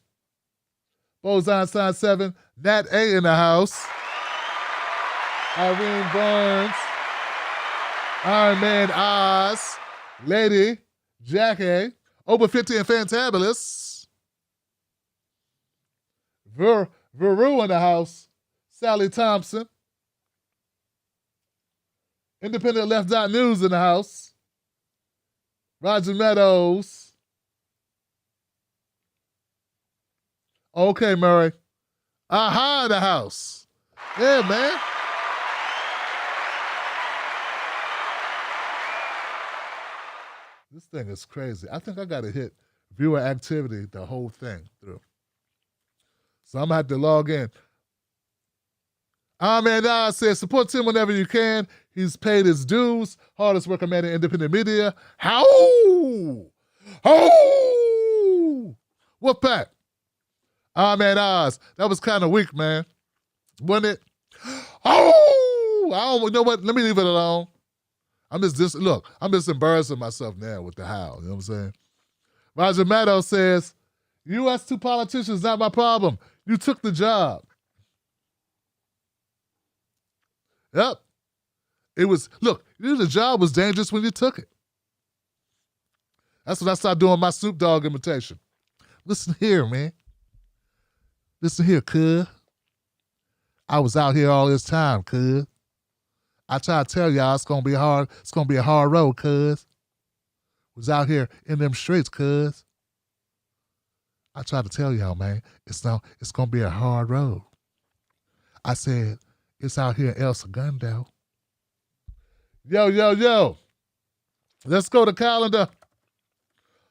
Bozon Sign 7, Nat A in the house. Irene Burns, Iron Man Oz, Lady, Jackie, Over 50 and Fantabulous, Veru in the house, Sally Thompson, Independent Left Dot News in the house, Roger Meadows. Okay, Murray. Aha in the house. Yeah, man. This thing is crazy. I think I got to hit viewer activity the whole thing through. So I'm going to have to log in. Man says, support Tim whenever you can. He's paid his dues. Hardest working man in independent media. How? What back? Man Oz. That was kind of weak, man. Wasn't it? I don't, you know what? Let me leave it alone. I'm just embarrassing myself now with the how. You know what I'm saying? Roger Maddow says, U.S. two politicians, not my problem. You took the job. Yep. The job was dangerous when you took it. That's when I started doing my Snoop Dogg imitation. Listen here, man. Listen here, cuz. I was out here all this time, cuz. I try to tell y'all it's gonna be a hard road, cuz. Was out here in them streets, cuz. I try to tell y'all, man, it's gonna be a hard road. I said, it's out here in El Segundo. Yo. Let's go to calendar.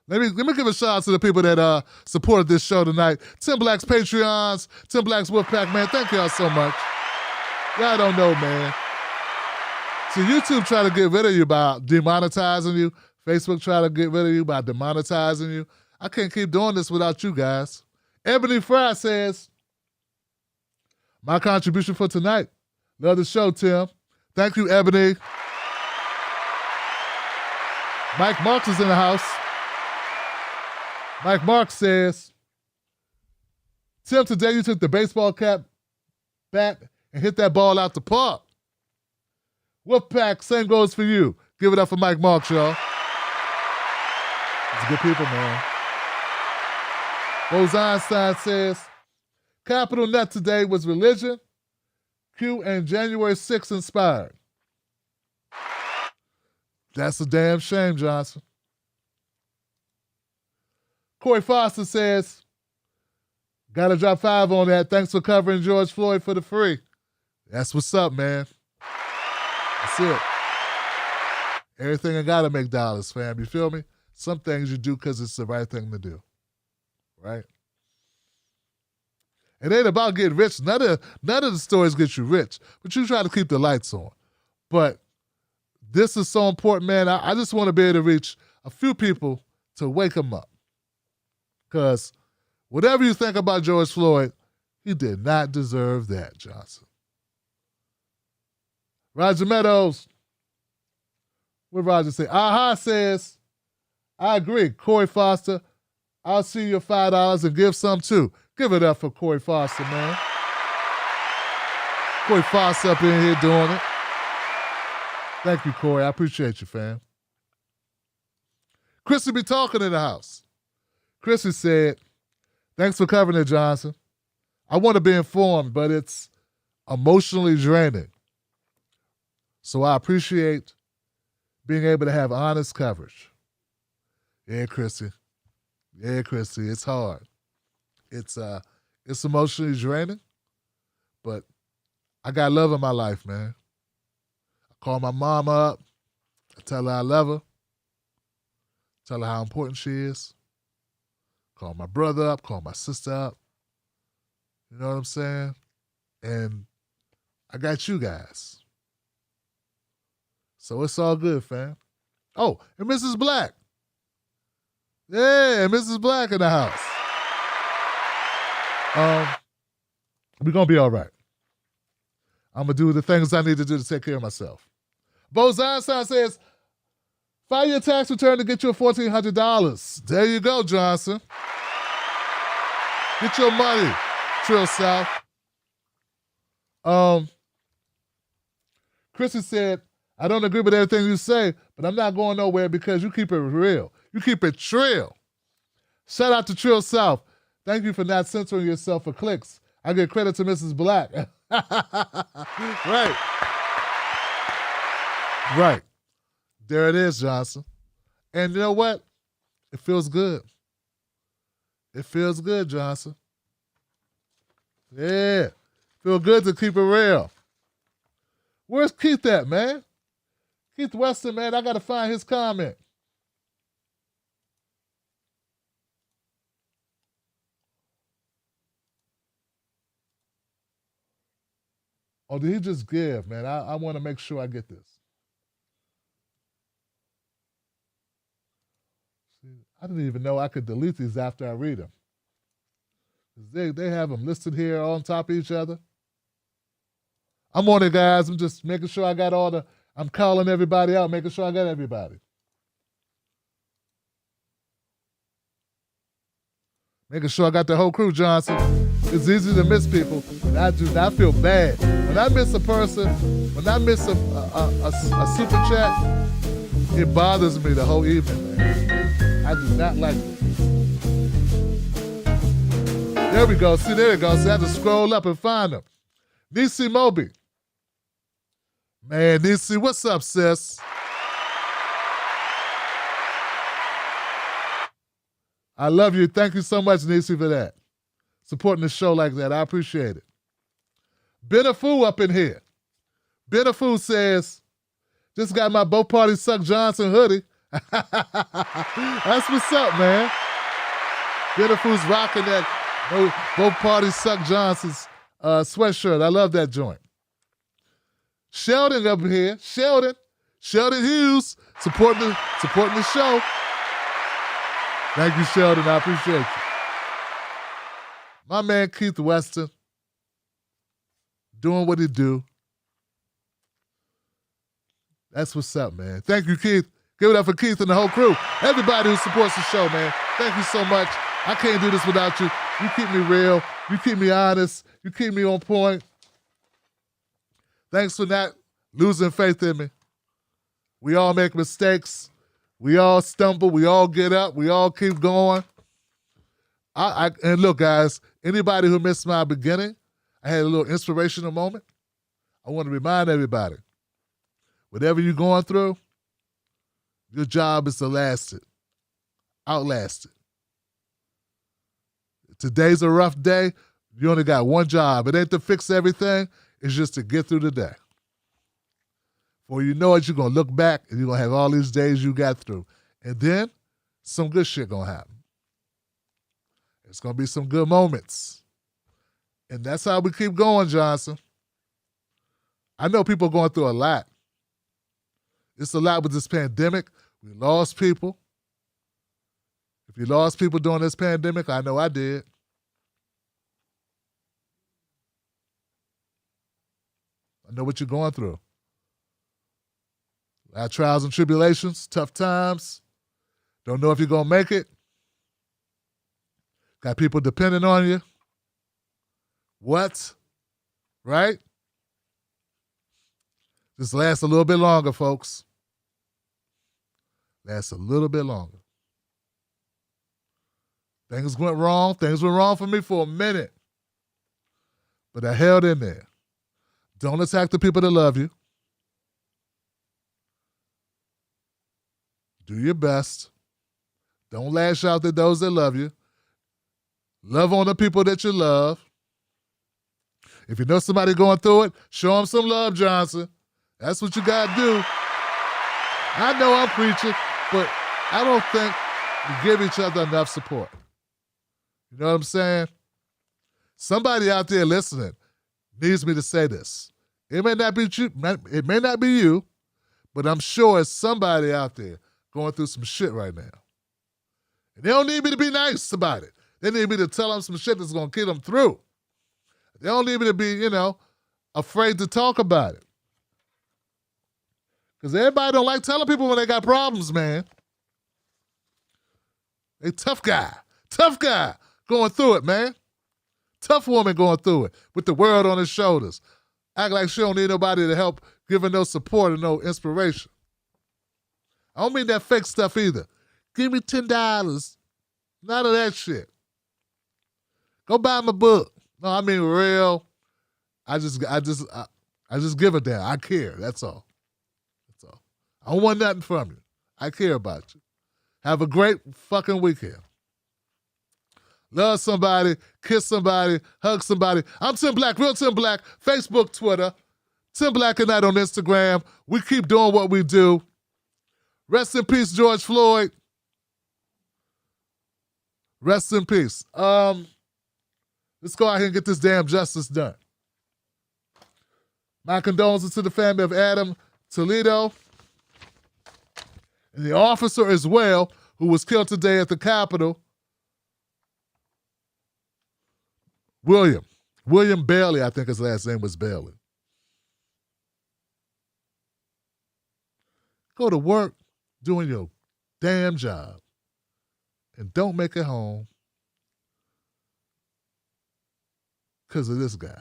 Let me give a shout out to the people that supported this show tonight. Tim Black's Patreons, Tim Black's Wolfpack, man. Thank y'all so much. Y'all don't know, man. So YouTube try to get rid of you by demonetizing you. Facebook try to get rid of you by demonetizing you. I can't keep doing this without you guys. Ebony Fry says, my contribution for tonight. Love the show, Tim. Thank you, Ebony. Mike Marks is in the house. Mike Marks says, Tim, today you took the baseball cap bat and hit that ball out the park. Wolfpack, same goes for you. Give it up for Mike Marks, y'all. It's good people, man. Bose Einstein says, Capital Net today was religion, Q, and January 6th inspired. That's a damn shame, Johnson. Corey Foster says, gotta drop 5 on that. Thanks for covering George Floyd for the free. That's what's up, man. That's it. Everything I gotta make dollars, fam. You feel me? Some things you do because it's the right thing to do. Right? It ain't about getting rich. None of the stories get you rich, but you try to keep the lights on. But this is so important, man. I just want to be able to reach a few people to wake them up. Because whatever you think about George Floyd, he did not deserve that, Johnson. Roger Meadows. What Roger say? Aha says, I agree. Corey Foster, I'll see your $5 and give some too. Give it up for Corey Foster, man. Corey Foster up in here doing it. Thank you, Corey. I appreciate you, fam. Chrissy be talking in the house. Chrissy said, thanks for covering it, Johnson. I want to be informed, but it's emotionally draining. So I appreciate being able to have honest coverage. Yeah, Chrissy. Yeah, Chrissy. It's hard. It's emotionally draining, but I got love in my life, man. I call my mama up. I tell her I love her. Tell her how important she is. Call my brother up. Call my sister up. You know what I'm saying? And I got you guys. So it's all good, fam. Oh, and Mrs. Black. Yeah, Mrs. Black in the house. We're going to be all right. I'm going to do the things I need to do to take care of myself. Bose Einstein says, file your tax return to get you $1,400. There you go, Johnson. Get your money, Trill South. Chrissy said, I don't agree with everything you say, but I'm not going nowhere because you keep it real. You keep it trill. Shout out to Trill South. Thank you for not censoring yourself for clicks. I give credit to Mrs. Black. Right. Right. There it is, Johnson. And you know what? It feels good. It feels good, Johnson. Yeah. Feel good to keep it real. Where's Keith at, man? Keith Weston, man, I got to find his comment. Oh, did he just give, man? I want to make sure I get this. See, I didn't even know I could delete these after I read them. They have them listed here on top of each other. I'm on it, guys. I'm just making sure I got I'm calling everybody out, making sure I got everybody. Making sure I got the whole crew, Johnson. It's easy to miss people, and I do not feel bad. When I miss a person, when I miss a super chat, it bothers me the whole evening, man. I do not like it. There we go. See, there it goes. So I have to scroll up and find them. Nisi Moby. Man, Nisi, what's up, sis? I love you. Thank you so much, Nisi, for that. Supporting the show like that. I appreciate it. Benefu up in here. Benefu says, just got my Both Parties Suck Johnson hoodie. That's what's up, man. Benefu's rocking that Both Parties Suck Johnson's sweatshirt. I love that joint. Sheldon up here. Sheldon Hughes supporting the show. Thank you, Sheldon. I appreciate you. My man Keith Weston doing what he do. That's what's up, man. Thank you, Keith. Give it up for Keith and the whole crew. Everybody who supports the show, man. Thank you so much. I can't do this without you. You keep me real. You keep me honest. You keep me on point. Thanks for not losing faith in me. We all make mistakes. We all stumble. We all get up. We all keep going. And look, guys, anybody who missed my beginning, I had a little inspirational moment. I want to remind everybody, whatever you're going through, your job is to last it, outlast it. Today's a rough day. You only got one job. It ain't to fix everything. It's just to get through the day. Before you know it, you're going to look back and you're going to have all these days you got through. And then some good shit going to happen. It's going to be some good moments. And that's how we keep going, Johnson. I know people are going through a lot. It's a lot with this pandemic. We lost people. If you lost people during this pandemic, I know I did. I know what you're going through. A lot of trials and tribulations, tough times. Don't know if you're going to make it. Got people depending on you. What? Right? Just last a little bit longer, folks. Last a little bit longer. Things went wrong. Things went wrong for me for a minute. But I held in there. Don't attack the people that love you. Do your best. Don't lash out at those that love you. Love on the people that you love. If you know somebody going through it, show them some love, Johnson. That's what you got to do. I know I'm preaching, but I don't think we give each other enough support. You know what I'm saying? Somebody out there listening needs me to say this. It may not be you, it may not be you, but I'm sure it's somebody out there going through some shit right now. And they don't need me to be nice about it. They need me to tell them some shit that's going to get them through. They don't need me to be, afraid to talk about it. Because everybody don't like telling people when they got problems, man. They tough guy going through it, man. Tough woman going through it with the world on his shoulders. Act like she don't need nobody to help, give her no support and no inspiration. I don't mean that fake stuff either. Give me $10. None of that shit. Go buy my book. No, I mean real. I just give a damn. I care. That's all. I don't want nothing from you. I care about you. Have a great fucking weekend. Love somebody, kiss somebody, hug somebody. I'm Tim Black, Real Tim Black, Facebook, Twitter. Tim Black and Night on Instagram. We keep doing what we do. Rest in peace, George Floyd. Rest in peace. Let's go out here and get this damn justice done. My condolences to the family of Adam Toledo and the officer as well who was killed today at the Capitol. William Bailey, I think his last name was Bailey. Go to work doing your damn job and don't make it home because of this guy.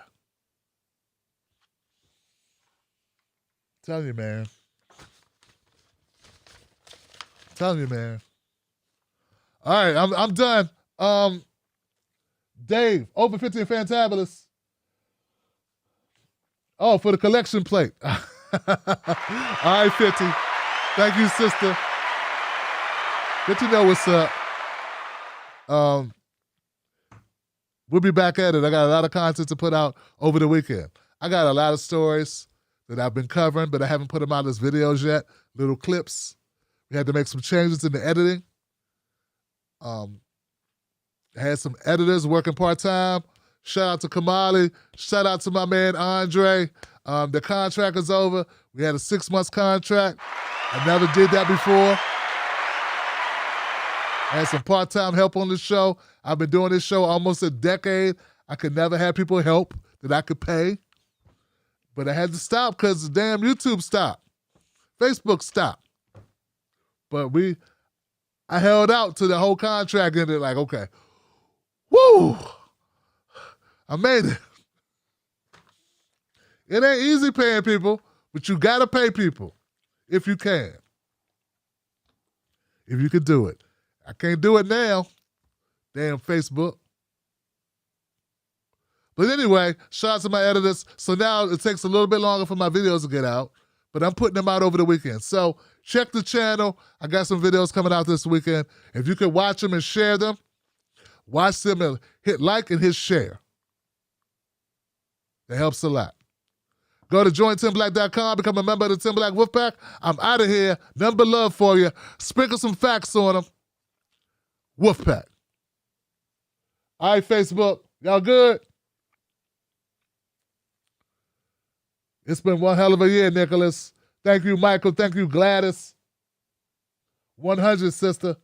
Telling you, man. All right, I'm done. Dave, over 50 and Fantabulous. Oh, for the collection plate. All right, 50. Thank you, sister. Good to know what's up. We'll be back at it. I got a lot of content to put out over the weekend. I got a lot of stories that I've been covering, but I haven't put them out as videos yet, little clips. We had to make some changes in the editing. I had some editors working part-time. Shout out to Kamali. Shout out to my man Andre. The contract is over. We had a 6-month contract. I never did that before. I had some part-time help on the show. I've been doing this show almost a decade. I could never have people help that I could pay. But I had to stop because the damn YouTube stopped. Facebook stopped. But I held out to the whole contract and they're like, okay, Woo! I made it. It ain't easy paying people, but you gotta pay people if you can. If you can do it. I can't do it now. Damn Facebook. But anyway, shout out to my editors. So now it takes a little bit longer for my videos to get out, but I'm putting them out over the weekend. So check the channel. I got some videos coming out this weekend. If you can watch them and share them, watch them and hit like and hit share. That helps a lot. Go to jointimblack.com, become a member of the Tim Black Wolfpack. I'm out of here. Nothing but love for you. Sprinkle some facts on them. Wolfpack. All right, Facebook. Y'all good? It's been one hell of a year, Nicholas. Thank you, Michael. Thank you, Gladys. 100, sister.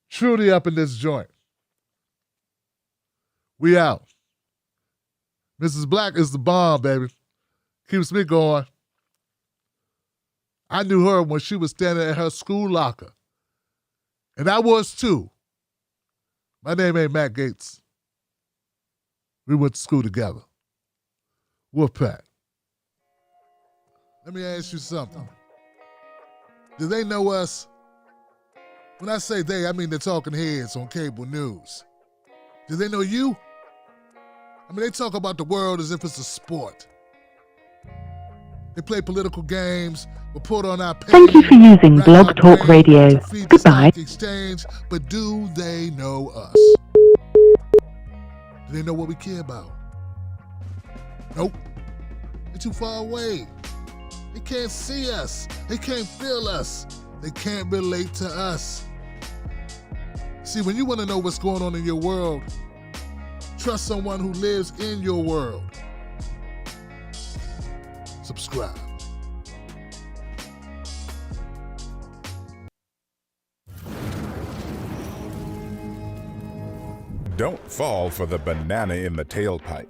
Truly up in this joint. We out. Mrs. Black is the bomb, baby. Keeps me going. I knew her when she was standing at her school locker. And I was too. My name ain't Matt Gates. We went to school together. Wolfpack. Let me ask you something. Do they know us? When I say they, I mean the talking heads on cable news. Do they know you? I mean, they talk about the world as if it's a sport. They play political games, report on our page.
Thank you for using Blog Talk Radio. Goodbye.
Exchange, but do they know us? Do they know what we care about? Nope. They're too far away. They can't see us. They can't feel us. They can't relate to us. See, when you want to know what's going on in your world, trust someone who lives in your world. Subscribe.
Don't fall for the banana in the tailpipe.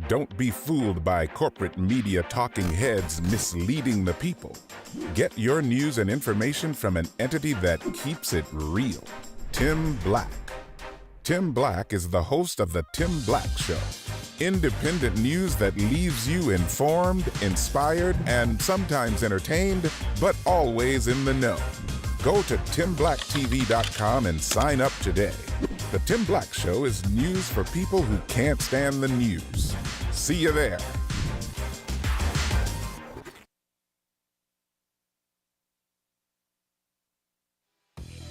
Don't be fooled by corporate media talking heads misleading the people. Get your news and information from an entity that keeps it real. Tim Black. Tim Black is the host of The Tim Black Show. Independent news that leaves you informed, inspired, and sometimes entertained, but always in the know. Go to timblacktv.com and sign up today. The Tim Black Show is news for people who can't stand the news. See you there.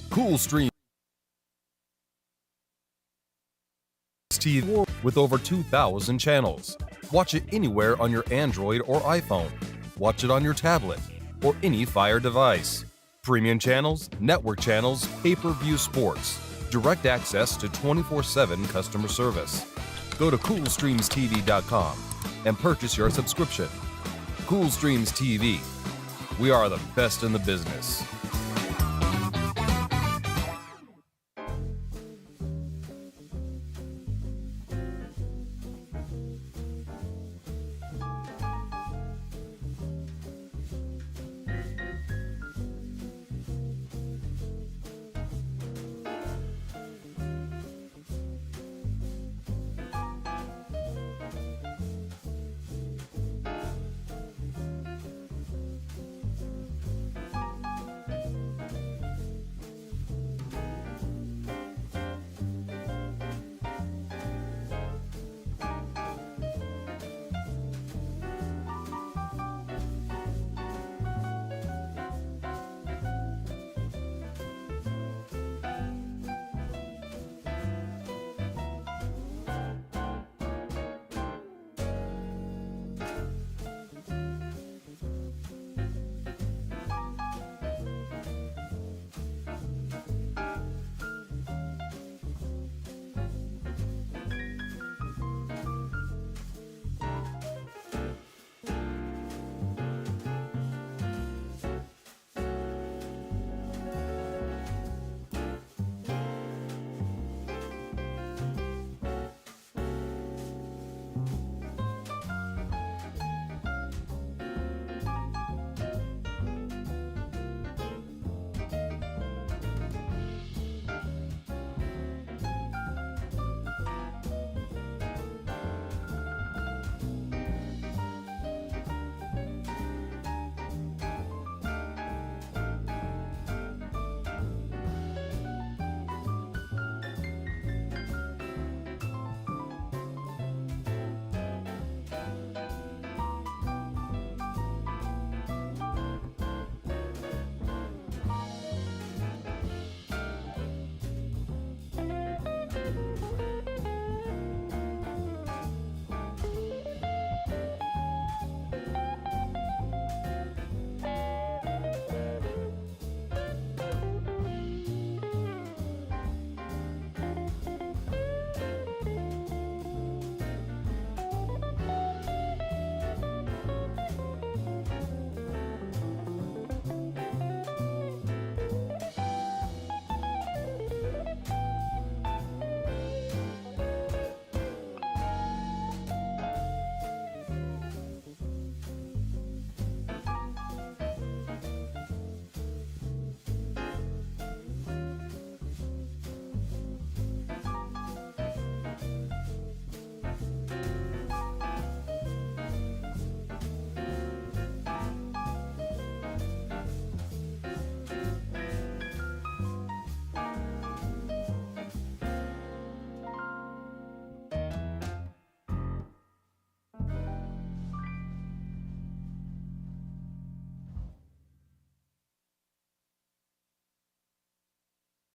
Cool Stream TV with over 2,000 channels. Watch it anywhere on your Android or iPhone. Watch it on your tablet or any Fire device. Premium channels, network channels, pay-per-view sports. Direct access to 24/7 customer service. Go to CoolStreamsTV.com and purchase your subscription. Cool Streams TV. We are the best in the business.